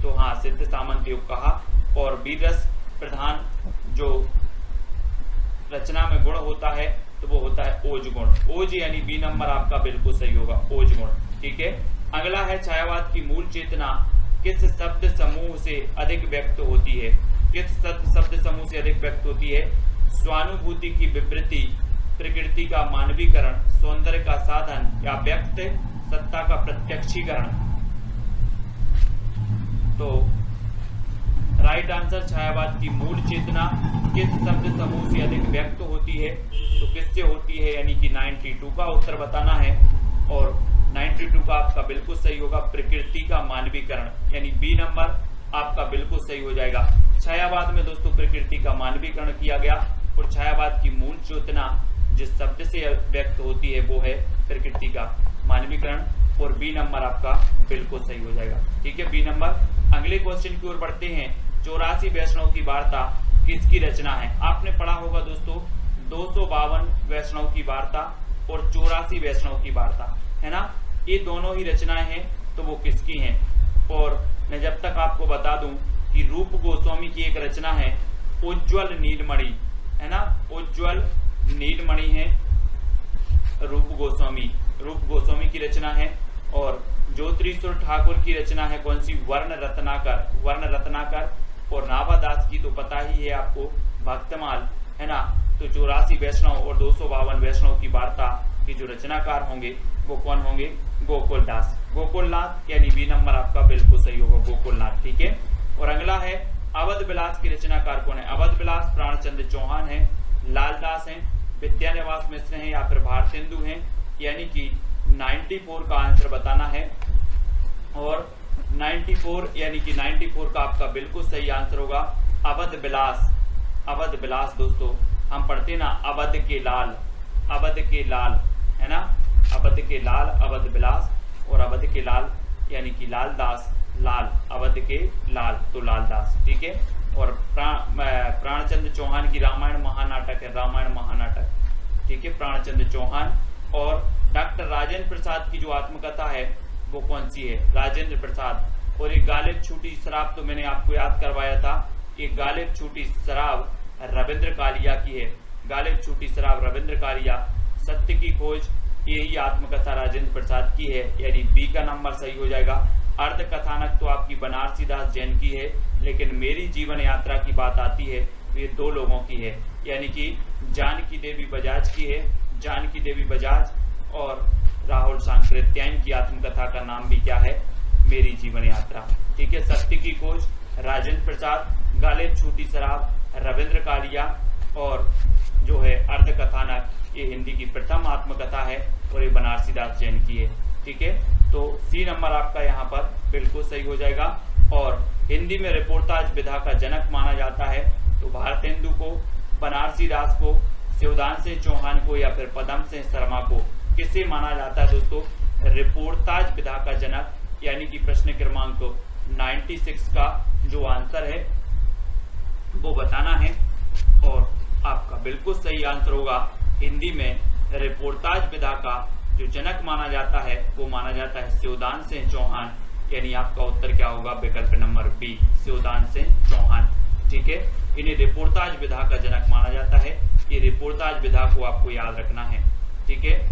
तो हाँ सिद्ध सामंत योग कहा। और बीरस प्रधान जो रचना में गुण होता है तो वो होता है ओज गुण। ओज यानी बी नंबर आपका बिल्कुल सही होगा, ओज गुण। ठीक है, अगला है छायावाद की मूल चेतना किस शब्द समूह से अधिक व्यक्त होती है? किस शब्द समूह से अधिक व्यक्त होती है? स्वानुभूति की विवृत्ति, प्रकृति का मानवीकरण, सौंदर्य का साधन या व्यक्त सत्ता का प्रत्यक्षीकरण। तो राइट आंसर छायावाद की मूल चेतना किस शब्द समूह से अधिक व्यक्त होती है? तो किससे होती है, यानी कि 92 का उत्तर बताना है। और 92 का आपका बिल्कुल सही होगा, प्रकृति का मानवीकरण, यानी बी नंबर आपका बिल्कुल सही हो जाएगा। छायावाद में दोस्तों प्रकृति का मानवीकरण किया गया और छायावाद की मूल चेतना जिस शब्द से व्यक्त होती है वो है प्रकृति का मानवीकरण, और बी नंबर आपका बिल्कुल सही हो जाएगा। ठीक है, बी नंबर। अगले क्वेश्चन की ओर बढ़ते हैं। 84 वैष्णव की वार्ता किसकी रचना है? आपने पढ़ा होगा दोस्तों 252 वैष्णव की वार्ता और 84 वैष्णव की वार्ता, है ना, ये दोनों ही रचनाएं हैं, तो वो किसकी हैं? और मैं जब तक आपको बता दूं कि रूप गोस्वामी की एक रचना है उज्ज्वल नीलमणि, है ना, उज्ज्वल नीलमणि है रूप गोस्वामी की रचना है। और ज्योतिरीश्वर ठाकुर की रचना है कौन सी? वर्ण रत्नाकर। और नाभादास की तो पता ही है आपको, भक्तमाल, है ना। तो 84 वैष्णव और 252 वैष्णव की वार्ता के जो रचनाकार होंगे वो कौन होंगे? गोकुलनाथ, यानी बी नंबर आपका बिल्कुल सही होगा, गोकुलनाथ। ठीक है, और अगला है अवध विलास की रचनाकार कौन है? अवध विलास प्राणचंद्र चौहान है, लालदास हैं, विद्यानिवास मिश्र हैं या फिर भारतेंदु हैं, यानी कि 94 का आंसर बताना है। और 94 यानी कि 94 का आपका बिल्कुल सही आंसर होगा अवध विलास। दोस्तों हम पढ़ते ना अवध के लाल, है ना, अवध के लाल, अवध विलास, और अवध के लाल यानी कि लालदास, अवध के लाल, तो लालदास। ठीक है, और प्राणचंद्र चौहान की रामायण महानाटक है, ठीक है, प्राणचंद्र चौहान। और डॉक्टर राजेंद्र प्रसाद की जो आत्मकथा है वो कौन सी है? राजेंद्र प्रसाद। और एक गालिब छूटी शराब तो मैंने आपको याद करवाया था, एक गालिब छूटी शराब रविंद्र कालिया की है, गालिब छूटी शराब रविंद्र कालिया। सत्य की खोज, यही आत्मकथा राजेंद्र प्रसाद की है, यानी बी का नंबर सही हो जाएगा। अर्ध कथानक तो आपकी बनारसी दास जैन की है, लेकिन मेरी जीवन यात्रा की बात आती है तो ये दो लोगों की है, यानी कि जानकी देवी बजाज की है, जानकी देवी बजाज। और राहुल सांकृत्यायन की आत्मकथा का नाम भी क्या है? मेरी जीवन यात्रा। ठीक है, सत्य की खोज राजेंद्र प्रसाद, गालिब छूटी शराब रविंद्र कालिया, और जो है अर्ध कथानक ये हिंदी की प्रथम आत्मकथा है और ये बनारसी दास जैन की है। ठीक है, तो सी नंबर आपका यहाँ पर बिल्कुल सही हो जाएगा। और हिंदी में रिपोर्टाज विधा का जनक माना जाता है तो भारतेंदु को, बनारसी दास को, शिवदान सिंह चौहान को या फिर पदम सिंह शर्मा को किसे माना जाता है दोस्तों? रिपोर्टाज विधा का जनक, यानी कि प्रश्न क्रमांक 96 का जो आंसर है वो बताना है। और आपका बिल्कुल सही आंसर होगा हिंदी में रिपोर्टाज विधा का जो जनक माना जाता है वो माना जाता है शिवदान सिंह चौहान, यानी आपका उत्तर क्या होगा? विकल्प नंबर बी, शिवदान सिंह चौहान। ठीक है, इन्हें रिपोर्टाज विधा का जनक माना जाता है। ये रिपोर्टाज विधा को आपको याद रखना है। ठीक है,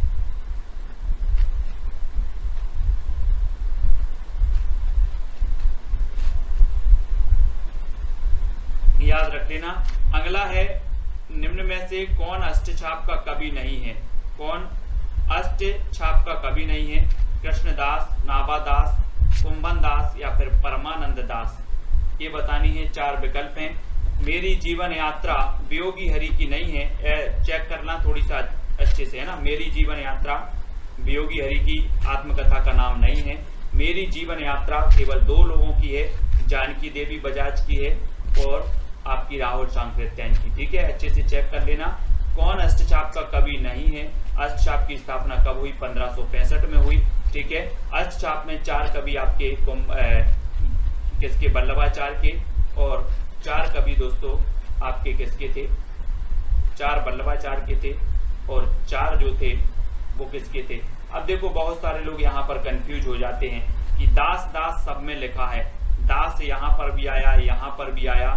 याद रख लेना। अगला है निम्न में से कौन अष्टछाप का कवि नहीं है? कौन अष्टछाप का कवि नहीं है? कृष्णदास, नाभादास, कुंभन दास या फिर परमानंद दास, ये बतानी है। 4 विकल्प हैं। मेरी जीवन यात्रा वियोगी हरि की नहीं है, चेक करना थोड़ी सा अच्छे से, है ना। मेरी जीवन यात्रा वियोगी हरि की आत्मकथा का नाम नहीं है। मेरी जीवन यात्रा केवल 2 लोगों की है, जानकी देवी बजाज की है और आपकी राहुल सांकृत्यायन की। ठीक है, अच्छे से चेक कर लेना। कौन अष्टछाप का कवि नहीं है? अष्टछाप की स्थापना कब हुई? 1565 में हुई। ठीक है, अष्टछाप में 4 कवि आपके किसके? वल्लभाचार्य के, और 4 कवि दोस्तों आपके किसके थे? 4 वल्लभाचार्य के थे और 4 जो थे वो किसके थे? अब देखो बहुत सारे लोग यहाँ पर कंफ्यूज हो जाते हैं कि दास दास सब में लिखा है, दास यहाँ पर भी आया, यहाँ पर भी आया,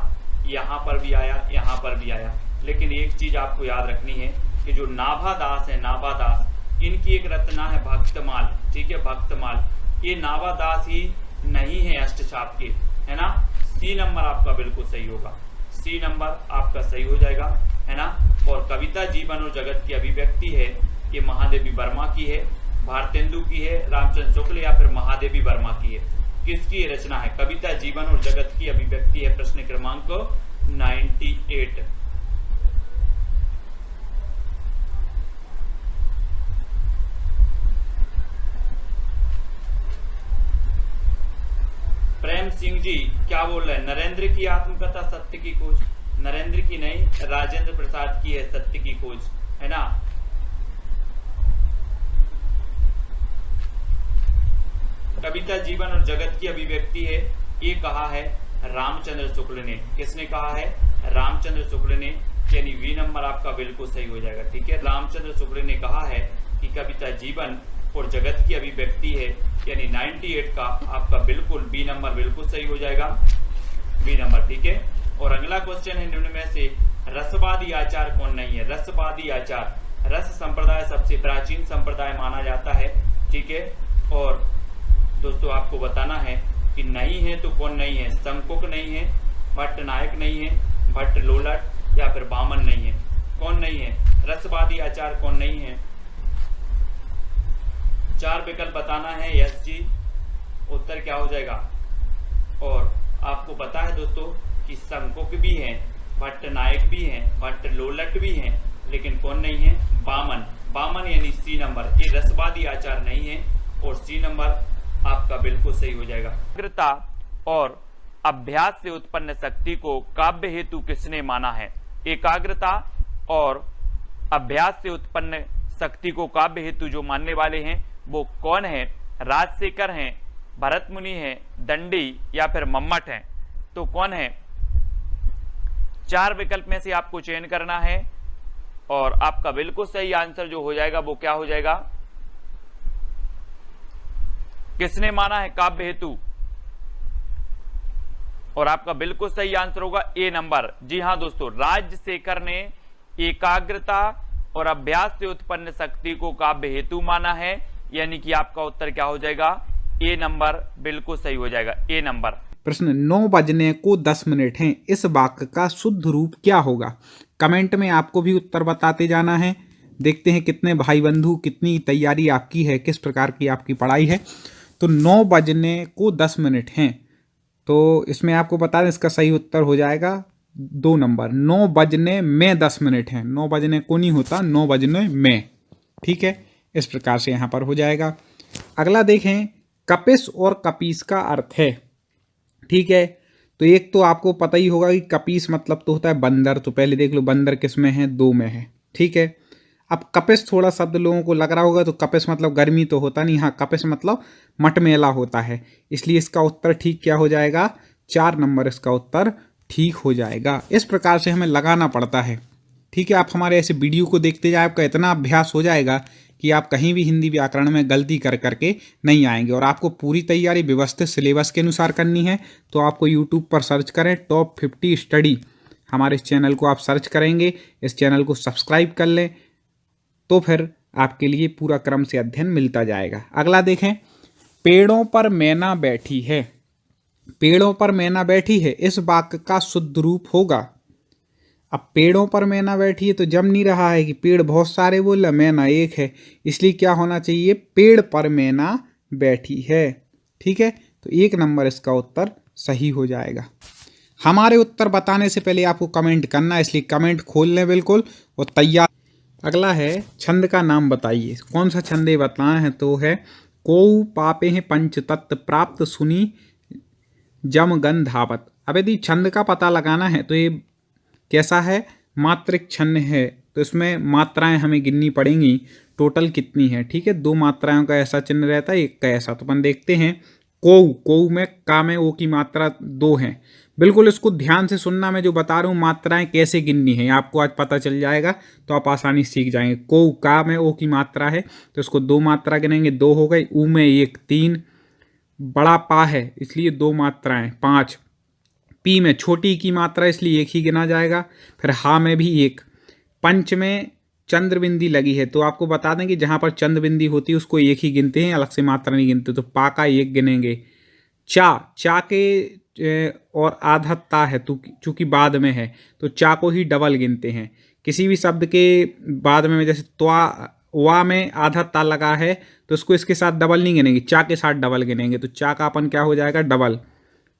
यहाँ पर भी आया, यहाँ पर भी आया। लेकिन एक चीज आपको याद रखनी है कि जो नाभा दास है, नाभा दास, इनकी एक रचना है भक्तमाल, ठीक है, भक्तमाल। ये नाभा दास ही नहीं है अष्टछाप के, है ना। सी नंबर आपका बिल्कुल सही होगा, सी नंबर आपका सही हो जाएगा, है ना। और कविता जीवन और जगत की अभिव्यक्ति है, ये महादेवी वर्मा की है, भारतेंदु की है, रामचंद्र शुक्ल या फिर महादेवी वर्मा की है। किसकी रचना है? कविता जीवन और जगत की अभिव्यक्ति है। प्रश्न क्रमांक 98। प्रेम सिंह जी क्या बोल रहे हैं? नरेंद्र की आत्मकथा सत्य की खोज, नरेंद्र की नहीं, राजेंद्र प्रसाद की है सत्य की खोज, है ना। कविता जीवन और जगत की अभिव्यक्ति है, ये कहा है रामचंद्र शुक्ल ने। किसने कहा है? रामचंद्र शुक्ल ने, यानी वी नंबर आपका बिल्कुल सही हो जाएगा, ठीक है। रामचंद्र शुक्ल ने कहा है कि कविता जीवन और जगत की अभिव्यक्ति है, यानी 98 का आपका बिल्कुल बी नंबर बिल्कुल सही हो जाएगा, बी नंबर, ठीक है। और अगला क्वेश्चन है निम्न में से रसवादी आचार कौन नहीं है? रसवादी आचार, रस संप्रदाय सबसे प्राचीन संप्रदाय माना जाता है, ठीक है। और दोस्तों आपको बताना है कि नहीं है तो कौन नहीं है? शंकुक नहीं है, भट्ट नायक नहीं है, भट्ट लोलट या फिर बामन नहीं है। कौन नहीं है? रसवादी आचार कौन नहीं है? 4 विकल्प बताना है। यस जी, उत्तर क्या हो जाएगा? और आपको पता है दोस्तों कि शंकुक भी है, भट्ट नायक भी है, भट्ट लोलट भी है, लेकिन कौन नहीं है? बामन। बामन यानी सी नंबर, ये रसवादी आचार नहीं है और सी नंबर आपका बिल्कुल सही हो जाएगा। एकाग्रता और अभ्यास से उत्पन्न शक्ति को काव्य हेतु किसने माना है? एकाग्रता और अभ्यास से उत्पन्न शक्ति को काव्य हेतु जो मानने वाले हैं वो कौन है? राजशेखर हैं, भरत मुनि हैं, दंडी या फिर मम्मट हैं। तो कौन है? 4 विकल्प में से आपको चयन करना है और आपका बिल्कुल सही आंसर जो हो जाएगा वो क्या हो जाएगा? किसने माना है काव्य हेतु? और आपका बिल्कुल सही आंसर होगा ए नंबर। जी हां दोस्तों, राजशेखर ने एकाग्रता और अभ्यास से उत्पन्न शक्ति को काव्य हेतु माना है, यानी कि आपका उत्तर क्या हो जाएगा? ए नंबर बिल्कुल सही हो जाएगा, ए नंबर। प्रश्न 9 बजने को 10 मिनट हैं, इस वाक्य का शुद्ध रूप क्या होगा? कमेंट में आपको भी उत्तर बताते जाना है। देखते हैं कितने भाई बंधु, कितनी तैयारी आपकी है, किस प्रकार की आपकी पढ़ाई है। तो 9 बजने को 10 मिनट हैं, तो इसमें आपको बता दें इसका सही उत्तर हो जाएगा 2 नंबर। 9 बजने में 10 मिनट हैं, 9 बजने को नहीं होता, 9 बजने में, ठीक है। इस प्रकार से यहाँ पर हो जाएगा। अगला देखें, कपिस और कपीस का अर्थ है, ठीक है। तो एक तो आपको पता ही होगा कि कपीस मतलब तो होता है बंदर, तो पहले देख लो बंदर किस में है? 2 में है, ठीक है। अब कपिस थोड़ा शब्द लोगों को लग रहा होगा, तो कपिस मतलब गर्मी तो होता नहीं, हाँ कपिस मतलब मटमेला होता है, इसलिए इसका उत्तर ठीक क्या हो जाएगा? 4 नंबर इसका उत्तर ठीक हो जाएगा। इस प्रकार से हमें लगाना पड़ता है, ठीक है। आप हमारे ऐसे वीडियो को देखते जाए, आपका इतना अभ्यास हो जाएगा कि आप कहीं भी हिंदी व्याकरण में गलती कर करके नहीं आएंगे। और आपको पूरी तैयारी व्यवस्थित सिलेबस के अनुसार करनी है, तो आपको यूट्यूब पर सर्च करें टॉप 50 स्टडी, हमारे इस चैनल को आप सर्च करेंगे, इस चैनल को सब्सक्राइब कर लें, तो फिर आपके लिए पूरा क्रम से अध्ययन मिलता जाएगा। अगला देखें, पेड़ों पर मैना बैठी है, पेड़ों पर मैना बैठी है, इस वाक्य का शुद्ध रूप होगा। अब पेड़ों पर मैना बैठी है तो जम नहीं रहा है कि पेड़ बहुत सारे बोला, मैना एक है, इसलिए क्या होना चाहिए? पेड़ पर मैना बैठी है, ठीक है। तो 1 नंबर इसका उत्तर सही हो जाएगा। हमारे उत्तर बताने से पहले आपको कमेंट करना, इसलिए कमेंट खोल लें बिल्कुल और तैयार। अगला है, छंद का नाम बताइए। कौन सा छंद ये बताना है? तो है कोउ पापे हैं पंचतत्व प्राप्त सुनी जम गंधावत। अब यदि छंद का पता लगाना है तो ये कैसा है? मात्रिक छंद है, तो इसमें मात्राएं हमें गिननी पड़ेंगी, टोटल कितनी है, ठीक है। 2 मात्राओं का ऐसा चिन्ह रहता है, एक का ऐसा। तो अपन देखते हैं, कोउ, कोउ में का में ओ की मात्रा 2 है। बिल्कुल इसको ध्यान से सुनना, मैं जो बता रहा हूँ मात्राएं कैसे गिननी है आपको आज पता चल जाएगा, तो आप आसानी से सीख जाएंगे। कोउ का में ओ की मात्रा है, तो इसको 2 मात्रा गिनेंगे, 2 हो गई। ऊ में 1, 3, बड़ा पा है इसलिए 2 मात्राएं 5। पी में छोटी की मात्रा इसलिए 1 ही गिना जाएगा। फिर हा में भी 1। पंच में चंद्र बिंदी लगी है तो आपको बता दें कि जहां पर चंद्र बिंदी होती है उसको 1 ही गिनते हैं, अलग से मात्रा नहीं गिनते। तो पा का 1 गिनेंगे। चा के और आधा ता है तो चूंकि बाद में है तो चा को ही डबल गिनते हैं। किसी भी शब्द के बाद में जैसे त्वा वा में आधा ता लगा है तो उसको इसके साथ डबल नहीं गिनेंगे, चा के साथ डबल गिनेंगे। तो चा का अपन क्या हो जाएगा डबल,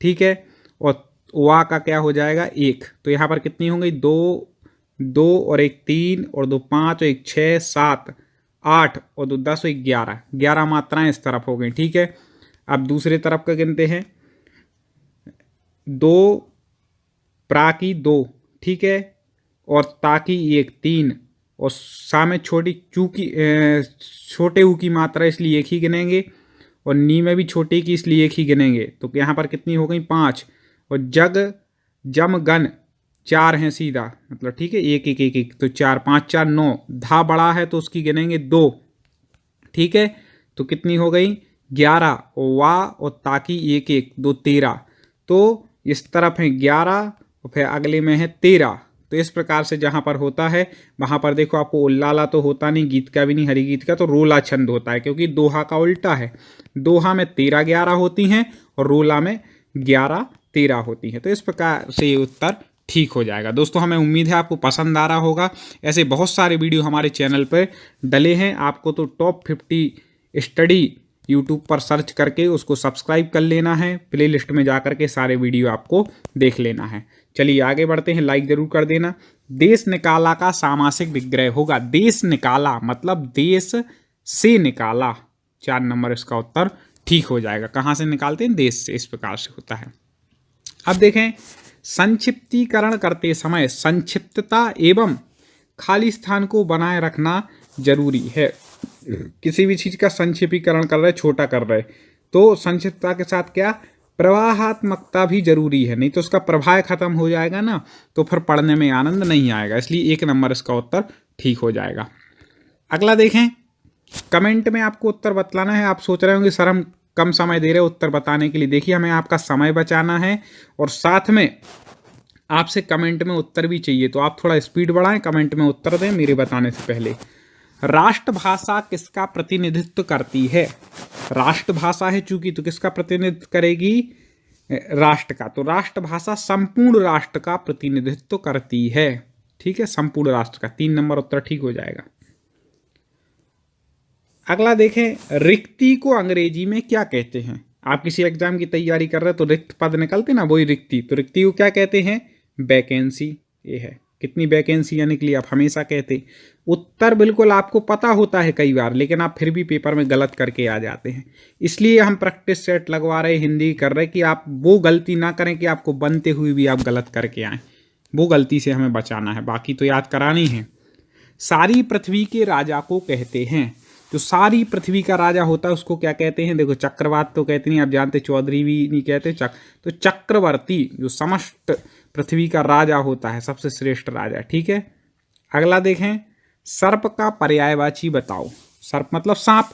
ठीक है। और वा का क्या हो जाएगा 1। तो यहाँ पर कितनी हो गई 2 2 और 1 3 और 2 5 और 1 6 7 8 और 2 10 और 1 11 11 मात्राएं इस तरफ हो गई, ठीक है। अब दूसरे तरफ का गिनते हैं। 2 प्रा की 2, ठीक है, और ता की 1 3 और सा में छोटी चूकी छोटे ऊ की मात्रा इसलिए 1 ही गिनेंगे और नी में भी छोटे की इसलिए 1 ही गिनेंगे। तो यहाँ पर कितनी हो गई 5। और जग जम गन 4 हैं सीधा, मतलब ठीक है 1 1 1 1 तो 4 5 4 9। धा बड़ा है तो उसकी गिनेंगे 2, ठीक है। तो कितनी हो गई 11 और वा और ताकी 1 1 2 13। तो इस तरफ है 11 और फिर अगले में है 13। तो इस प्रकार से जहां पर होता है वहां पर देखो आपको उल्लाला तो होता नहीं, गीत का भी नहीं, हरि गीत का, तो रोला छंद होता है क्योंकि दोहा का उल्टा है। दोहा में 13 11 होती हैं और रोला में 11 13 होती हैं। तो इस प्रकार से ये उत्तर ठीक हो जाएगा। दोस्तों हमें उम्मीद है आपको पसंद आ रहा होगा। ऐसे बहुत सारे वीडियो हमारे चैनल पर डले हैं। आपको तो टॉप 50 स्टडी यूट्यूब पर सर्च करके उसको सब्सक्राइब कर लेना है, प्लेलिस्ट में जा करके सारे वीडियो आपको देख लेना है। चलिए आगे बढ़ते हैं, लाइक जरूर कर देना। देश निकाला का सामासिक विग्रह होगा। देश निकाला मतलब देश से निकाला, 4 नंबर इसका उत्तर ठीक हो जाएगा। कहाँ से निकालते हैं? देश से। इस प्रकार से होता है। अब देखें, संक्षिप्तीकरण करते समय संक्षिप्तता एवं खाली स्थान को बनाए रखना जरूरी है। किसी भी चीज का संक्षिप्तीकरण कर रहे, छोटा कर रहे, तो संक्षिप्तता के साथ क्या प्रवाहात्मकता भी जरूरी है, नहीं तो उसका प्रभाव खत्म हो जाएगा ना, तो फिर पढ़ने में आनंद नहीं आएगा। इसलिए 1 नंबर इसका उत्तर ठीक हो जाएगा। अगला देखें, कमेंट में आपको उत्तर बतलाना है। आप सोच रहे होंगे सर हम कम समय दे रहे हैं उत्तर बताने के लिए। देखिए हमें आपका समय बचाना है और साथ में आपसे कमेंट में उत्तर भी चाहिए, तो आप थोड़ा स्पीड बढ़ाएं, कमेंट में उत्तर दें मेरे बताने से पहले। राष्ट्रभाषा किसका प्रतिनिधित्व करती है? राष्ट्रभाषा है चूंकि, तो किसका प्रतिनिधित्व करेगी? राष्ट्र का। तो राष्ट्रभाषा संपूर्ण राष्ट्र का प्रतिनिधित्व करती है, ठीक है, संपूर्ण राष्ट्र का। 3 नंबर उत्तर ठीक हो जाएगा। अगला देखें, रिक्ति को अंग्रेजी में क्या कहते हैं? आप किसी एग्जाम की तैयारी कर रहे हैं तो रिक्त पद निकलते ना, वही रिक्ति। तो रिक्ति को क्या कहते हैं? वैकेंसी। ये है, कितनी वैकेंसी निकली आप हमेशा कहते। उत्तर बिल्कुल आपको पता होता है कई बार, लेकिन आप फिर भी पेपर में गलत करके आ जाते हैं। इसलिए हम प्रैक्टिस सेट लगवा रहे, हिंदी कर रहे कि आप वो गलती ना करें कि आपको बनते हुए भी आप गलत करके आए। वो गलती से हमें बचाना है, बाकी तो याद करानी है। सारी पृथ्वी के राजा को कहते हैं। जो सारी पृथ्वी का राजा होता है उसको क्या कहते हैं? देखो चक्रवात तो कहते नहीं, आप जानते, चौधरी भी नहीं कहते, तो चक्रवर्ती जो समस्त पृथ्वी का राजा होता है, सबसे श्रेष्ठ राजा, ठीक है। अगला देखें, सर्प का पर्यायवाची बताओ। सर्प मतलब सांप,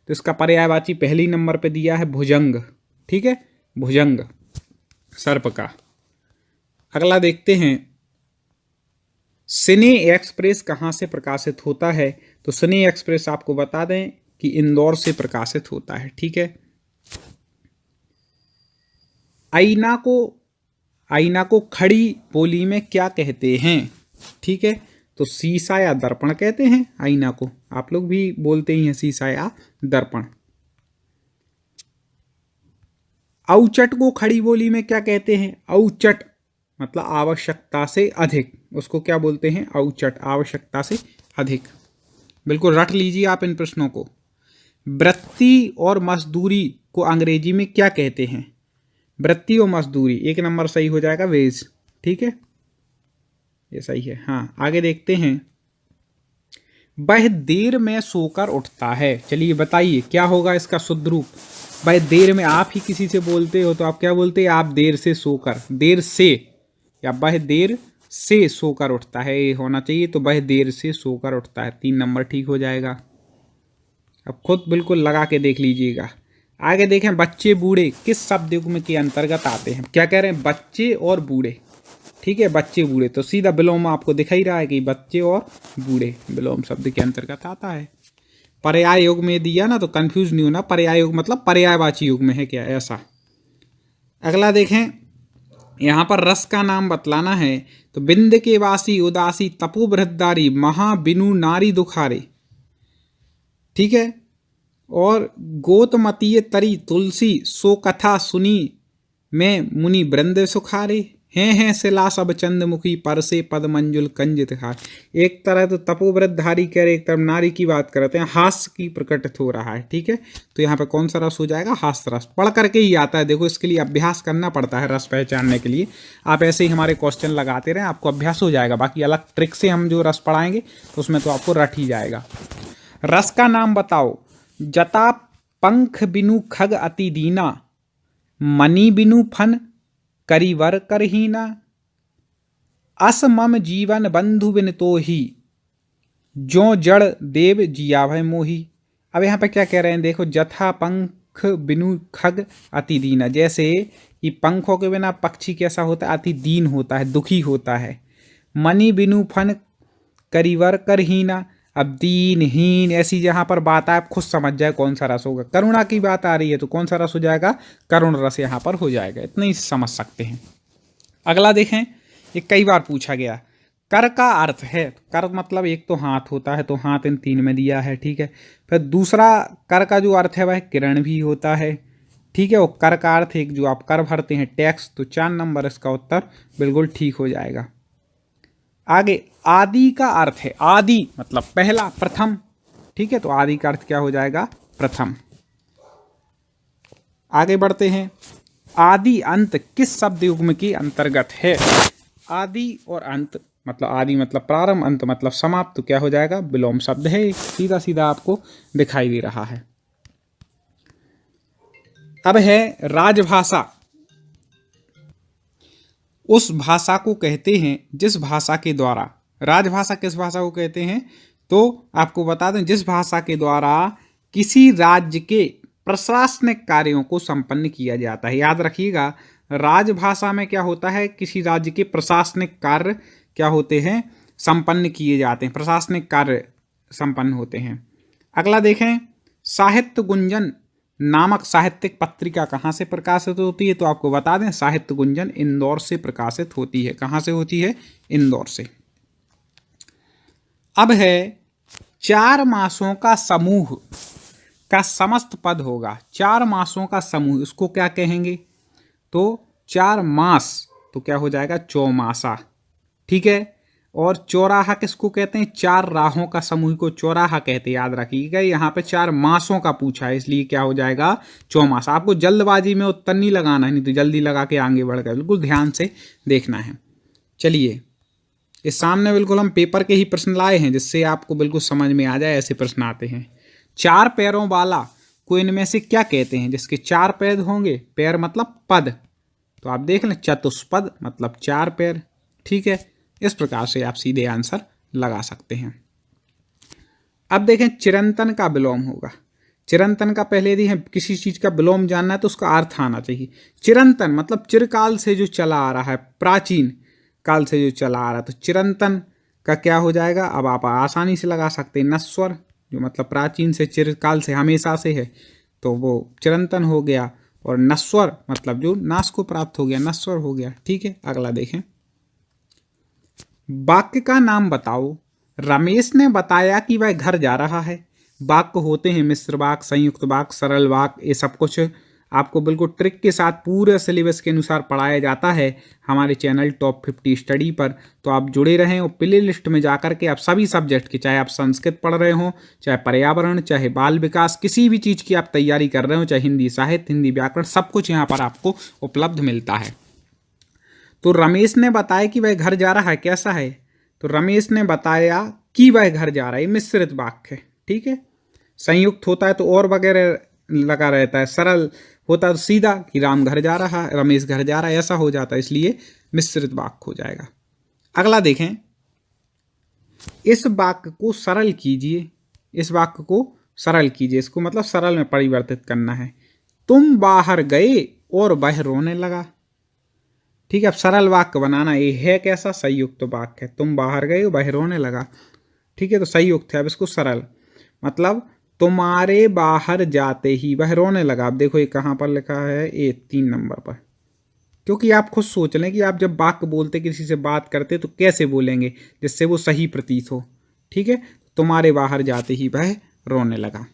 तो इसका पर्यायवाची पहली नंबर पे दिया है भुजंग, ठीक है, भुजंग सर्प का। अगला देखते हैं, सिने एक्सप्रेस कहाँ से प्रकाशित होता है? तो सिने एक्सप्रेस आपको बता दें कि इंदौर से प्रकाशित होता है, ठीक है। आईना को खड़ी बोली में क्या कहते हैं? ठीक है, तो शीशा या दर्पण कहते हैं आईना को। आप लोग भी बोलते ही हैं शीशा या दर्पण। औचट को खड़ी बोली में क्या कहते हैं? औचट मतलब आवश्यकता से अधिक, उसको क्या बोलते हैं? औचट, आवश्यकता से अधिक। बिल्कुल रट लीजिए आप इन प्रश्नों को। वृत्ति और मजदूरी को अंग्रेजी में क्या कहते हैं? वृत्ति और मजदूरी, 1 नंबर सही हो जाएगा, वेज, ठीक है, ये सही है। हाँ आगे देखते हैं, वह देर में सोकर उठता है। चलिए बताइए क्या होगा इसका शुद्ध रूप? वह देर में, आप ही किसी से बोलते हो तो आप क्या बोलते हैं? आप देर से सोकर, देर से, या वह देर से सोकर उठता है, ये होना चाहिए। तो वह देर से सोकर उठता है, 3 नंबर ठीक हो जाएगा। अब खुद बिल्कुल लगा के देख लीजिएगा। आगे देखें, बच्चे बूढ़े किस शब्द युग्म के अंतर्गत आते हैं? क्या कह रहे हैं? बच्चे और बूढ़े। ठीक है, बच्चे बूढ़े, तो सीधा विलोम आपको दिख ही रहा है कि बच्चे और बूढ़े विलोम शब्द के अंतर्गत आता है। पर्याय युग में दिया ना, तो कंफ्यूज नहीं होना, पर्याय युग मतलब पर्यायवाची युग में है क्या, ऐसा। अगला देखें, यहाँ पर रस का नाम बतलाना है, तो बिंद के वासी उदासी तपो बृहदारी महा बिनु नारी दुखारे। ठीक है, और गोतमतीय तरी तुलसी सो कथा सुनी मैं मुनि वृंद सुखारे हैं शिला सब चंद्रमुखी पर से पद मंजुल कंजित खार। एक तरह तो तपोव्रतधारी कह रहे, एक तरफ नारी की बात करते हैं, हास्य की प्रकटित हो रहा है। ठीक है, तो यहाँ पे कौन सा रस हो जाएगा? हास्य रस। पढ़ करके ही आता है, देखो इसके लिए अभ्यास करना पड़ता है रस पहचानने के लिए। आप ऐसे ही हमारे क्वेश्चन लगाते रहें, आपको अभ्यास हो जाएगा। बाकी अलग ट्रिक से हम जो रस पढ़ाएंगे तो उसमें तो आपको रट ही जाएगा। रस का नाम बताओ। जता पंख बिनु खग अति दीना मणि बिनु फन करिवर करहीना अस मम जीवन बंधु बिन तो ही जो जड़ देव जिया भय मोही। अब यहाँ पे क्या कह रहे हैं? देखो, जथा पंख बिनु खग अति दीना, जैसे कि पंखों के बिना पक्षी कैसा होता है? अति दीन होता है, दुखी होता है। मणि बिनु फन करिवर करहीना, अब दीनहीन ऐसी जहां पर बात है, आप खुद समझ जाए कौन सा रस होगा। करुणा की बात आ रही है तो कौन सा रस हो जाएगा? करुण रस यहां पर हो जाएगा। इतना ही समझ सकते हैं। अगला देखें, ये कई बार पूछा गया, कर का अर्थ है। कर मतलब एक तो हाथ होता है, तो हाथ इन तीन में दिया है। ठीक है, फिर दूसरा कर का जो अर्थ है वह किरण भी होता है। ठीक है, वो कर का अर्थ एक जो आप कर भरते हैं टैक्स, तो 4 नंबर इसका उत्तर बिल्कुल ठीक हो जाएगा। आगे, आदि का अर्थ है, आदि मतलब पहला, प्रथम। ठीक है, तो आदि का अर्थ क्या हो जाएगा? प्रथम। आगे बढ़ते हैं, आदि अंत किस शब्द युग्म के अंतर्गत है? आदि और अंत मतलब आदि मतलब प्रारंभ, अंत मतलब समाप्त, तो क्या हो जाएगा? विलोम शब्द है, सीधा सीधा आपको दिखाई दे रहा है। अब है राजभाषा। उस भाषा को कहते हैं जिस भाषा के द्वारा, राजभाषा किस भाषा को कहते हैं? तो आपको बता दें, जिस भाषा के द्वारा किसी राज्य के प्रशासनिक कार्यों को संपन्न किया जाता है। याद रखिएगा, राजभाषा में क्या होता है? किसी राज्य के प्रशासनिक कार्य क्या होते हैं? संपन्न किए जाते हैं, प्रशासनिक कार्य संपन्न होते हैं। अगला देखें, साहित्य गुंजन नामक साहित्यिक पत्रिका कहाँ से प्रकाशित होती है? तो आपको बता दें, साहित्य गुंजन इंदौर से प्रकाशित होती है। कहाँ से होती है? इंदौर से। अब है 4 मासों का समूह का समस्त पद होगा। 4 मासों का समूह, उसको क्या कहेंगे? तो 4 मास, तो क्या हो जाएगा? चौमासा। ठीक है, और चौराहा किसको कहते हैं? 4 राहों का समूह को चौराहा कहते हैं। याद रखिएगा, यहाँ पे 4 मासों का पूछा है, इसलिए क्या हो जाएगा? चौमासा। आपको जल्दबाजी में उत्तर नहीं लगाना है, नहीं तो जल्दी लगा के आगे बढ़ गए, बिल्कुल ध्यान से देखना है। चलिए, इस सामने बिल्कुल हम पेपर के ही प्रश्न लाए हैं, जिससे आपको बिल्कुल समझ में आ जाए, ऐसे प्रश्न आते हैं। 4 पैरों वाला को इनमें से क्या कहते हैं? जिसके 4 पैर होंगे, पैर मतलब पद, तो आप देख लें, चतुष्पद मतलब 4 पैर। ठीक है, इस प्रकार से आप सीधे आंसर लगा सकते हैं। अब देखें, चिरंतन का विलोम होगा। चिरंतन का पहले यदि है किसी चीज का विलोम जानना है तो उसका अर्थ आना चाहिए। चिरंतन मतलब चिरकाल से जो चला आ रहा है, प्राचीन काल से जो चला आ रहा है, तो चिरंतन का क्या हो जाएगा? अब आप आसानी से लगा सकते हैं, नश्वर जो मतलब प्राचीन से, चिरकाल से, हमेशा से है, तो वो चिरंतन हो गया। और नश्वर मतलब जो नाश को प्राप्त हो गया, नश्वर हो गया। ठीक है, अगला देखें, वाक्य का नाम बताओ। रमेश ने बताया कि वह घर जा रहा है। वाक्य होते हैं मिश्र वाक्य, संयुक्त वाक्य, सरल वाक्य, ये सब कुछ आपको बिल्कुल ट्रिक के साथ पूरे सिलेबस के अनुसार पढ़ाया जाता है हमारे चैनल टॉप 50 स्टडी पर। तो आप जुड़े रहें और प्ले लिस्ट में जाकर के आप सभी सब्जेक्ट की, चाहे आप संस्कृत पढ़ रहे हो, चाहे पर्यावरण, चाहे बाल विकास, किसी भी चीज़ की आप तैयारी कर रहे हो, चाहे हिंदी साहित्य, हिंदी व्याकरण, सब कुछ यहाँ पर आपको उपलब्ध मिलता है। तो रमेश ने बताया कि वह घर जा रहा है, कैसा है? तो रमेश ने बताया कि वह घर जा रहा है, मिश्रित वाक्य है। ठीक है, संयुक्त होता है तो और वगैरह लगा रहता है, सरल होता है तो सीधा कि राम घर जा रहा है, रमेश घर जा रहा है, ऐसा हो जाता है, इसलिए मिश्रित वाक्य हो जाएगा। अगला देखें, इस वाक्य को सरल कीजिए। इस वाक्य को सरल कीजिए, इसको मतलब सरल में परिवर्तित करना है। तुम बाहर गए और वह रोने लगा। ठीक है, अब सरल वाक्य बनाना, ये है कैसा, संयुक्त वाक्य है। तुम बाहर गए वह रोने लगा। ठीक है, तो संयुक्त है। अब इसको सरल, मतलब तुम्हारे बाहर जाते ही वह रोने लगा। अब देखो ये कहाँ पर लिखा है, ये 3 नंबर पर। क्योंकि आप खुद सोच लें कि आप जब वाक्य बोलते, किसी से बात करते, तो कैसे बोलेंगे जिससे वो सही प्रतीत हो। ठीक है, तुम्हारे बाहर जाते ही वह रोने लगा।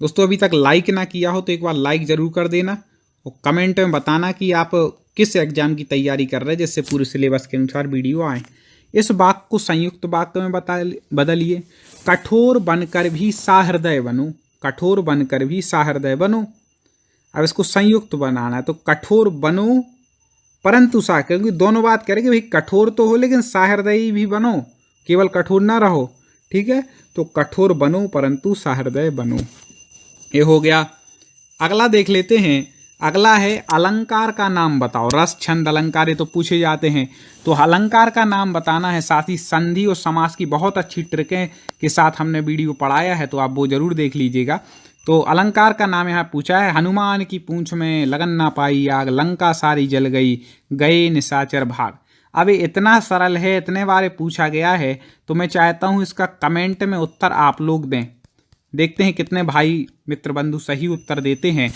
दोस्तों अभी तक लाइक ना किया हो तो एक बार लाइक जरूर कर देना और कमेंट में बताना कि आप किस एग्जाम की तैयारी कर रहे हैं, जिससे पूरे सिलेबस के अनुसार वीडियो आए। इस वाक्य को संयुक्त वाक्य में बदलिए। कठोर बनकर भी सहृदय बनो। कठोर बनकर भी सहृदय बनो। अब इसको संयुक्त बनाना है, तो कठोर बनो परंतु क्योंकि दोनों बात करें कि भाई कठोर तो हो लेकिन सहृदयी भी बनो, केवल कठोर ना रहो। ठीक है, तो कठोर बनो परंतु सहृदय बनो, ये हो गया। अगला देख लेते हैं। अगला है अलंकार का नाम बताओ। रस छंद अलंकार ये तो पूछे जाते हैं, तो अलंकार का नाम बताना है। साथ ही संधि और समास की बहुत अच्छी ट्रिकें के साथ हमने वीडियो पढ़ाया है, तो आप वो जरूर देख लीजिएगा। तो अलंकार का नाम यहाँ पूछा है। हनुमान की पूंछ में लगन ना पाई आग, लंका सारी जल गई, गए निशाचर भाग। अब ये इतना सरल है, इतने बार पूछा गया है, तो मैं चाहता हूँ इसका कमेंट में उत्तर आप लोग दें। देखते हैं कितने भाई मित्र बंधु सही उत्तर देते हैं।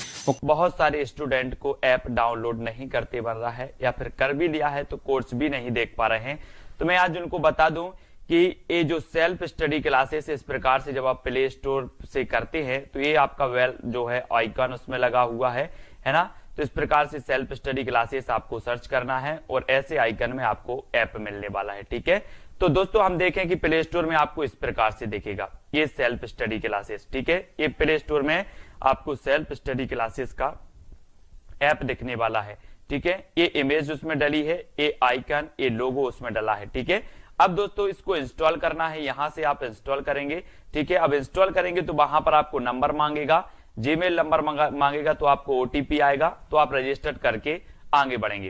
बहुत सारे स्टूडेंट को ऐप डाउनलोड नहीं करते बन रहा है, या फिर कर भी लिया है तो कोर्स भी नहीं देख पा रहे हैं। तो मैं आज उनको बता दूं कि ये जो सेल्फ स्टडी क्लासेस इस प्रकार से जब आप प्ले स्टोर से करते हैं, तो ये आपका वेल जो है आइकन उसमें लगा हुआ है ना। तो इस प्रकार से सेल्फ स्टडी क्लासेस आपको सर्च करना है और ऐसे आइकन में आपको ऐप मिलने वाला है। ठीक है, तो दोस्तों हम देखें कि प्ले स्टोर में आपको इस प्रकार से दिखेगा ये सेल्फ स्टडी क्लासेस। ठीक है, ये प्ले स्टोर में आपको सेल्फ स्टडी क्लासेस का ऐप दिखने वाला है। ठीक है, ये इमेज उसमें डली है, ये आइकन, ये लोगो उसमें डला है। ठीक है, अब दोस्तों इसको इंस्टॉल करना है, यहां से आप इंस्टॉल करेंगे। ठीक है, अब इंस्टॉल करेंगे तो वहां पर आपको नंबर मांगेगा, जीमेल नंबर मांगेगा, तो आपको ओटीपी आएगा, तो आप रजिस्टर करके आगे बढ़ेंगे।